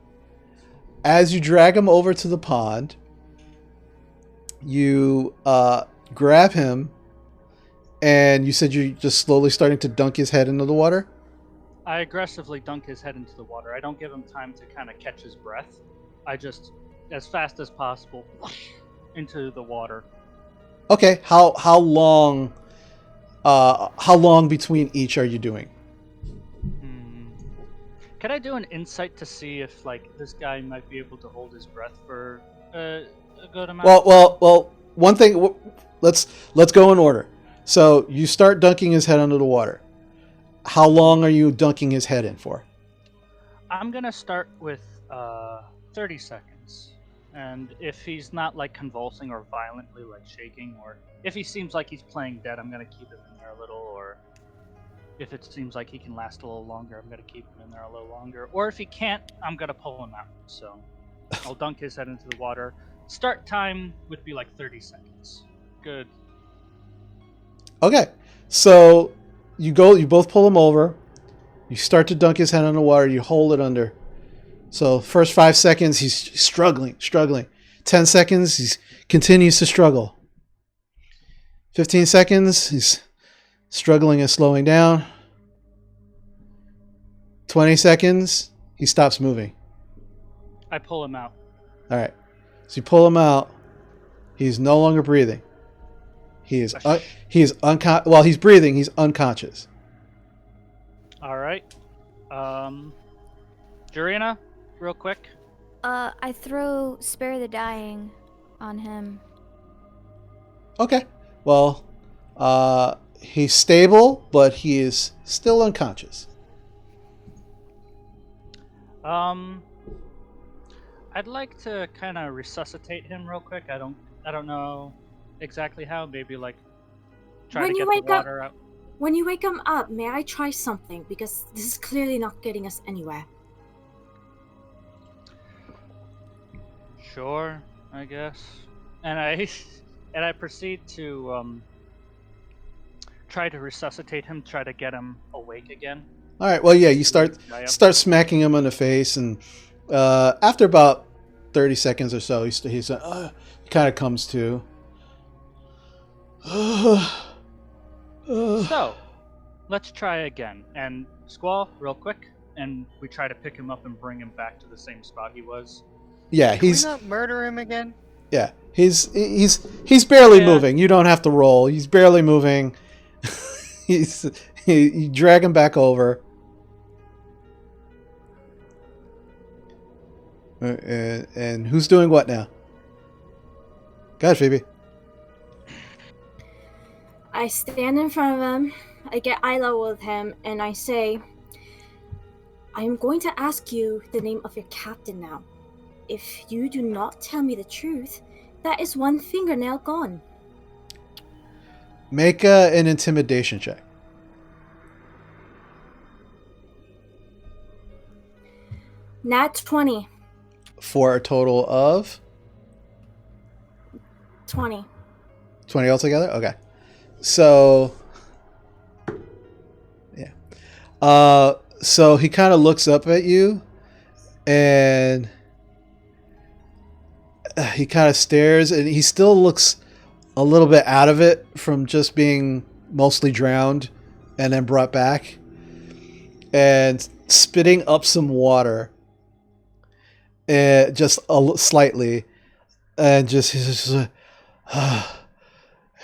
As you drag him over to the pond, you grab him, and you said you're just slowly starting to dunk his head into the water?
I aggressively dunk his head into the water. I don't give him time to kind of catch his breath. I just, as fast as possible, into the water.
Okay, how long between each are you doing?
Can I do an insight to see if like this guy might be able to hold his breath for a good amount.
Well. One thing. Let's go in order. So you start dunking his head under the water. How long are you dunking his head in for?
I'm gonna start with 30 seconds, and if he's not like convulsing or violently like shaking, or if he seems like he's playing dead, I'm gonna keep him in there a little. Or if it seems like he can last a little longer, I'm gonna keep him in there a little longer. Or if he can't, I'm gonna pull him out. So I'll dunk his head into the water. Start time would be like 30 seconds. Good.
Okay, so you both pull him over. You start to dunk his head under water. You hold it under. So first 5 seconds, he's struggling. 10 seconds, he continues to struggle. 15 seconds, he's struggling and slowing down. 20 seconds, he stops moving.
I pull him out.
All right. So you pull him out. He's no longer breathing. He's unconscious. Well, he's breathing. He's unconscious.
All right. Jurina, real quick.
I throw Spare the Dying on him.
Okay. Well, he's stable, but he is still unconscious.
I'd like to kind of resuscitate him real quick. I don't know exactly how. Maybe like try
When
to
you
get the
wake up-
water out.
When you wake him up, may I try something? Because this is clearly not getting us anywhere.
Sure, I guess. And I proceed to try to resuscitate him, try to get him awake again.
All right. Well, yeah. You start smacking him in the face, and after about 30 seconds or so, he kind of comes to.
So, let's try again. And Squall, real quick, and we try to pick him up and bring him back to the same spot he was.
Yeah,
Can we not murder him again?
Yeah, he's barely
Yeah.
moving. You don't have to roll. He's barely moving. You drag him back over. And who's doing what now? Go ahead, Phoebe.
I stand in front of him, I get eye level with him, and I say, I am going to ask you the name of your captain now. If you do not tell me the truth, that is one fingernail gone.
Make an intimidation check.
Nat 20.
For a total of
20.
20 altogether? Okay. So, yeah. So he kind of looks up at you, and he kind of stares, and he still looks a little bit out of it from just being mostly drowned and then brought back, and spitting up some water, just slightly, and just he's just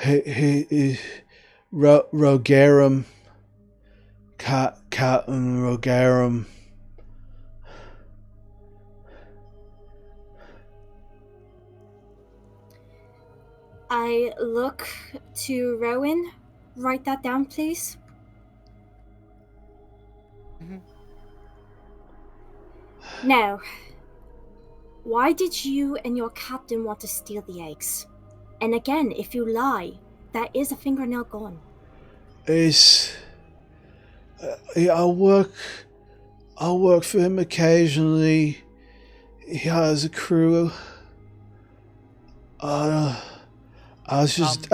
he Rogarum, Captain Rogarum.
I look to Rowan. Write that down, please.
Mhm.
Now, why did you and your captain want to steal the eggs? And again, if you lie, that is a fingernail gone.
It's I work for him occasionally. He has a crew. I was just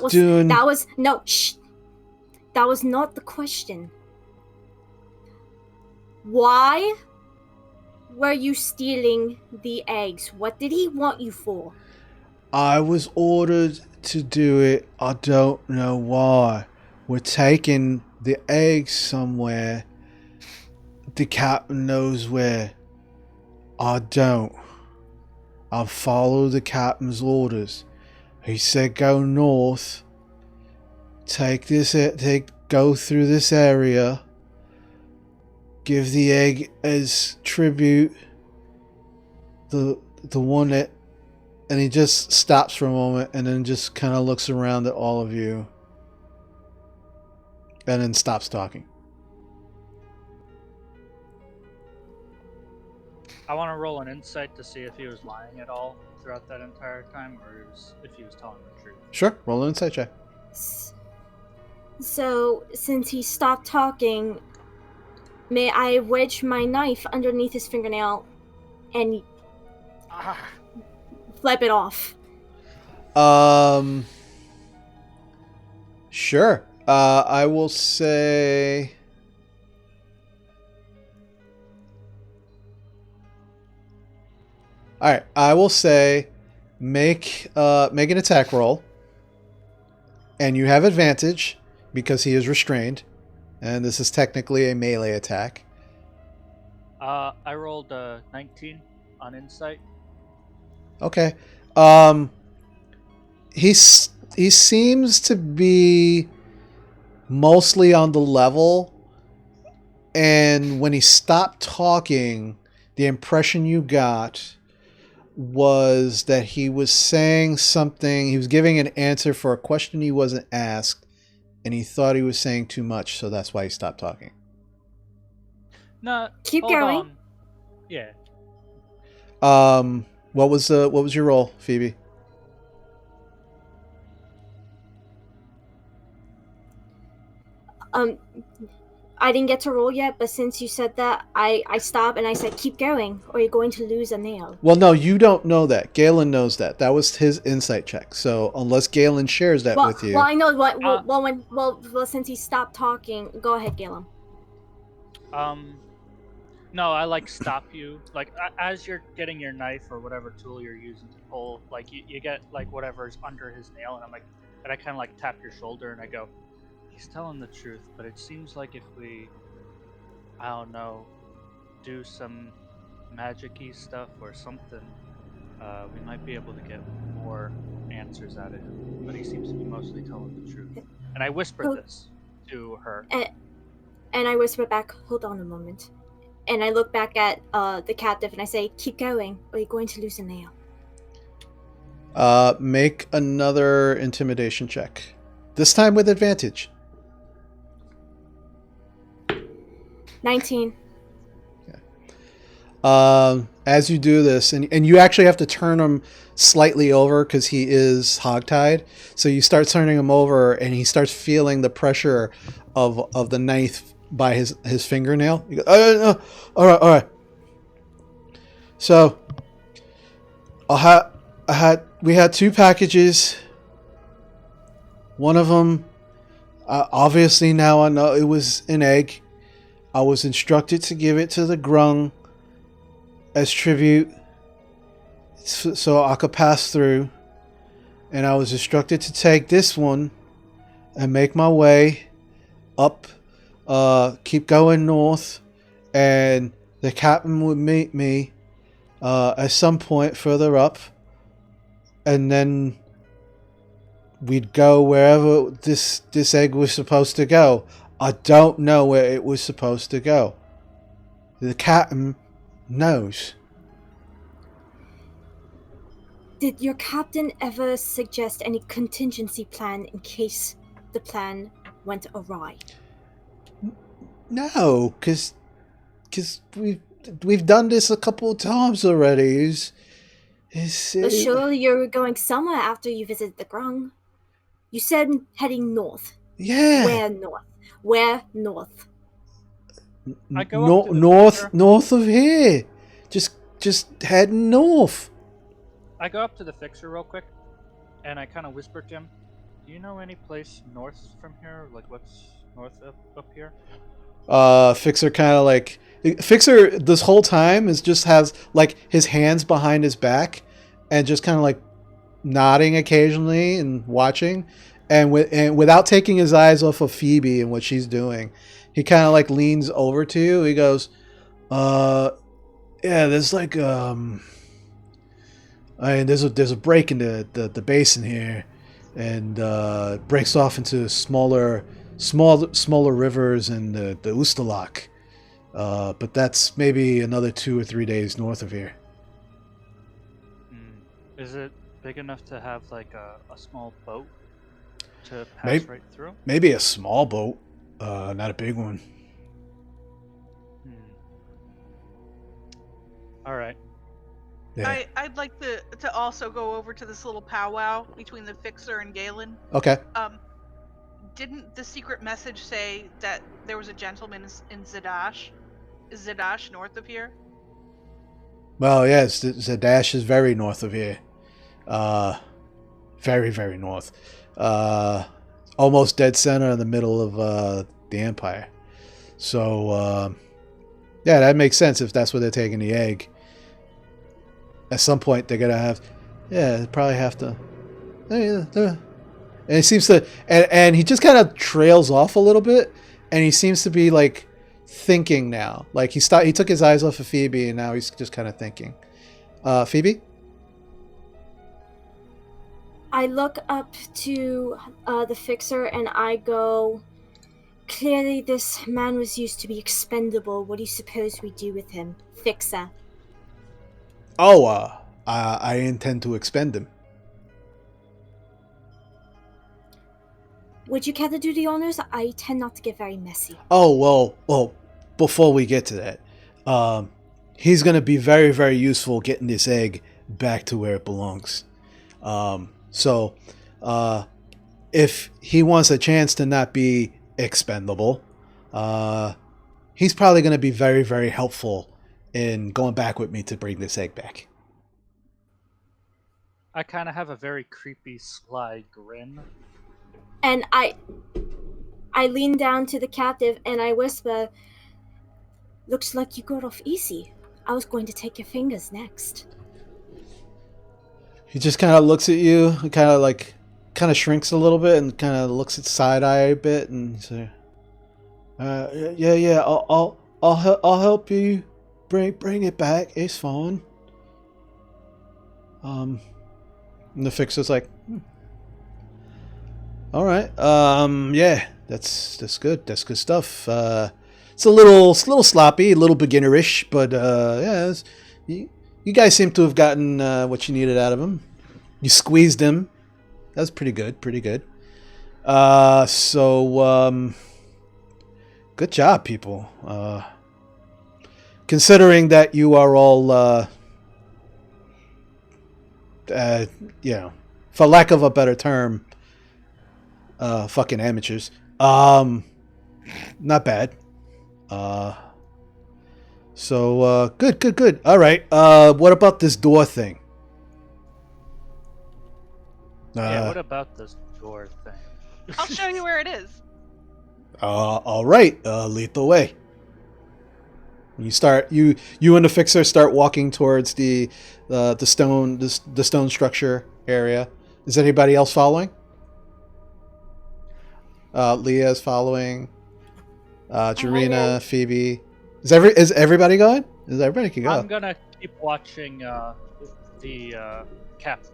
doing.
That was no. Shh. That was not the question. Why were you stealing the eggs? What did he want you for?
I was ordered to do it. I don't know why. We're taking the eggs somewhere. The captain knows where. I don't. I follow the captain's orders. He said go north. Go through this area. Give the egg as tribute. The one that And he just stops for a moment and then just kind of looks around at all of you. And then stops talking.
I want to roll an insight to see if he was lying at all throughout that entire time, or if he was telling the truth.
Sure, roll an insight check.
So, since he stopped talking, may I wedge my knife underneath his fingernail and flip it off?
Sure. I will say... Alright, I will say make an attack roll. And you have advantage because he is restrained. And this is technically a melee attack.
I rolled 19 on insight.
Okay. He seems to be mostly on the level. And when he stopped talking, the impression you got was that he was saying something. He was giving an answer for a question he wasn't asked. And he thought he was saying too much, so that's why he stopped talking.
No,
Keep
hold
going.
on. Yeah.
What was your roll, Phoebe?
I didn't get to roll yet, but since you said that, I stopped and I said, keep going, or you're going to lose a nail.
Well, no, you don't know that. Galen knows that. That was his insight check. So unless Galen shares that with you...
Well, I know what. Well, since he stopped talking, go ahead, Galen.
No, I stop you. As you're getting your knife or whatever tool you're using to pull, you get whatever's under his nail, and I kind of tap your shoulder and I go, he's telling the truth, but it seems like if we, I don't know, do some magic-y stuff or something, we might be able to get more answers out of him. But he seems to be mostly telling the truth. And I whispered this to her.
And I whisper back, hold on a moment. And I look back at the captive and I say, keep going, or you're going to lose a nail.
Make another intimidation check. This time with advantage.
19.
Okay. As you do this, and you actually have to turn him slightly over because he is hogtied. So you start turning him over, and he starts feeling the pressure of the knife by his fingernail. You go, oh, no. All right. So we had 2 packages. One of them, obviously now I know it was an egg. I was instructed to give it to the grung as tribute so I could pass through. And I was instructed to take this one and make my way up, keep going north, and the captain would meet me at some point further up, and then we'd go wherever this egg was supposed to go. I don't know where it was supposed to go. The captain knows.
Did your captain ever suggest any contingency plan in case the plan went awry?
No, because we've done this a couple of times already.
But surely you're going somewhere after you visit the grung. You said heading north.
Yeah.
Where north? Where north?
I go up to the
north of here. Just heading north.
I go up to the fixer real quick, and I kind of whisper to him, do you know any place north from here? What's north up here?
Fixer kind of Fixer this whole time has his hands behind his back and just kind of nodding occasionally and watching, and without taking his eyes off of Phoebe and what she's doing, he kind of leans over to you. He goes, yeah, there's there's a break in the basin here, and it breaks off into smaller rivers and the Ustalak. But that's maybe another 2 or 3 days north of here.
Is it big enough to have like a small boat to pass
Maybe-
right through?
Maybe a small boat, not a big one.
All right.
Yeah.
I'd like to also go over to this little powwow between the Fixer and Galen.
Okay.
Didn't the secret message say that there was a gentleman in Zadash? Is Zadash north of here?
Well, yes, Zadash is very north of here. Very, very north. Almost dead center in the middle of the Empire. So, yeah, that makes sense if that's where they're taking the egg. At some point, they're gonna have, they probably have to. And it seems to, and he just kind of trails off a little bit, and he seems to be like thinking now. Like he took his eyes off of Phoebe, and now he's just kind of thinking. Phoebe?
I look up to the Fixer and I go, clearly this man was used to be expendable. What do you suppose we do with him? Fixer.
Oh, I intend to expend him.
Would you care to do the honors? I tend not to get very messy.
Oh, well, before we get to that, he's going to be very, very useful getting this egg back to where it belongs. So, if he wants a chance to not be expendable, he's probably going to be very, very helpful in going back with me to bring this egg back.
I kind of have a very creepy, sly grin.
And I lean down to the captive and I whisper, looks like you got off easy. I was going to take your fingers next.
He just kind of looks at you, kind of shrinks a little bit, and kind of looks at side eye a bit, and says, "Yeah, I'll help you bring it back. It's fine." And the Fixer's like, "All right, yeah, that's good. That's good stuff. It's a little sloppy, a little beginnerish, but yeah, you guys seem to have gotten what you needed out of him. You squeezed him. That's pretty good. So good job, people. Considering that you are all, for lack of a better term, fucking amateurs. Not bad. So good. All right. What about this door thing?
Yeah, what about this door thing?
I'll show you where it is.
All right. Lead the way. You start. You and the Fixer start walking towards the stone structure area. Is anybody else following? Leah is following. Jarina, Phoebe. Is everybody going? Is everybody can go?
I'm gonna keep watching the captive.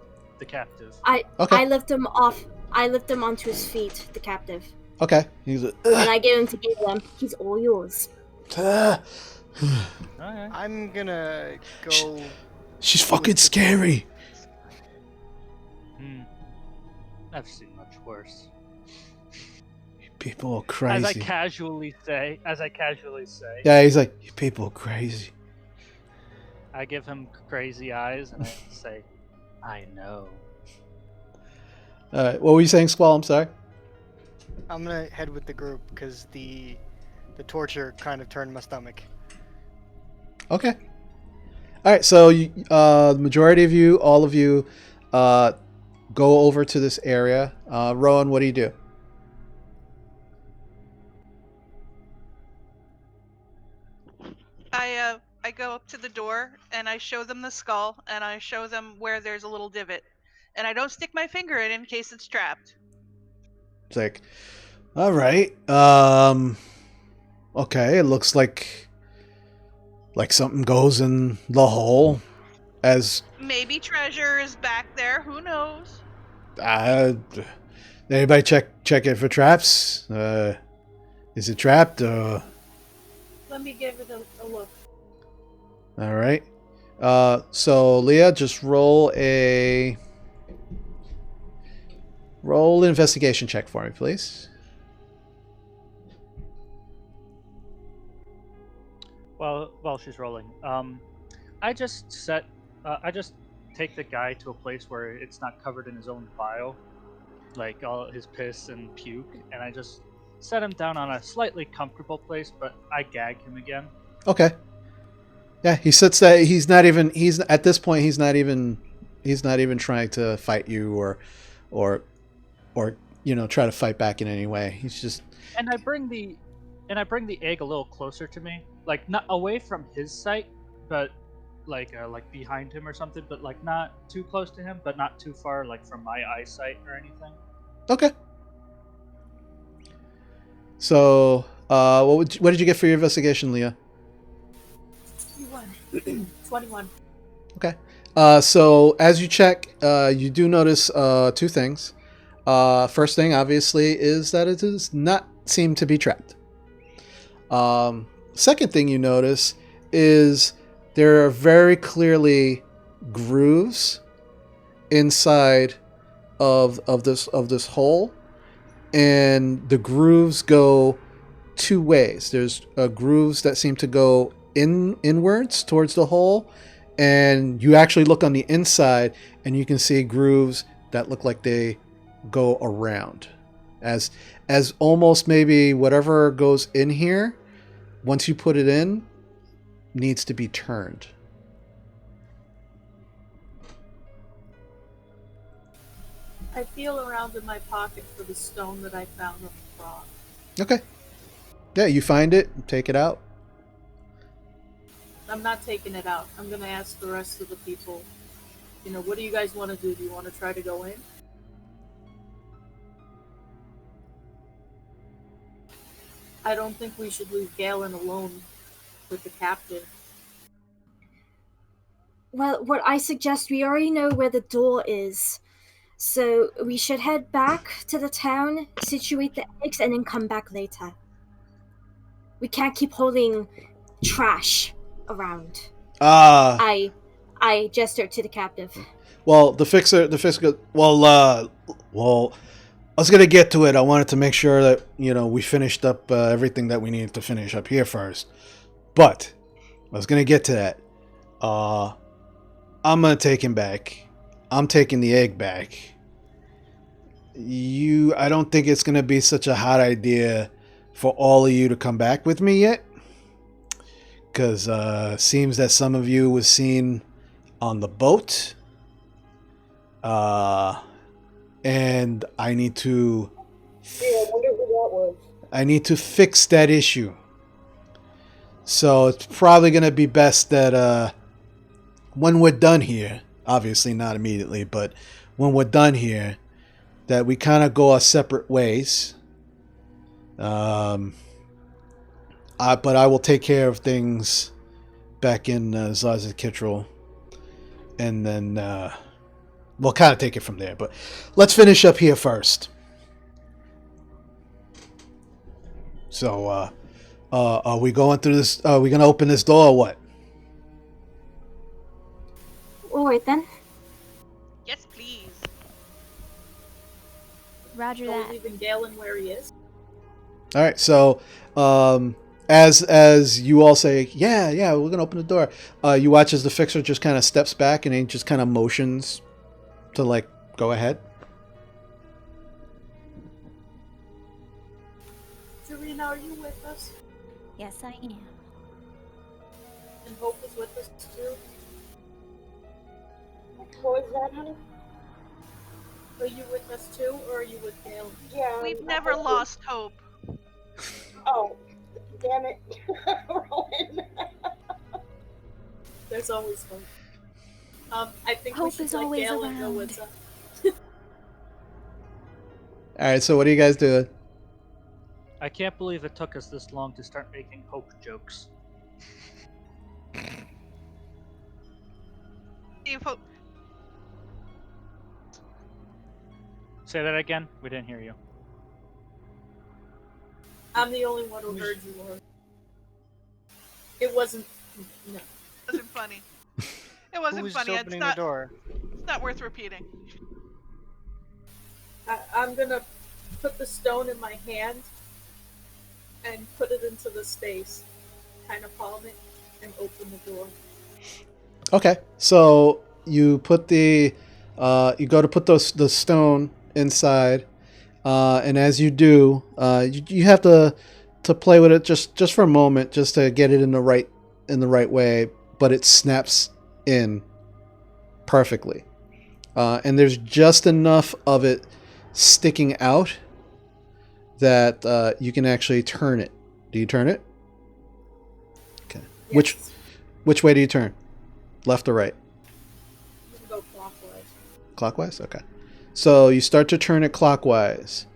Okay.
I lift him off. I lift him onto his feet, the captive.
Okay. He's
And I give him to Galen. He's all yours.
Okay.
I'm gonna go.
She's fucking scary.
I've seen much worse.
People are crazy.
As I casually say.
Yeah, he's like, you people are crazy.
I give him crazy eyes and I say, I know.
All right. What were you saying, Squall? I'm sorry.
I'm gonna head with the group because the torture kind of turned my stomach.
Okay. All right. So the majority of you, all of you, go over to this area. Rowan, what do you do?
I go up to the door and I show them the skull and I show them where there's a little divot, and I don't stick my finger in case it's trapped.
It's like, all right. Okay. It looks like something goes in the hole. As
Maybe treasure is back there. Who knows?
anybody check it for traps? Is it trapped?
Let me give it a look.
All right. So Leah, just roll a Roll an investigation check for me, please.
While she's rolling, I just take the guy to a place where it's not covered in his own bile, like all his piss and puke, and I just set him down on a slightly comfortable place, but I gag him again.
Okay. Yeah, he sits there. He's at this point. He's not even trying to fight you or try to fight back in any way. He's just.
And I bring the egg a little closer to me, like not away from his sight, but like behind him or something, but like not too close to him, but not too far, like from my eyesight or anything.
Okay. So, what did you get for your investigation, Leah?
21.
Okay. So as you check, you do notice two things. First thing, obviously, is that it does not seem to be trapped. Second thing you notice is there are very clearly grooves inside of this hole, and the grooves go two ways. There's grooves that seem to go inwards towards the hole, and you actually look on the inside and you can see grooves that look like they go around, as almost maybe whatever goes in here, once you put it in, needs to be turned.
I feel around in my pocket for the stone that I found on the frog.
Okay. Yeah, you find it, take it out.
I'm not taking it out. I'm gonna ask the rest of the people, what do you guys want to do? Do you want to try to go in? I don't think we should leave Galen alone with the captain.
Well, what I suggest, we already know where the door is. So we should head back to the town, situate the eggs, and then come back later. We can't keep holding trash around. I gestured to the captive.
Well, the fixer. Well, I was gonna get to it. I wanted to make sure that we finished up everything that we needed to finish up here first. But I was gonna get to that. I'm gonna take him back. I'm taking the egg back. I don't think it's gonna be such a hot idea for all of you to come back with me yet, because seems that some of you was seen on the boat, and I need to.
Yeah, I wonder who that was.
I need to fix that issue. So it's probably gonna be best that when we're done here, obviously not immediately, but when we're done here, that we kind of go our separate ways. But I will take care of things back in Xarzith Kitril, and then we'll kind of take it from there. But let's finish up here first. So, are we going through this? Are we going to open this door or what?
Alright then.
Yes, please.
Roger
Are we
that.
leaving Galen where he is?
All right. So, as you all say, yeah, we're gonna open the door. You watch as the fixer just kind of steps back and he just kind of motions to go ahead.
Serena, are you with us?
Yes, I am.
And Hope is with us too?
What was that, honey?
Are you with us too, or are you with Galen?
Yeah.
We've never lost hope.
Oh, damn it. Rowan.
There's always hope. I think
Hope
we should
is
let
always
Galen know
around.
what's up.
All right. So what are you guys doing?
I can't believe it took us this long to start making hope jokes.
Steve, hope.
Say that again. We didn't hear you.
I'm the only one who heard you, Laura. It wasn't. No.
It wasn't funny. It wasn't
Who's
funny.
opening the door?
It's not worth repeating.
I'm gonna put the stone in my hand and put it into the space, kind of palm it, and open the door.
Okay, so you put the you go to put the stone inside, and as you do, you have to play with it just for a moment, just to get it in the right way. But it snaps in perfectly, and there's just enough of it sticking out that you can actually turn it. Do you turn it? Okay.
Yes.
Which way do you turn? Left or right?
You can go clockwise.
Clockwise? Okay. So you start to turn it clockwise.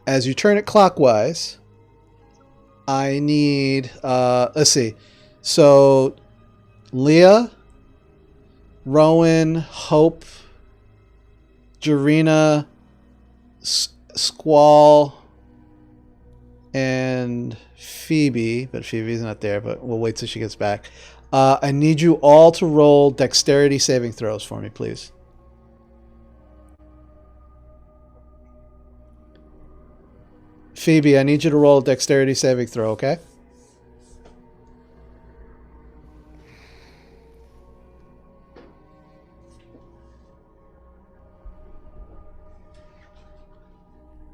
As you turn it clockwise, I need, let's see. So Leah, Rowan, Hope, Jarina, Squall, and Phoebe, but Phoebe's not there, but we'll wait till she gets back. I need you all to roll dexterity saving throws for me, please. Phoebe, I need you to roll a dexterity saving throw, okay?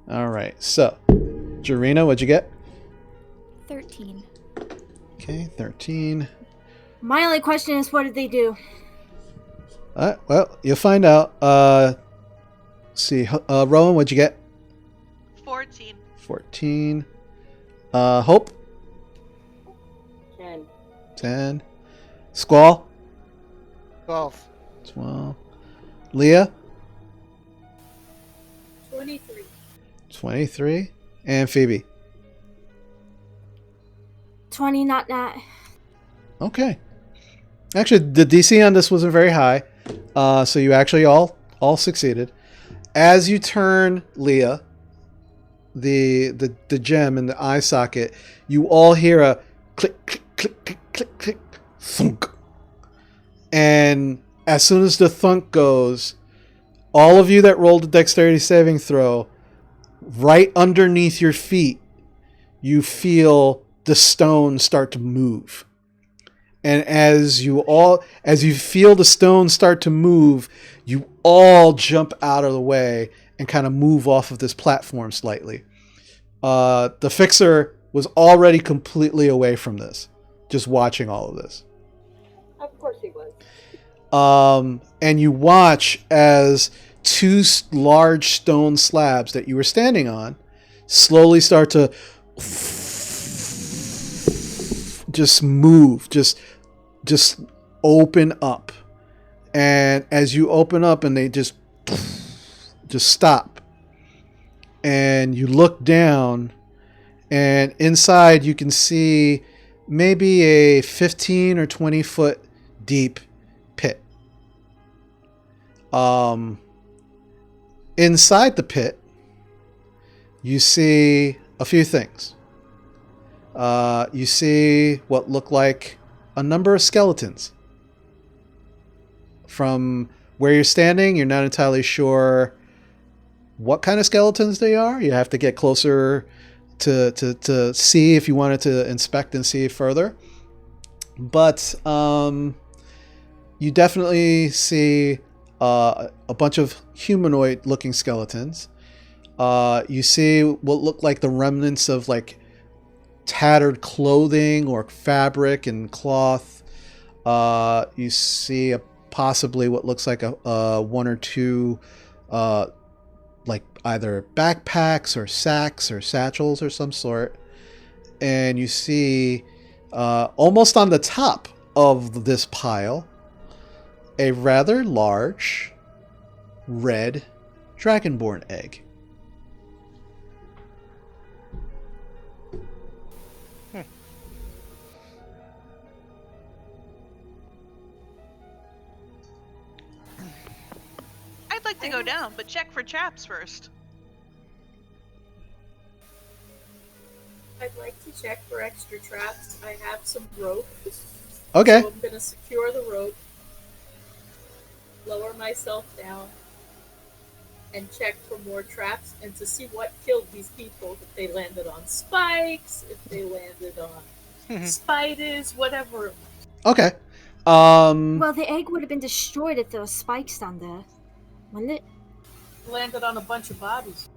All right, so, Jarina, what'd you get?
13.
Okay, 13.
My only question is, what did they do?
Well, you'll find out. Let's see, Rowan, what'd you get?
14.
14. Hope?
10.
10. Squall?
12.
12. Leah?
23.
23. And Phoebe?
20, not that.
Okay. Actually, the DC on this wasn't very high, so you actually all succeeded. As you turn Leah, the gem in the eye socket, you all hear a click, click, click, click, click, click, thunk. And as soon as the thunk goes, all of you that rolled a dexterity saving throw, right underneath your feet, you feel the stone start to move. And as you feel the stone start to move, you all jump out of the way and kind of move off of this platform slightly. The fixer was already completely away from this, just watching all of this.
Of course he was.
And you watch as two large stone slabs that you were standing on slowly start to just move, just open up. And as you open up and they just stop, and you look down, and inside you can see maybe a 15 or 20 foot deep pit. Inside the pit, you see a few things. You see what look like a number of skeletons. From where you're standing, you're not entirely sure what kind of skeletons they are. You have to get closer to see if you wanted to inspect and see further. But you definitely see a bunch of humanoid-looking skeletons. You see what look like the remnants of like tattered clothing or fabric and cloth. You see possibly what looks like a one or two like either backpacks or sacks or satchels or some sort. And you see almost on the top of this pile a rather large red Dragonborn egg.
I'd like to go down, but check for traps first.
I'd like to check for extra traps. I have some rope.
Okay.
So I'm going to secure the rope, lower myself down, and check for more traps and to see what killed these people. If they landed on spikes, if they landed on spiders, whatever it was.
Okay.
Well, the egg would have been destroyed if there were spikes down there, wouldn't it?
Landed on a bunch of bodies.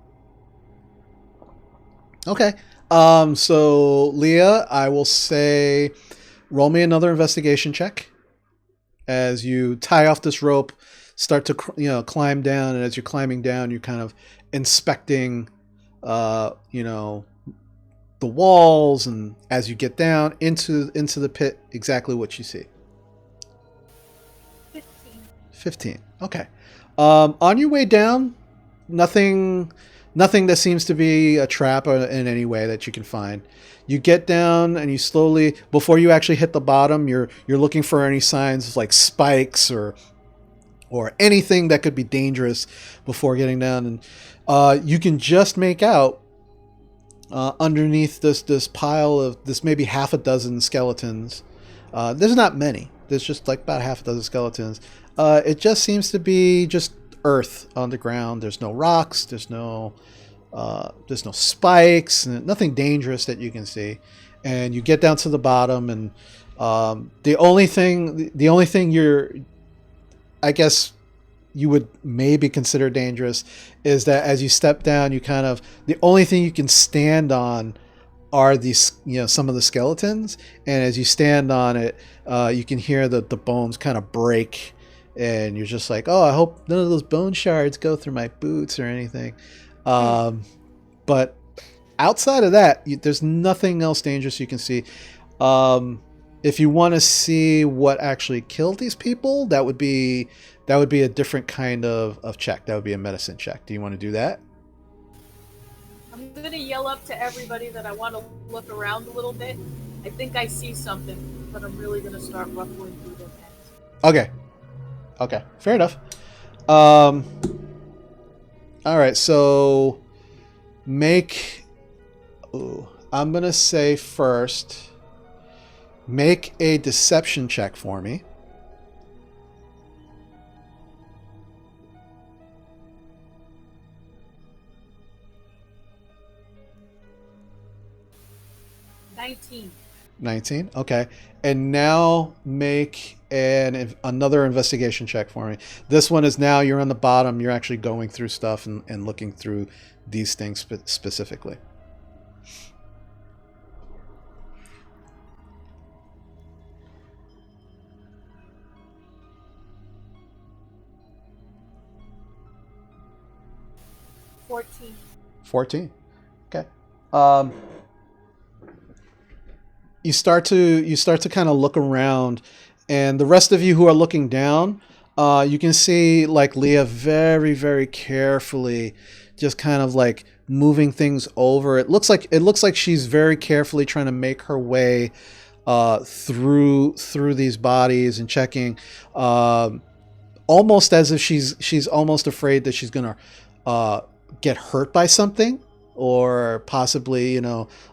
Okay. So Leah, I will say, roll me another investigation check as you tie off this rope, start to climb down, and as you're climbing down, you're kind of inspecting, the walls, and as you get down into the pit, exactly what you see. 15. Okay. On your way down, nothing that seems to be a trap in any way that you can find. You get down and you slowly, before you actually hit the bottom, you're looking for any signs of like spikes or anything that could be dangerous before getting down. And you can just make out underneath this pile of this maybe half a dozen skeletons. There's not many. There's just like about half a dozen skeletons. It just seems to be just earth on the ground. There's no rocks. There's no spikes. Nothing dangerous that you can see. And you get down to the bottom, and the only thing I guess you would maybe consider dangerous is that as you step down, the only thing you can stand on are these, some of the skeletons. And as you stand on it, you can hear the bones kind of break. And you're just like, oh, I hope none of those bone shards go through my boots or anything. But outside of that, there's nothing else dangerous you can see. If you want to see what actually killed these people, that would be a different kind of check. That would be a medicine check. Do you want to do that?
I'm going to yell up to everybody that I want to look around a little bit. I think I see something, but I'm really going to start ruffling through their pants.
Okay, fair enough. All right, so I'm going to say first, make a deception check for me.
$19.
19. Okay. And now make another investigation check for me. This one is now you're on the bottom. You're actually going through stuff and looking through these things specifically.
$14.
14. Okay. You start to kind of look around, and the rest of you who are looking down, you can see like Leah very, very carefully just kind of like moving things over. It looks like she's very carefully trying to make her way through these bodies and checking, almost as if she's almost afraid that she's gonna get hurt by something. Or possibly,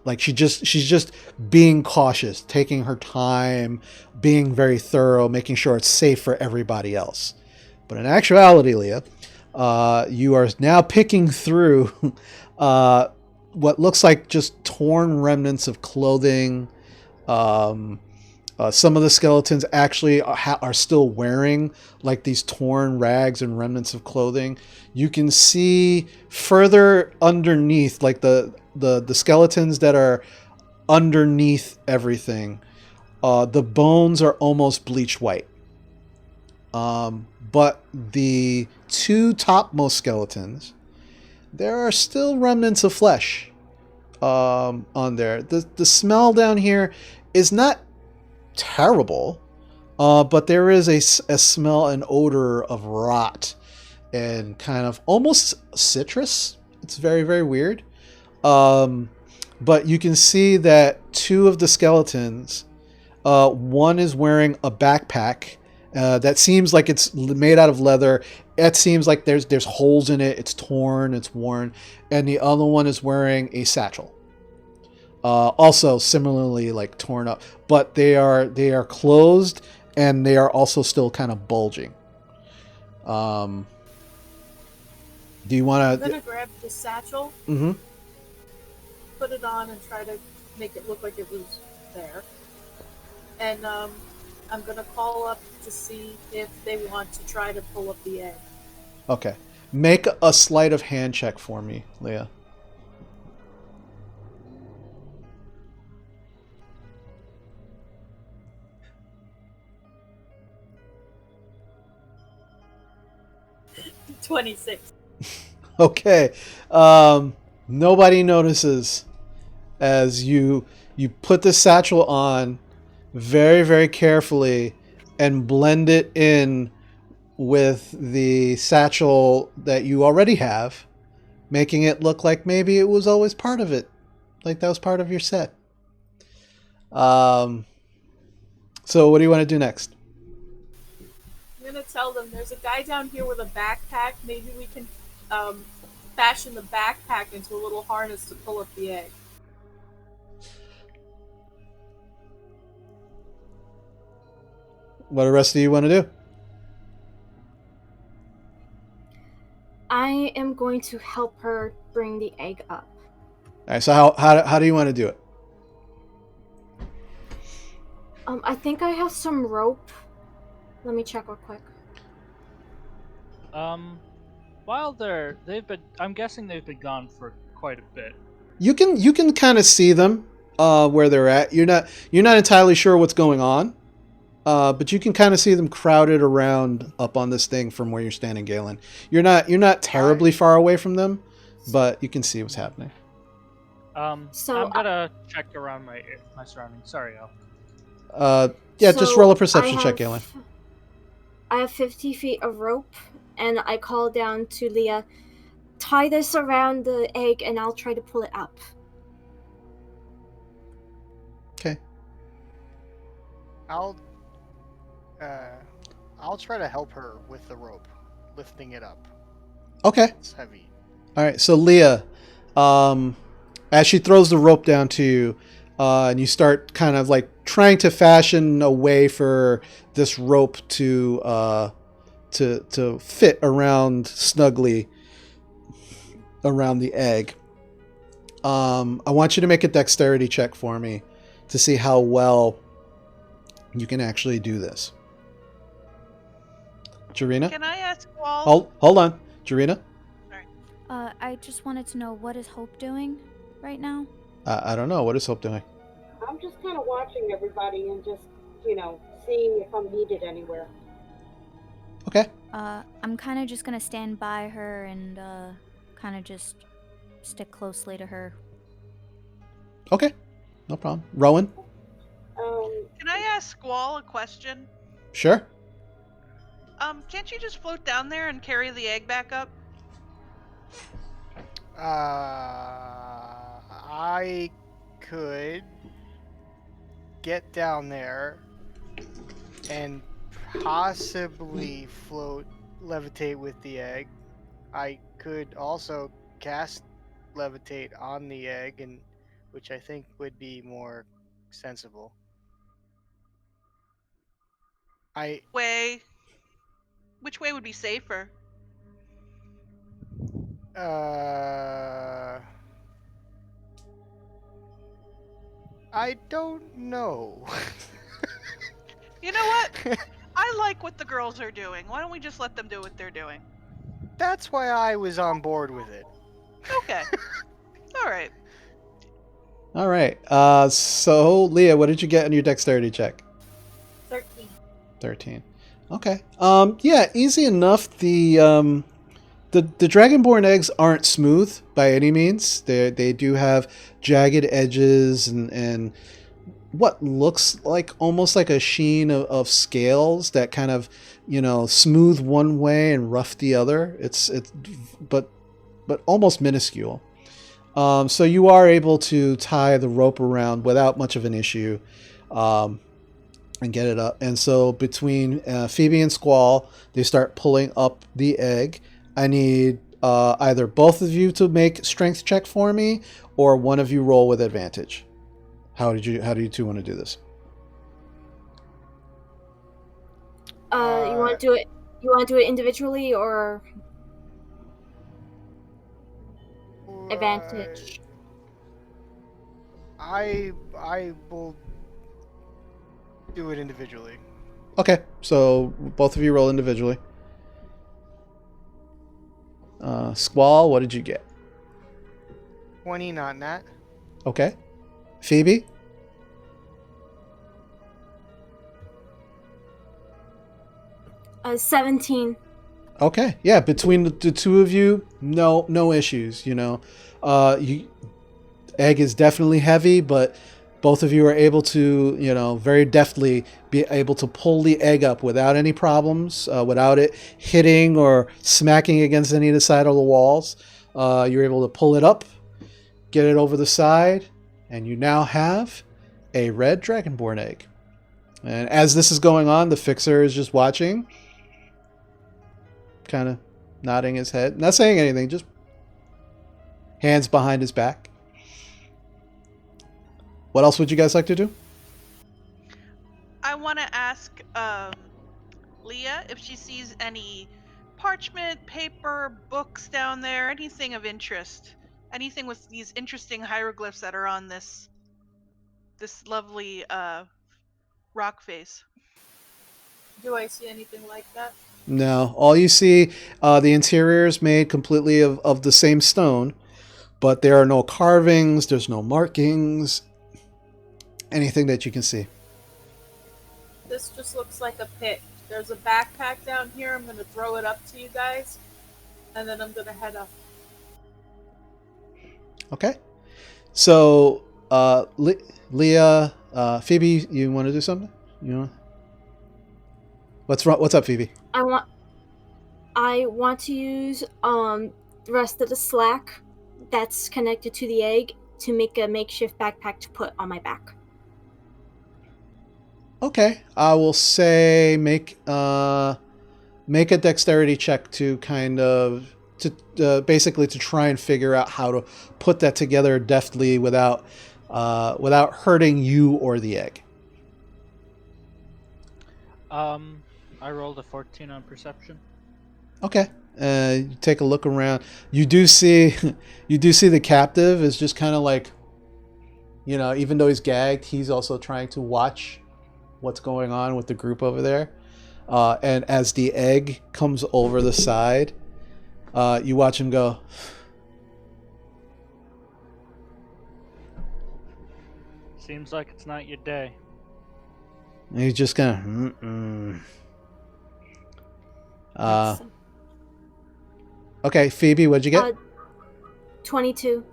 like she's just being cautious, taking her time, being very thorough, making sure it's safe for everybody else. But in actuality, Leah, you are now picking through what looks like just torn remnants of clothing. Some of the skeletons actually are still wearing like these torn rags and remnants of clothing. You can see further underneath, like the skeletons that are underneath everything. The bones are almost bleached white. But the two topmost skeletons, there are still remnants of flesh on there. The smell down here is not terrible, but there is a smell and odor of rot and kind of almost citrus. It's very, very weird. But you can see that two of the skeletons, one is wearing a backpack that seems like it's made out of leather. It seems like there's holes in it. It's torn, it's worn. And the other one is wearing a satchel. Also similarly like torn up, but they are closed and they are also still kind of bulging. Do you
I'm
want
gonna
to?
grab the satchel,
Mm-hmm.
put it on, and try to make it look like it was there. And I'm gonna call up to see if they want to try to pull up the egg.
Okay. Make a sleight of hand check for me, Leah.
$26.
Okay. Nobody notices as you put the satchel on very, very carefully and blend it in with the satchel that you already have, making it look like maybe it was always part of it, like that was part of your set. So what do you want to do next?
I'm gonna tell them there's a guy down here with a backpack. Maybe we can fashion the backpack into a little harness to pull up the egg.
What the rest of you want to do?
I am going to help her bring the egg up.
All right, so how do you want to do it?
I think I have some rope. Let me check real quick.
While I'm guessing they've been gone for quite a bit.
You can kind of see them where they're at. You're not entirely sure what's going on, but you can kind of see them crowded around up on this thing from where you're standing, Galen. You're not terribly far away from them, but you can see what's happening.
So
I'm gonna check around my surroundings. Sorry, Al.
Yeah, just roll a
So
perception
I
check,
have-
Galen.
I have 50 feet of rope, and I call down to Leah, tie this around the egg, and I'll try to pull it up.
Okay.
I'll try to help her with the rope, lifting it up.
Okay.
It's heavy.
All right. So Leah, as she throws the rope down to you, and you start kind of like trying to fashion a way for this rope to fit around snugly around the egg. I want you to make a dexterity check for me to see how well you can actually do this. Jarina?
Can I ask Wall?
Hold on. Jarina?
I just wanted to know, what is Hope doing right now?
I don't know. What is Hope doing?
I'm just kind of watching everybody and just, seeing if I'm needed anywhere.
Okay.
I'm kind of just gonna stand by her and kind of just stick closely to her.
Okay. No problem. Rowan?
Can I ask Squall a question?
Sure.
Can't you just float down there and carry the egg back up?
I could get down there and possibly levitate with the egg. I could also cast levitate on the egg, and which I think would be more sensible.
Which way would be safer?
I don't know.
You know what? I like what the girls are doing. Why don't we just let them do what they're doing?
That's why I was on board with it.
Okay. All right.
All right. So Leah, what did you get on your dexterity check?
13.
13. Okay. Yeah, easy enough. The Dragonborn eggs aren't smooth by any means. They do have jagged edges and what looks like almost like a sheen of scales that kind of, smooth one way and rough the other. But almost minuscule. So you are able to tie the rope around without much of an issue. And get it up. And so between Phoebe and Squall, they start pulling up the egg. I need either both of you to make strength check for me, or one of you roll with advantage. How do you two want to do this?
You want to do it? You want to do it individually, or? advantage.
I will do it individually.
Okay, so both of you roll individually. Squall, what did you get?
20, not nat.
Okay. Phoebe?
17.
Okay, yeah, between the two of you, no issues, you know. Egg is definitely heavy, but both of you are able to, you know, very deftly be able to pull the egg up without any problems, without it hitting or smacking against any of the side of the walls. You're able to pull it up, get it over the side, and you now have a red Dragonborn egg. And as this is going on, the fixer is just watching, kind of nodding his head, not saying anything, just hands behind his back. What else would you guys like to do?
I want to ask Leah if she sees any parchment, paper, books down there, anything of interest. Anything with these interesting hieroglyphs that are on this lovely rock face.
Do I see anything like that?
No. All you see, the interior is made completely of the same stone, but there are no carvings, there's no markings, anything that you can see.
This just looks like a pit. There's a backpack down here. I'm going to throw it up to you guys, and then I'm going to head up.
Okay. So, Leah, Phoebe, you want to do something? You know? What's wrong? What's up, Phoebe?
I want to use the rest of the slack that's connected to the egg to make a makeshift backpack to put on my back.
Okay, I will say make a dexterity check to kind of basically to try and figure out how to put that together deftly without hurting you or the egg.
I rolled a 14 on perception.
Okay. You take a look around. You do see the captive is just kind of like, you know, even though he's gagged, he's also trying to watch what's going on with the group over there. And as the egg comes over the side, you watch him go.
Seems like it's not your day.
And he's just kind of. Okay, Phoebe, what'd you get?
22.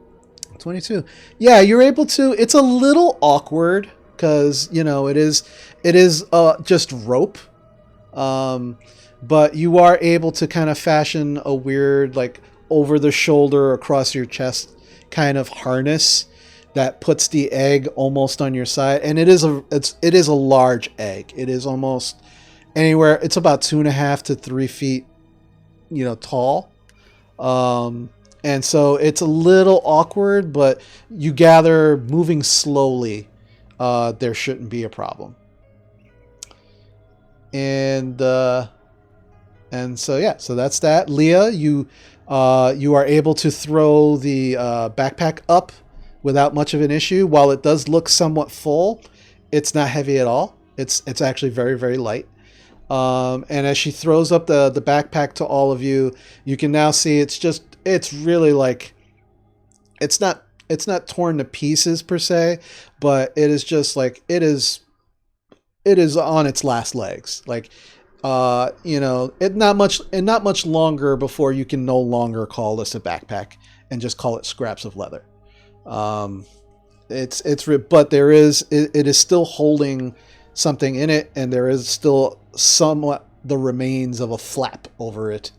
22. Yeah, you're able to. It's a little awkward because, you know, it is just rope. But you are able to kind of fashion a weird, like, over the shoulder, across your chest kind of harness that puts the egg almost on your side. And it is a large egg. It is almost anywhere. It's about 2.5 to 3 feet, you know, tall. And so it's a little awkward, but you gather moving slowly, there shouldn't be a problem. And so yeah, so that's that. Leah, you are able to throw the backpack up without much of an issue. While it does look somewhat full, it's not heavy at all. It's actually very, very light. And as she throws up the backpack to all of you, you can now see it's really like, it's not torn to pieces per se, but it is just like, it is on its last legs. Like, you know, not much longer before you can no longer call this a backpack and just call it scraps of leather. But it is still holding something in it, and there is still somewhat the remains of a flap over it,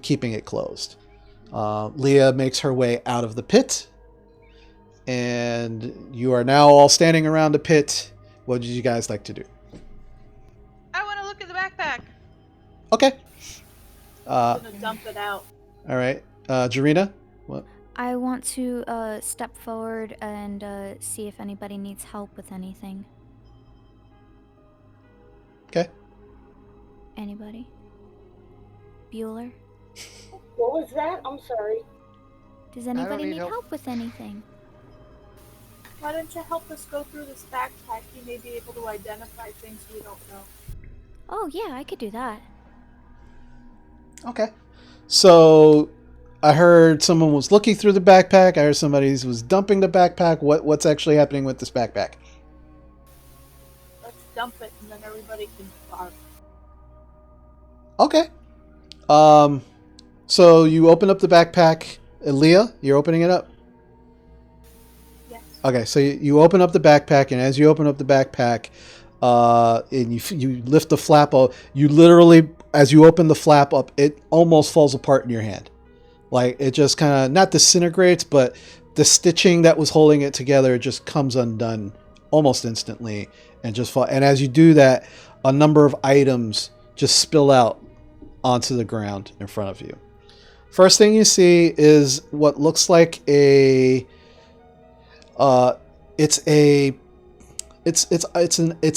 keeping it closed. Leah makes her way out of the pit, and you are now all standing around the pit. What would you guys like to do?
I want to look at the backpack.
Okay.
I'm gonna dump it out.
All right. Jarina? What?
I want to step forward and see if anybody needs help with anything.
Okay.
Anybody? Bueller?
What was that? I'm sorry.
Does
don't
anybody
need
need
help.
help with anything?
Why don't you help us go through this backpack? You may be able to identify things we don't know.
Oh, yeah, I could do that.
Okay. So I heard someone was looking through the backpack. I heard somebody was dumping the backpack. What's actually happening with this backpack?
Let's dump it and then everybody can bark.
Okay. So you open up the backpack. Leah, you're opening it up?
Yes.
Okay, so you open up the backpack, and as you open up the backpack, and you lift the flap up, you literally, as you open the flap up, it almost falls apart in your hand. Like, it just kind of, not disintegrates, but the stitching that was holding it together just comes undone almost instantly, and just fall. And as you do that, a number of items just spill out onto the ground in front of you. First thing you see is what looks like it's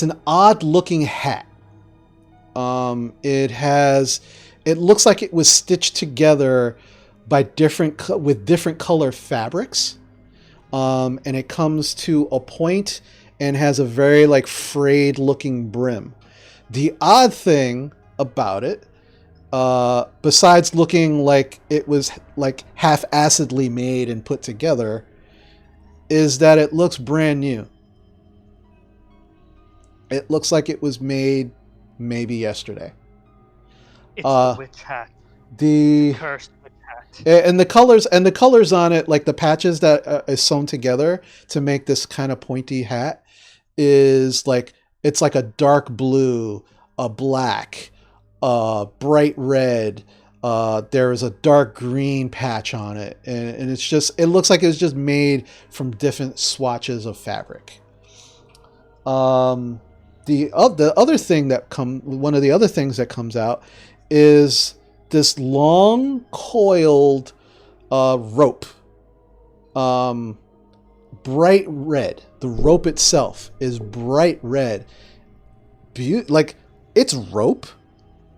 an odd looking hat. It looks like it was stitched together by with different color fabrics. And it comes to a point and has a very like frayed looking brim. The odd thing about it, besides looking like it was like half-assedly made and put together, is that it looks brand new. It looks like it was made maybe yesterday.
It's the witch hat.
The
Cursed witch hat.
and the colors on it, like the patches that is sewn together to make this kind of pointy hat, is like, it's like a dark blue, a black, bright red. There is a dark green patch on it, and it's just, it looks like it was just made from different swatches of fabric. The other thing one of the other things that comes out is this long coiled rope, bright red. The rope itself is bright red. Like, it's rope,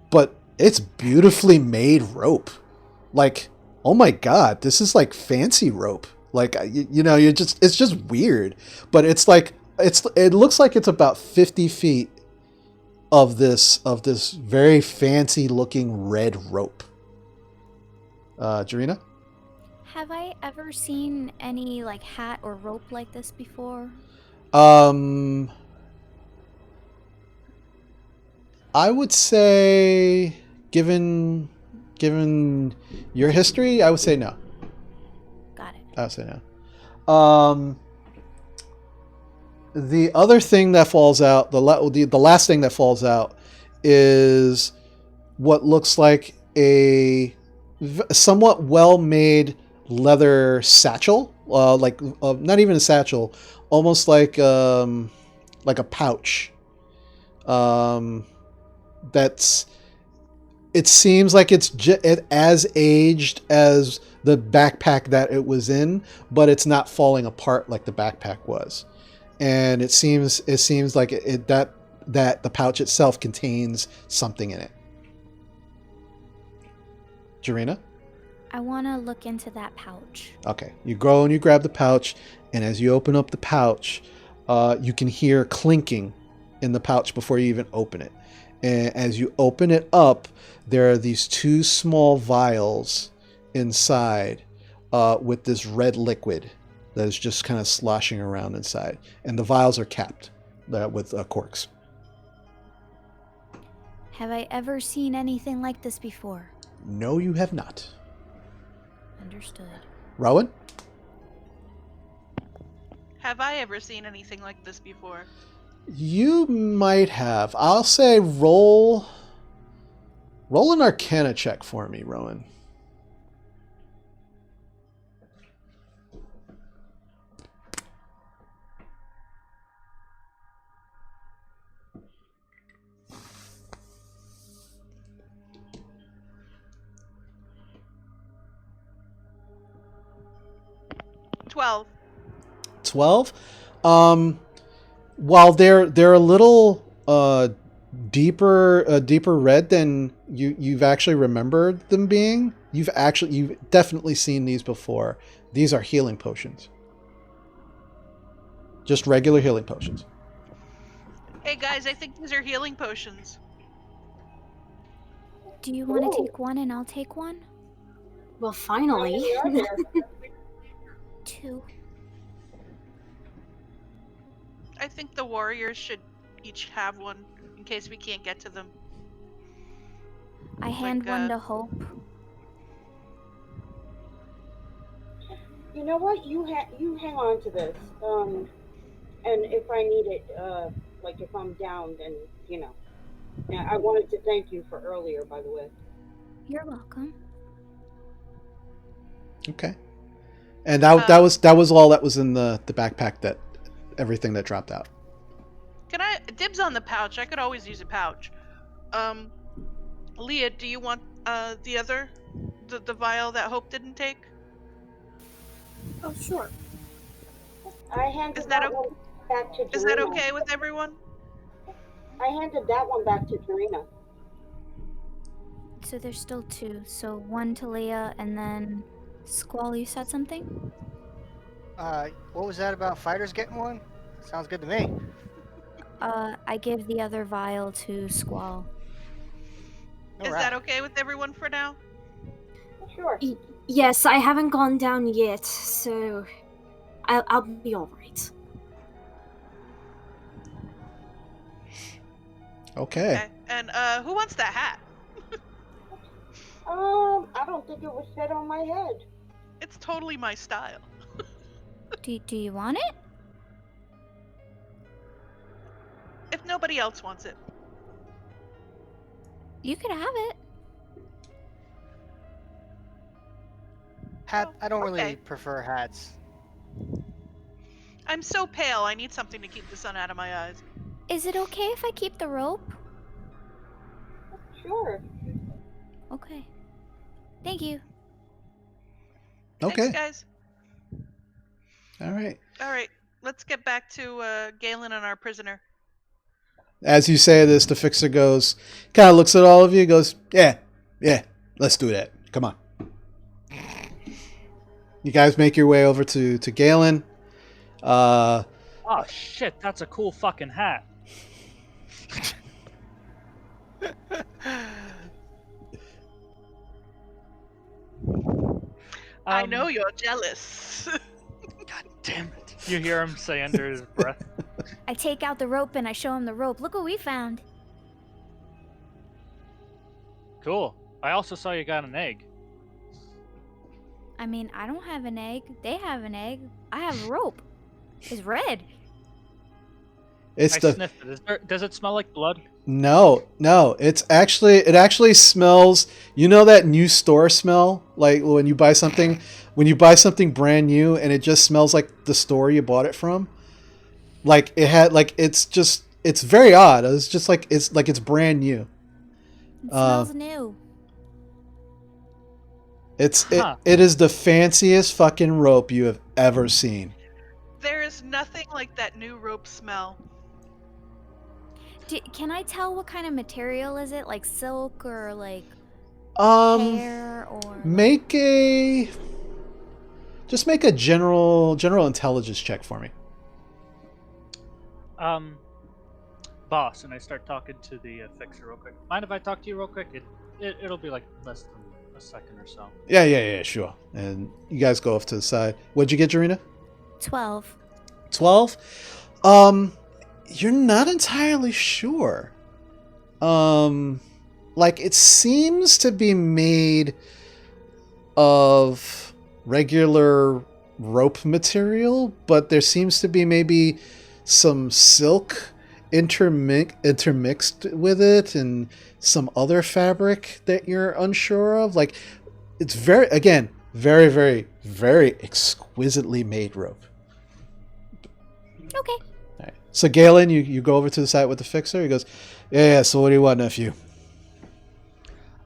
but it's beautifully made rope. Like, oh my god, this is like fancy rope. Like, it's just weird. But it's like, it looks like it's about 50 feet of this very fancy looking red rope. Jarina?
Have I ever seen any like hat or rope like this before?
I would say, given your history, I would say no.
Got it.
I would say no. The other thing that falls out, the last thing that falls out, is what looks like a somewhat well-made leather satchel, not even a satchel, almost like a pouch. It seems like it's as aged as the backpack that it was in, but it's not falling apart like the backpack was. And it seems like that the pouch itself contains something in it. Jarina?
I want to look into that pouch.
Okay. You go and you grab the pouch, and as you open up the pouch, you can hear clinking in the pouch before you even open it. And as you open it up, there are these two small vials inside with this red liquid that is just kind of sloshing around inside. And the vials are capped with corks.
Have I ever seen anything like this before?
No, you have not.
Understood.
Rowan?
Have I ever seen anything like this before?
You might have. I'll say roll an Arcana check for me, Rowan.
$12.
12. While they're a little deeper red than you've actually remembered them being. You've definitely seen these before. These are healing potions. Just regular healing potions.
Hey guys, I think these are healing potions.
Do you want to
Ooh.
take one and I'll take one?
Well,
How
finally.
many are there?
2.
I think the warriors should each have one in case we can't get to them.
I hand
Like,
one to Hope.
You know what? You hang on to this. And if I need it, like if I'm down, then you know. Yeah, I wanted to thank you for earlier, by the way.
You're welcome.
Okay. And that was all that was in the backpack, that everything that dropped out.
Can I dibs on the pouch? I could always use a pouch. Leah, do you want the vial that Hope didn't take?
Oh, sure.
I handed
Is that
one back to Jarina.
Is that okay with everyone?
I handed that one back to Jarina.
So there's still 2. So 1 to Leah, and then Squall, you said something?
What was that about fighters getting one? Sounds good to me.
I give the other vial to Squall.
Is that okay with everyone for now?
Sure.
Yes, I haven't gone down yet, so I'll be alright.
Okay.
And who wants that hat?
I don't think it was fit on my head.
It's totally my style.
Do you want it?
If nobody else wants it.
You could have it.
Hat. I don't really
Okay.
prefer hats.
I'm so pale, I need something to keep the sun out of my eyes.
Is it okay if I keep the rope?
Sure.
Okay. Thank you.
Okay.
Thanks, guys.
All right.
Alright, let's get back to Galen and our prisoner.
As you say this, the fixer goes, kind of looks at all of you, goes, yeah, let's do that. Come on. You guys make your way over to Galen.
Oh shit, that's a cool fucking hat.
I know you're jealous.
God damn it. You hear him say under his breath.
I take out the rope and I show him the rope. Look what we found.
Cool. I also saw you got an egg.
I mean, I don't have an egg. They have an egg. I have a rope. It's red.
It's
I
the
sniffed it. Does it smell like blood?
no. It actually smells. You know that new store smell, like when you buy something brand new and it just smells like the store you bought it from. Like it's very odd. It's just like it's brand new.
It smells new.
It is the fanciest fucking rope you have ever seen.
There is nothing like that new rope smell.
Can I tell what kind of material is it? Like silk or like hair or?
Make a general intelligence check for me.
Boss, and I start talking to the fixer real quick. Mind if I talk to you real quick? It'll be like less than a second or so.
Yeah, sure. And you guys go off to the side. What'd you get, Jarina?
12.
12? You're not entirely sure. Like it seems to be made of regular rope material, but there seems to be maybe some silk intermixed with it and some other fabric that you're unsure of. Like it's very, very, very exquisitely made rope.
Okay.
All right. So Galen, you go over to the side with the fixer. He goes, yeah. So what do you want, nephew?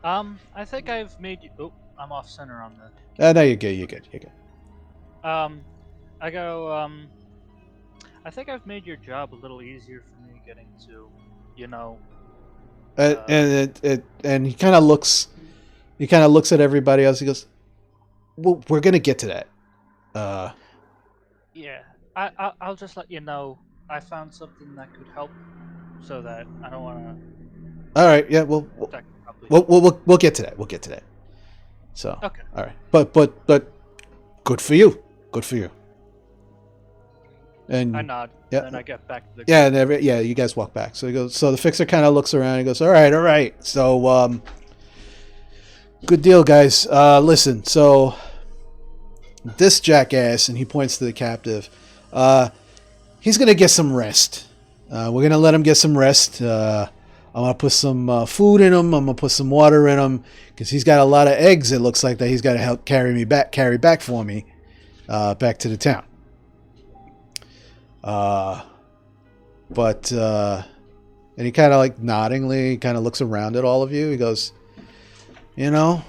I think I've made you. Oh, I'm off center on the.
No, you're good. You're good.
I go. I think I've made your job a little easier for me getting to,
And he kind of looks at everybody else. He goes, "Well, we're gonna get to that."
Yeah, I'll just let you know I found something that could help, so that I don't want to.
All right, yeah, we'll get to that. We'll get to that. So,
Okay.
all right, but good for you. Good for you. And
I nod,
yeah,
and then I get back to the.
yeah, and you guys walk back. So he goes. So the fixer kind of looks around. And goes, all right. So, good deal, guys. Listen. So this jackass, and he points to the captive. He's gonna get some rest. We're gonna let him get some rest. I'm gonna put some food in him. I'm gonna put some water in him because he's got a lot of eggs. It looks like that he's got to help carry back for me, back to the town. And he kind of like noddingly kind of looks around at all of you. He goes, not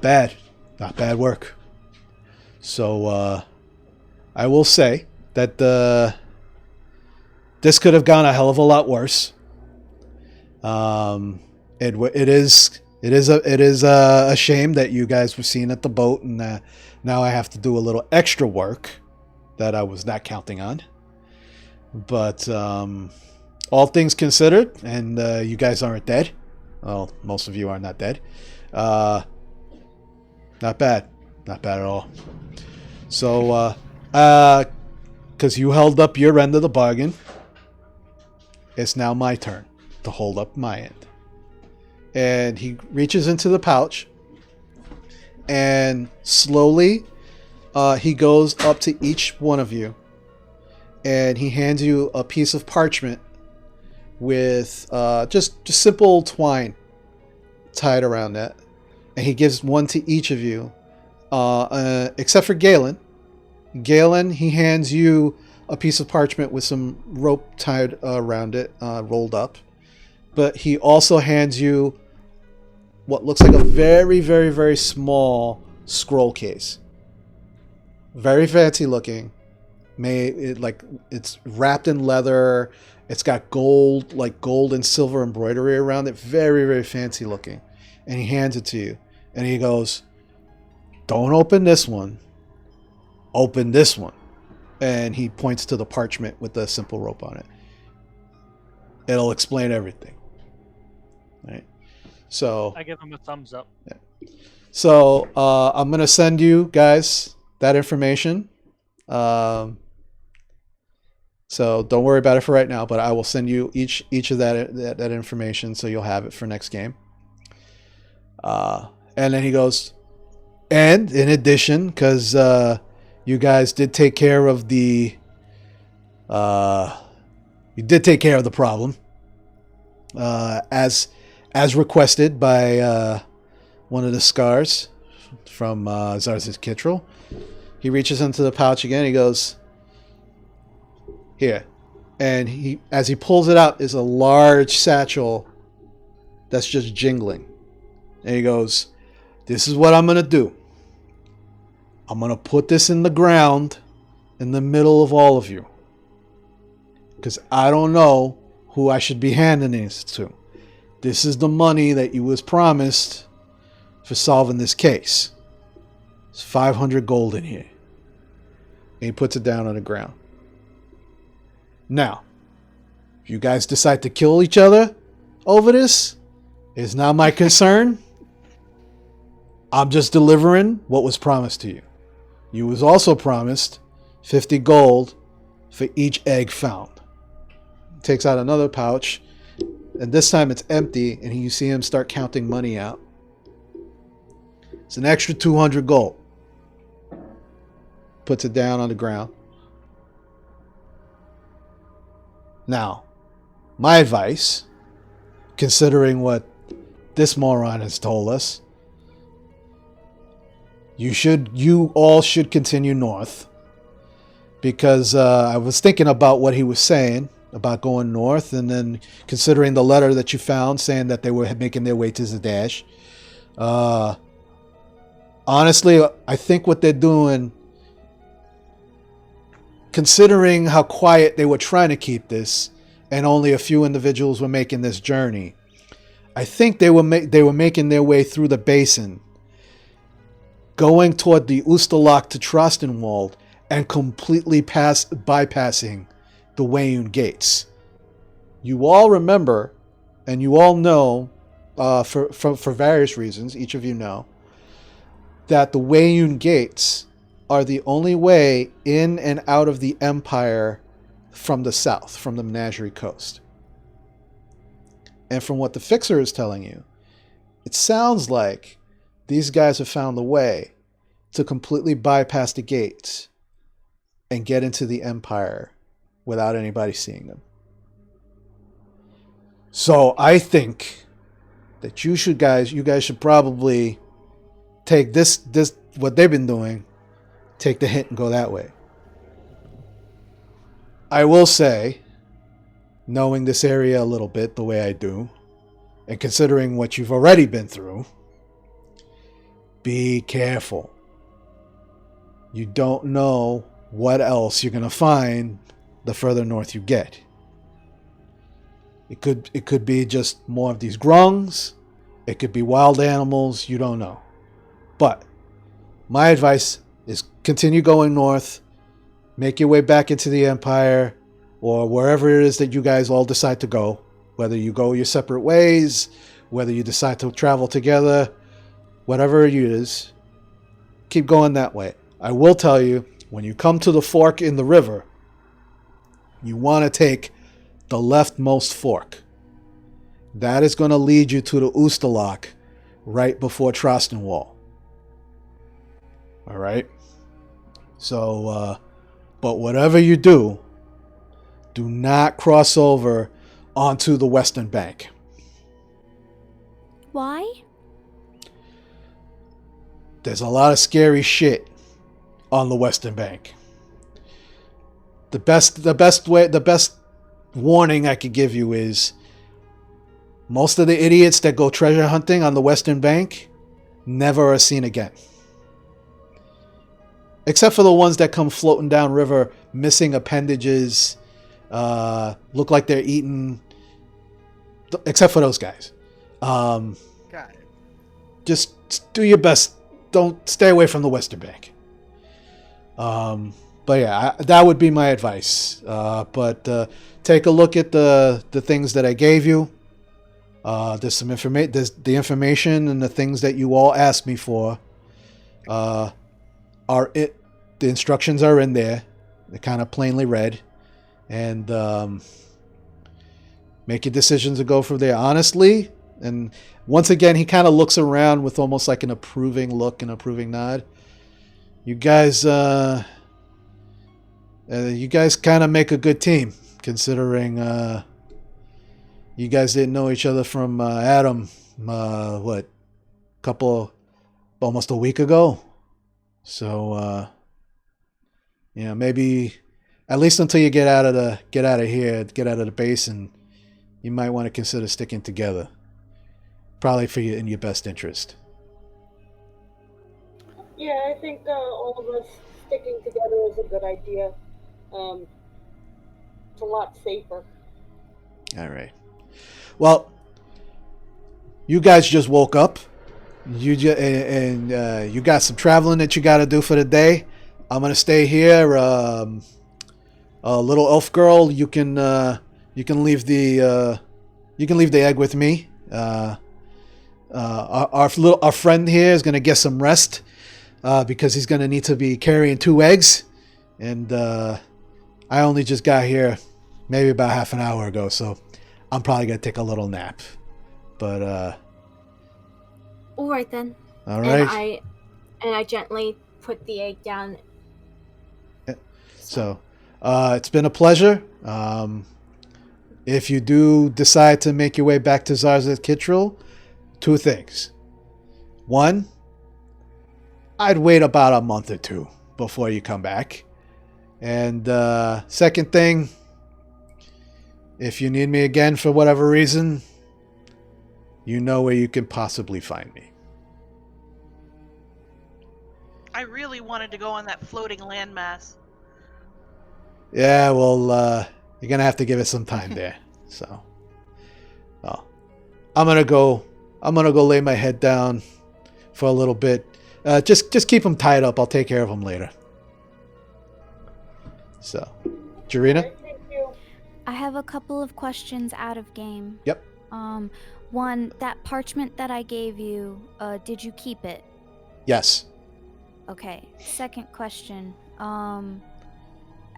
bad work. So, I will say that this could have gone a hell of a lot worse. It is a shame that you guys were seen at the boat, and now I have to do a little extra work that I was not counting on. But all things considered, and you guys aren't dead. Well, most of you are not dead. Not bad at all. So, because you held up your end of the bargain, it's now my turn to hold up my end. And he reaches into the pouch, and slowly he goes up to each one of you, and he hands you a piece of parchment with just simple twine tied around that. And he gives one to each of you, except for Galen. Galen, he hands you a piece of parchment with some rope tied around it, rolled up. But he also hands you what looks like a very, very, very small scroll case. Very fancy looking. It's wrapped in leather. It's got gold and silver embroidery around it. Very, very fancy looking. And he hands it to you. And he goes, "Don't open this one. Open this one." And he points to the parchment with the simple rope on it. It'll explain everything. Right? So
I give him a thumbs up.
Yeah. So I'm gonna send you guys that information. So don't worry about it for right now, but I will send you each of that information, so you'll have it for next game. And then he goes, and in addition, because you guys did take care of the problem, as requested by one of the scars from Xarzith Kitril. He reaches into the pouch again. He goes, "Here," and as he pulls it out, is a large satchel that's just jingling. And he goes, "This is what I'm gonna do. I'm gonna put this in the ground in the middle of all of you, because I don't know who I should be handing this to. This is the money that you was promised for solving this case. There's 500 gold in here." And he puts it down on the ground. Now, if you guys decide to kill each other over this, it's not my concern. I'm just delivering what was promised to you. You was also promised 50 gold for each egg found. He takes out another pouch, and this time it's empty, and you see him start counting money out. It's an extra 200 gold. Puts it down on the ground. Now, my advice, considering what this moron has told us, you all should continue north, because I was thinking about what he was saying about going north, and then considering the letter that you found saying that they were making their way to Zadash. Honestly, I think what they're doing, considering how quiet they were trying to keep this, and only a few individuals were making this journey. I think they were making their way through the basin, going toward the Ustalak to Trostenwald, and completely bypassing the Wayun gates. You all remember, and you all know, for various reasons, each of you know, that the Wayun gates are the only way in and out of the Empire from the south, from the Menagerie Coast. And from what the Fixer is telling you, it sounds like these guys have found a way to completely bypass the gates and get into the Empire without anybody seeing them. So I think that you guys should probably take this what they've been doing, take the hint and go that way. I will say, knowing this area a little bit the way I do, and considering what you've already been through, be careful. You don't know what else you're going to find the further north you get. It could be just more of these grungs. It could be wild animals. You don't know. But my advice is continue going north. Make your way back into the Empire, or wherever it is that you guys all decide to go. Whether you go your separate ways, whether you decide to travel together, whatever it is, keep going that way. I will tell you, when you come to the fork in the river, you want to take the leftmost fork. That is going to lead you to the Ustalak right before Trostenwall. All right? So, but whatever you do, do not cross over onto the western bank.
Why?
There's a lot of scary shit on the western bank. The best warning I could give you is most of the idiots that go treasure hunting on the western bank never are seen again. Except for the ones that come floating down river, missing appendages, look like they're eaten. Except for those guys.
Got it.
Just do your best. Don't stay away from the western bank. But yeah, that would be my advice. But take a look at the things that I gave you. There's some information. There's the information and the things that you all asked me for. The instructions are in there. They're kind of plainly read, and make your decisions to go from there honestly. And once again, he kind of looks around with almost like an approving look and approving nod. You guys kind of make a good team, considering you guys didn't know each other from Adam, almost a week ago. So, maybe at least until you get out of the basin, you might want to consider sticking together. Probably in your best interest.
Yeah, I think all of us sticking together is a good idea. It's a lot safer.
All right. Well, you guys just woke up. You got some traveling that you got to do for the day. I'm gonna stay here. Little elf girl, you can leave the egg with me. Our friend here is gonna get some rest because he's gonna need to be carrying 2 eggs, and I only just got here maybe about half an hour ago, so I'm probably gonna take a little nap. But
All right then.
all right.
And I gently put the egg down.
So, it's been a pleasure. If you do decide to make your way back to Xarzith Kitril, 2 things. 1, I'd wait about a month or 2 before you come back. And second thing, if you need me again for whatever reason, you know where you can possibly find me.
I really wanted to go on that floating landmass.
Yeah, well, You're gonna have to give it some time there. So, I'm gonna go lay my head down for a little bit. Just keep them tied up. I'll take care of them later. So, Jarina?
Thank you.
I have a couple of questions out of game.
Yep.
One, that parchment that I gave you, did you keep it?
Yes.
Okay. Second question.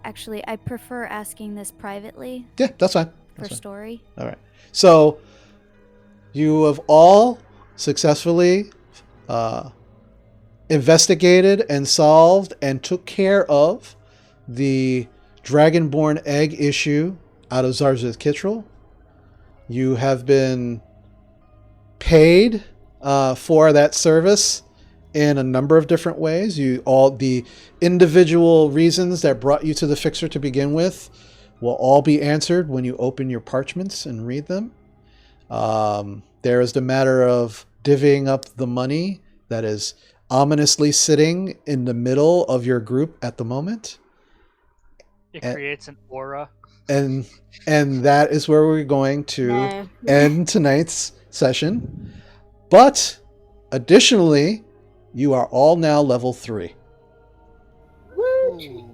Actually, I prefer asking this privately
Yeah, that's fine.
for story.
All right. So, you have all successfully investigated and solved and took care of the Dragonborn egg issue out of Xarzith Kitril. You have been paid for that service in a number of different ways. All the individual reasons that brought you to the fixer to begin with will all be answered when you open your parchments and read them. There is the matter of divvying up the money that is ominously sitting in the middle of your group at the moment.
It creates an aura.
And that is where we're going to end tonight's session. But additionally, you are all now level 3.
Woo!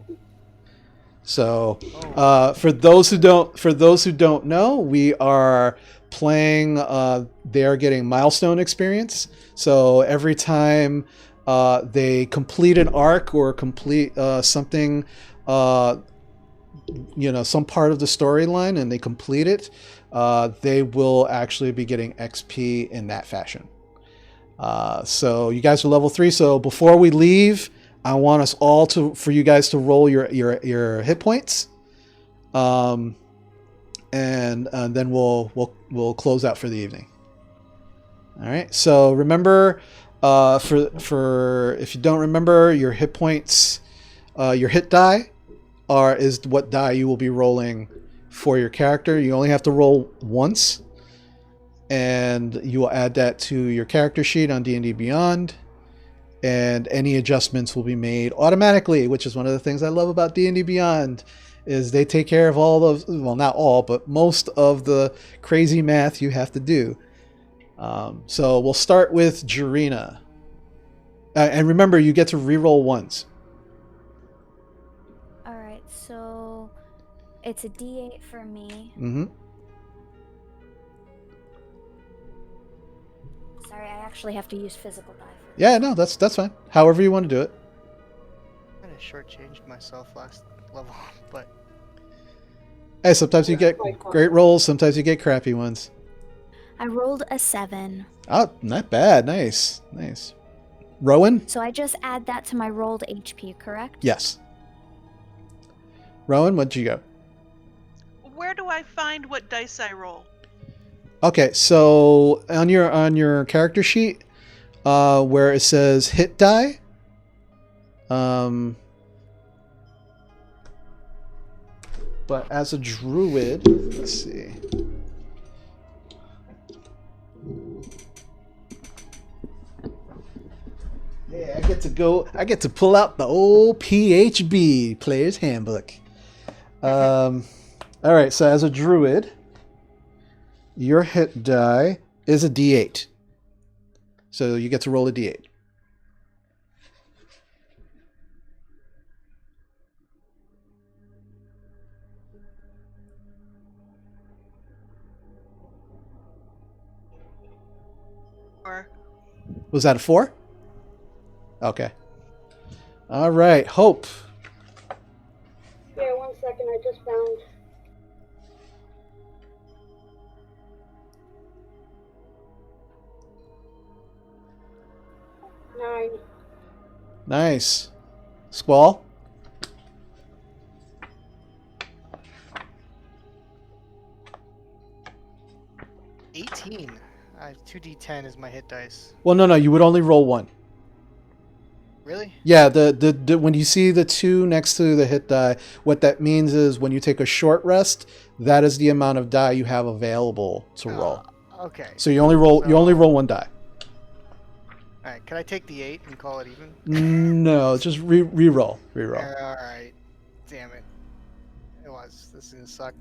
So, for those who don't know, we are playing. They are getting milestone experience. So every time they complete an arc or complete something, some part of the storyline, and they complete it, they will actually be getting XP in that fashion. So you guys are level 3. So before we leave, I want us all for you guys to roll your hit points, and then we'll close out for the evening. All right. So remember, for if you don't remember, your hit points, your hit die is what die you will be rolling for your character. You only have to roll once, and you will add that to your character sheet on D&D Beyond, and any adjustments will be made automatically, which is one of the things I love about D&D Beyond, is they take care of all of, well, not all, but most of the crazy math you have to do. So we'll start with Jarina. And remember, you get to reroll once.
Alright, so it's a D8 for me.
Mm-hmm.
Sorry, I actually have to use physical die.
Yeah, no, that's fine. However you want to do it.
I kind of shortchanged myself last level, but
Hey, sometimes you get great rolls, sometimes you get crappy ones.
I rolled a 7.
Oh, not bad. Nice. Rowan?
So I just add that to my rolled HP, correct?
Yes. Rowan, what'd you go?
Where do I find what dice I roll?
Okay, so on your character sheet, where it says hit die, but as a druid, let's see. Yeah, I get to pull out the old PHB, Player's Handbook. All right, so as a druid, your hit die is a D8. So you get to roll a D8.
Or
Was that a 4? Okay. All right, Hope.
Yeah, 1 second. I just found. Nine.
Nice. Squall.
18. I have 2d10 as my hit dice.
Well, no, you would only roll 1.
Really?
Yeah, the when you see the 2 next to the hit die, what that means is when you take a short rest, that is the amount of die you have available to roll.
Okay.
So you only roll 1 die.
All right. Can I take the 8 and call it even?
No, just re-roll.
All right. Damn it. Well, was. This is gonna suck.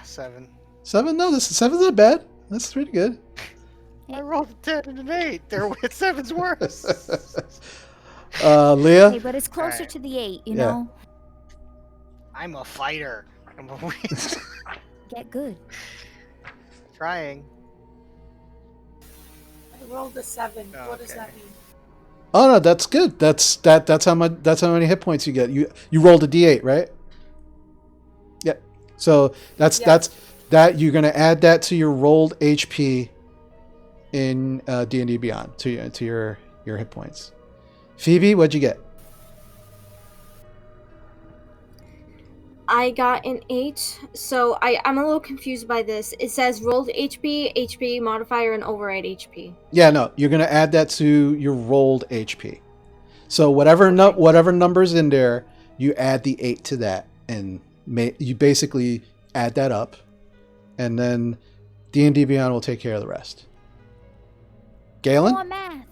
7.
7? No, this 7's not bad. That's pretty good.
I rolled a 10 and an 8. They're with 7's worse.
Leah?
Hey, but it's closer
Alright.
to the 8, you
Yeah.
know?
I'm a fighter.
Get good.
Trying.
I rolled a 7.
Oh,
What does
okay.
that mean?
Oh no, that's good. That's how many hit points you get. You rolled a D8, right? Yeah. So that's that you're gonna add that to your rolled HP in D&D Beyond to your hit points. Phoebe, what'd you get?
I got an 8, so I'm a little confused by this. It says rolled HP modifier, and override HP.
Yeah, no, you're gonna add that to your rolled HP. So whatever numbers in there, you add the 8 to that, and you basically add that up, and then D&D Beyond will take care of the rest. Galen,
More math.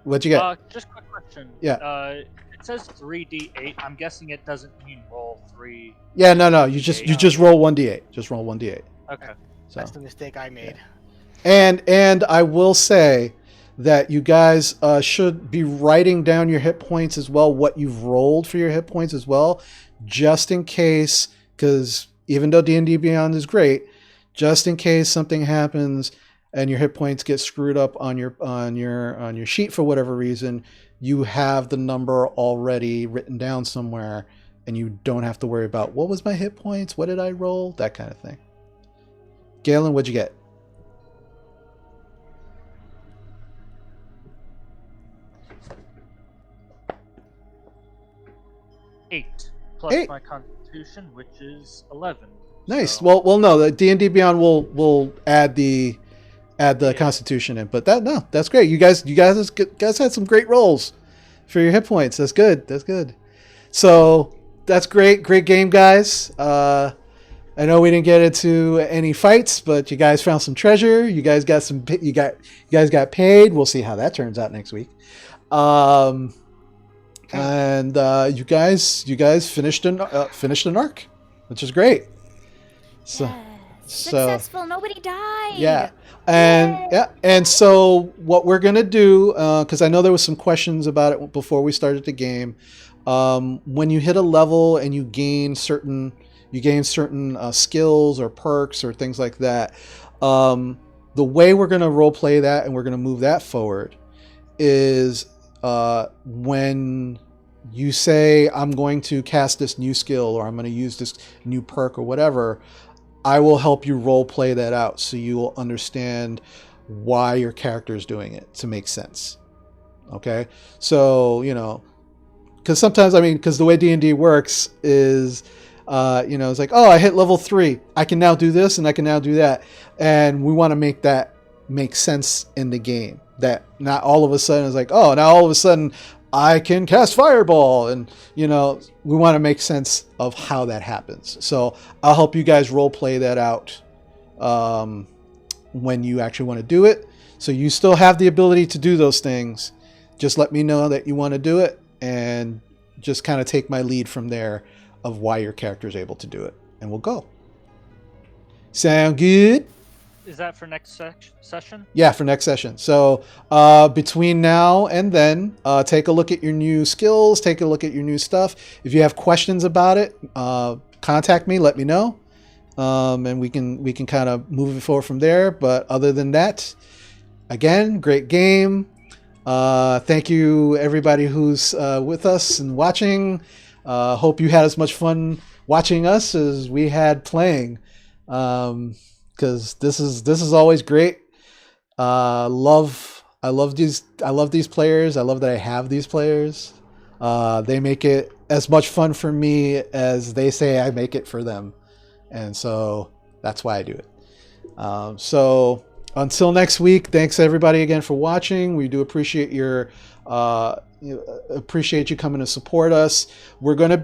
what'd you get?
Just a quick question.
Yeah.
It says 3d8. I'm guessing it doesn't mean roll 3.
Yeah, no, you just roll 1d8. Just roll 1d8.
Okay.
So.
That's the mistake I made.
And I will say that you guys should be writing down your hit points as well, what you've rolled for your hit points as well, just in case, because even though D&D Beyond is great, just in case something happens and your hit points get screwed up on your sheet for whatever reason, you have the number already written down somewhere, and you don't have to worry about what was my hit points, what did I roll, that kind of thing. Galen, what'd you get?
Eight plus
8.
my constitution, which is 11.
Nice.
So,
Well, no. The D&D Beyond will add the Constitution in, but that's great. You guys had some great rolls for your hit points. That's good. That's good. So that's great. Great game, guys. I know we didn't get into any fights, but you guys found some treasure. You guys got you guys got paid. We'll see how that turns out next week. And you guys finished an arc, which is great. So,
Successful. Nobody died.
Yeah. And so what we're gonna do, because I know there was some questions about it before we started the game. When you hit a level and you gain certain skills or perks or things like that, the way we're gonna role play that and we're gonna move that forward is when you say I'm going to cast this new skill or I'm going to use this new perk or whatever, I will help you role play that out so you will understand why your character is doing it to make sense. Okay? So, because sometimes, because the way D&D works is, it's like, oh, I hit level 3. I can now do this and I can now do that. And we want to make that make sense in the game. That not all of a sudden is like, oh, now all of a sudden I can cast Fireball. And, we want to make sense of how that happens. So I'll help you guys role play that out when you actually want to do it. So you still have the ability to do those things. Just let me know that you want to do it and just kind of take my lead from there of why your character is able to do it. And we'll go. Sound good?
is that for next session?
Yeah, for next session. So between now and then, take a look at your new skills, take a look at your new stuff. If you have questions about it, contact me, let me know. And we can kind of move it forward from there. But other than that, again, great game. Thank you everybody who's with us and watching. Hope you had as much fun watching us as we had playing. Because this is always great. I love these players. I love that I have these players. They make it as much fun for me as they say I make it for them, and so that's why I do it. So until next week, thanks everybody again for watching. We do appreciate appreciate you coming to support us. We're going to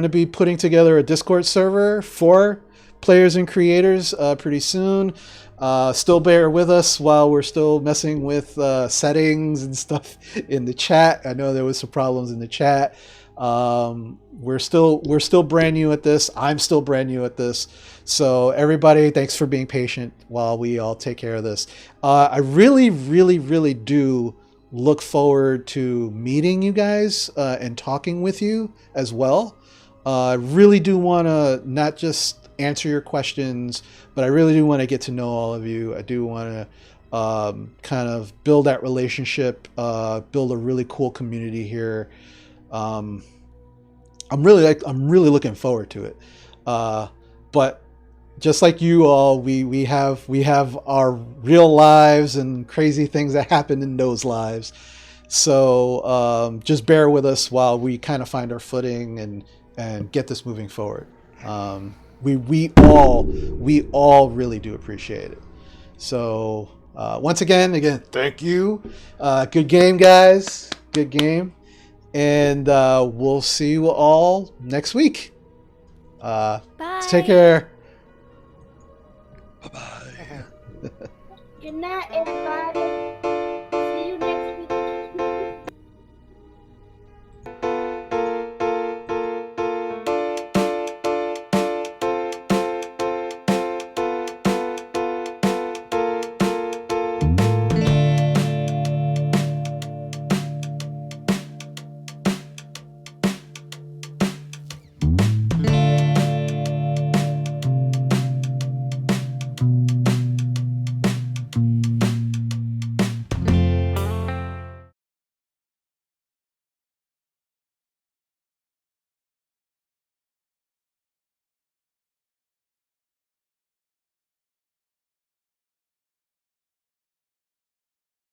be putting together a Discord server for players and creators pretty soon. Still bear with us while we're still messing with settings and stuff in the chat. I know there was some problems in the chat. We're still brand new at this. I'm still brand new at this. So everybody, thanks for being patient while we all take care of this. I really, really, really do look forward to meeting you guys and talking with you as well. I really do want to not just answer your questions, but I really do want to get to know all of you. I do want to kind of build that relationship, build a really cool community here. I'm really looking forward to it. But just like you all, we have our real lives and crazy things that happen in those lives. So just bear with us while we kind of find our footing and get this moving forward. We all really do appreciate it. So once again, thank you. Good game, guys. Good game. And we'll see you all next week.
Bye.
Take care.
Bye-bye.
Good night, everybody.